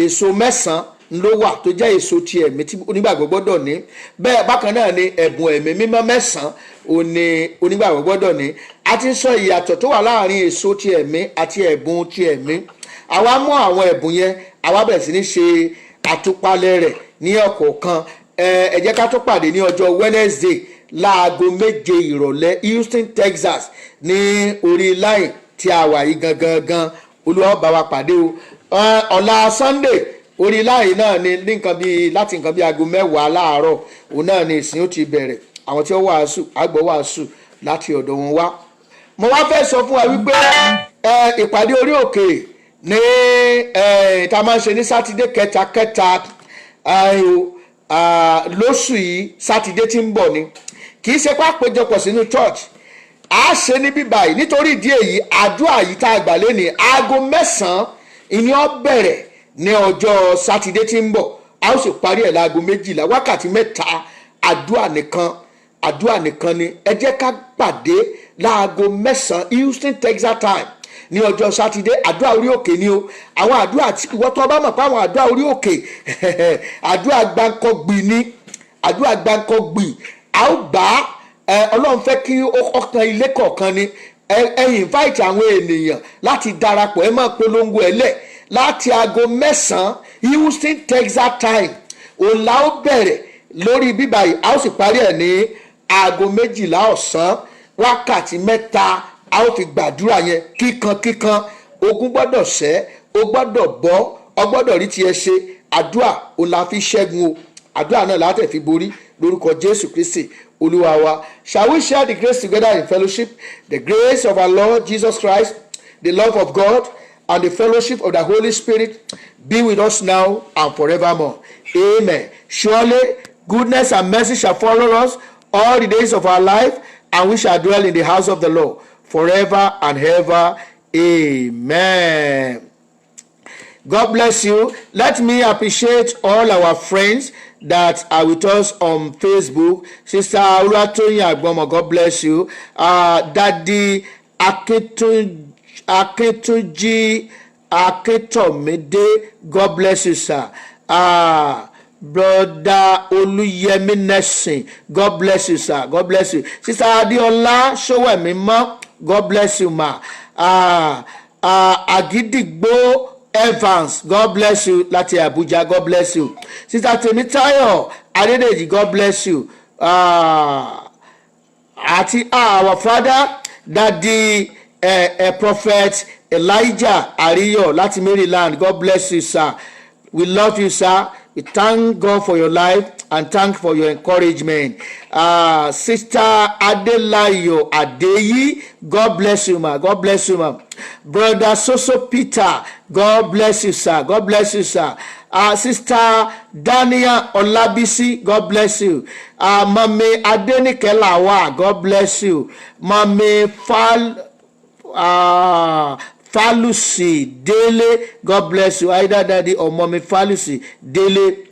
Èso mẹ́sàn-án ló wà tó jẹ́ èso ti ẹ̀mí tí onígbàgbọ́ gbọ́dọ̀ ní. Bẹ́ẹ̀ bákan náà ni ẹ̀bùn ẹ̀mí mímọ́ mẹ́sàn-án òní onígbàgbọ́ gbọ́dọ̀ ní. A ti sọ ìyàtọ̀ tó wà láàrin èso ti ẹ̀mí àti ẹ̀bùn ti ẹ̀mí. Àwa mú àwọn ẹ̀bùn yẹn, àwa bẹ̀rẹ̀ sí ní ṣe àtúpalẹ̀ rẹ̀ ní ọ̀kọ̀ọ̀kan. Ẹ jẹ́ ká tó pàdé ní ọjọ́ Wednesday láago 7 ìrọ̀lẹ́ Houston, Texas ní orí line tí a wà yìí gangan. Olúwa bá wa pàdé o. Ọ̀la Sunday orí line náà ni láti nǹkan bíi aago 10 láàárọ̀ òun náà ni ìsìn ó ti bẹ̀rẹ̀. Àwọn tí ó wàásù àgbọ̀ wàásù láti ọ̀dọ̀ wọn wá. Mo wá fẹ́ sọ fún wa wípé ìpàdé orí òkè ní tá a máa ń ṣe ní sátidé kẹta lóṣù yìí, sátidé tí ń bọ̀ ni. Kì í ṣe pé àpéjọpọ̀ sínú church, a ṣe ní bíbáyìí. Nítorí ìdí èyí àdúrà yìí tá a gbà lé ní aago 9 ìní ó bẹ̀rẹ̀ ní ọjọ́ sátidé tí ń bọ̀, a ó sì parí ẹ̀ láago 12 wákàtí 3 àdúrà nìkan ni. Ẹ jẹ́ ká pàdé láago 9 Houston, Texas time ní ọjọ́ sátidé. Àdúrà orí òkè ni o. Àwọn àdúrà tí ìwọ tó bá mọ̀ pé àwọn àdúrà orí òkè àdúrà gbáǹkọ́gbì ni, àdúrà gbáǹkọ́gbì. A ó gbà á. Ọlọ́run fẹ́ kí ọkàn ilé kọ̀ọ̀kan ni. Ẹ invite àwọn ènìyàn láti darapọ̀. Ẹ máa polongo ẹ̀ lẹ̀ láti aago 9 Houston, Texas time. Òun la ó bẹ̀rẹ̀ lórí bíbá yìí, a ó sì parí ẹ̀ ní aago 12 ọ̀sán wákàtí 3 a ó fi gbàdúrà yẹn kíkan. Ogun gbọ́dọ̀ ṣẹ́, o gbọ́dọ̀ bọ́, o gbọ́dọ̀ rí tiẹ̀ ṣe. Àdúrà òun la fi ṣẹ́gun o. Àdúrà náà la tẹ̀ fi borí lórúkọ Jésù Kristi Olúwa wa. Shall we share the grace together in fellowship? The grace of our Lord Jesus Christ, the love of God, and the fellowship of the Holy Spirit be with us now and forevermore. Amen. Surely goodness and mercy shall follow us all the days of our life, and we shall dwell in the house of the Lord forever and ever. Amen. God bless you. Let me appreciate all our friends that are with us on Facebook. Sister Olatoyin Agbomo, God bless you. Daddy Akintunji Akintomide, God bless you, sir. Brother Oluyemi Nessin, God bless you, sir. God bless you. Sister Adiola Sowemimo, God bless you, ma. Agidigbo Evans, God bless you. Láti Abuja, God bless you. Sister Temitayo Adedeji, God bless you. Àti our father, Daddy Prophet Elijah Ariyo, láti Maryland, God bless you, sir. We love you, sir. We thank God for your life and thank for your encouragement. Sister Adelayo Adeyi, God bless you, ma. God bless you, ma. Brother Soso Peter, God bless you, sir. God bless you, sir. Sister Dania Olabisi, God bless you. Mami Adenike Lawa, God bless you. Mami Falusi Dele, God bless you. Either daddy or mommy Falusi Dele.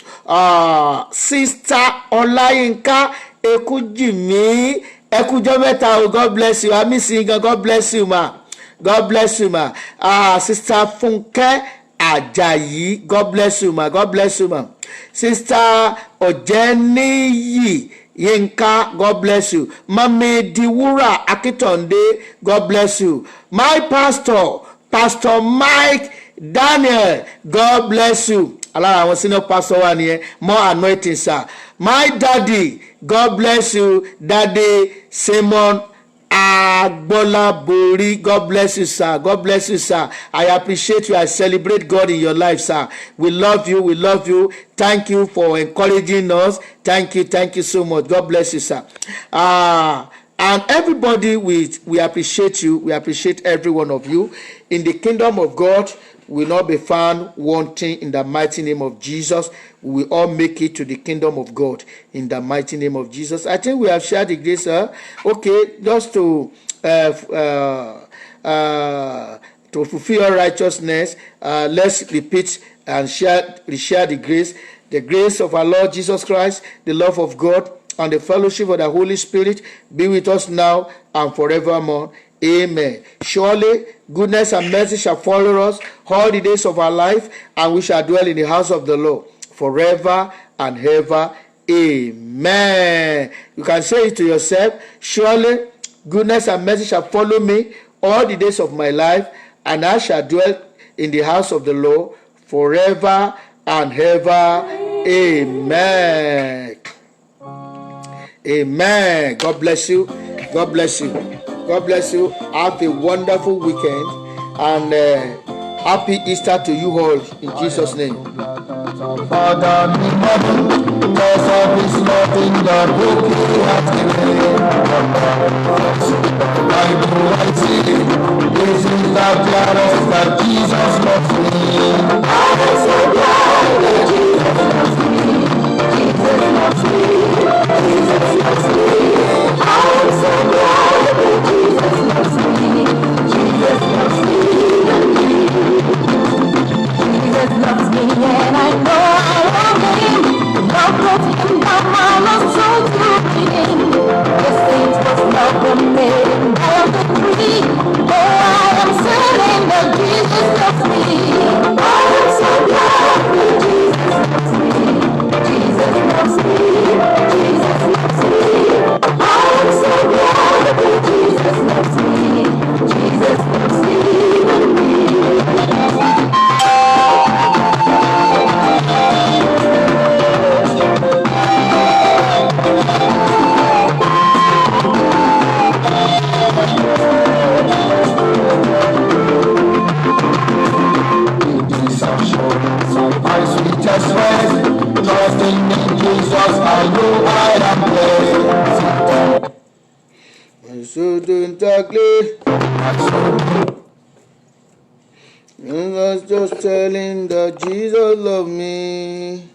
Sister Olayinka Ekujimi Ekujometa, God bless you. I miss you, God bless you, ma. God bless you, ma. Sister Funke Ajayi, God bless you, ma. God bless you, ma. Sister Ojeniyi Yinka, God bless you. Mami Diwura Akitonde, God bless you. My pastor, Pastor Mike Daniel, God bless you. Allah, I was senior pastor one here. More anointing, sir. My daddy, God bless you. Daddy Simon Agbola Bori, God bless you, sir. God bless you, sir. I appreciate you. I celebrate God in your life, sir. We love you. We love you. Thank you for encouraging us. Thank you so much. God bless you, sir. And everybody, we appreciate you. We appreciate every one of you. In the kingdom of God, will not be found wanting in the mighty name of Jesus. We will all make it to the kingdom of God in the mighty name of Jesus. I think we have shared the grace. Okay, just to fulfill our righteousness, let's repeat and share the grace. The grace of our Lord Jesus Christ, the love of God, and the fellowship of the Holy Spirit be with us now and forevermore. Amen. Surely goodness and mercy shall follow us all the days of our life, and we shall dwell in the house of the Lord forever and ever. Amen. You can say it to yourself. Surely goodness and mercy shall follow me all the days of my life, and I shall dwell in the house of the Lord forever and ever. Amen. Amen. God bless you. God bless you. God bless you. Have a wonderful weekend, and happy Easter to you all in Jesus' name. Father in heaven, because of his love in the book he has given. Bible I see, this is the clarest that Jesus loves me. I am so glad that Jesus loves me. Jesus loves me. Jesus loves me. I am so glad that Jesus loves me. Jesus loves me. Jesus loves me, and I know I love him. Love of him, now my love so true. The saints was love from me, I am free. Oh, I am certain that Jesus loves me. I am so glad that Jesus loves me. Jesus loves me. Jesus loves me. I am so glad that Jesus loves me. Jesus loves me. My sweetest friend, trusting in Jesus, I know I am blessed. My soul don't ugly. I was just telling that Jesus loved me.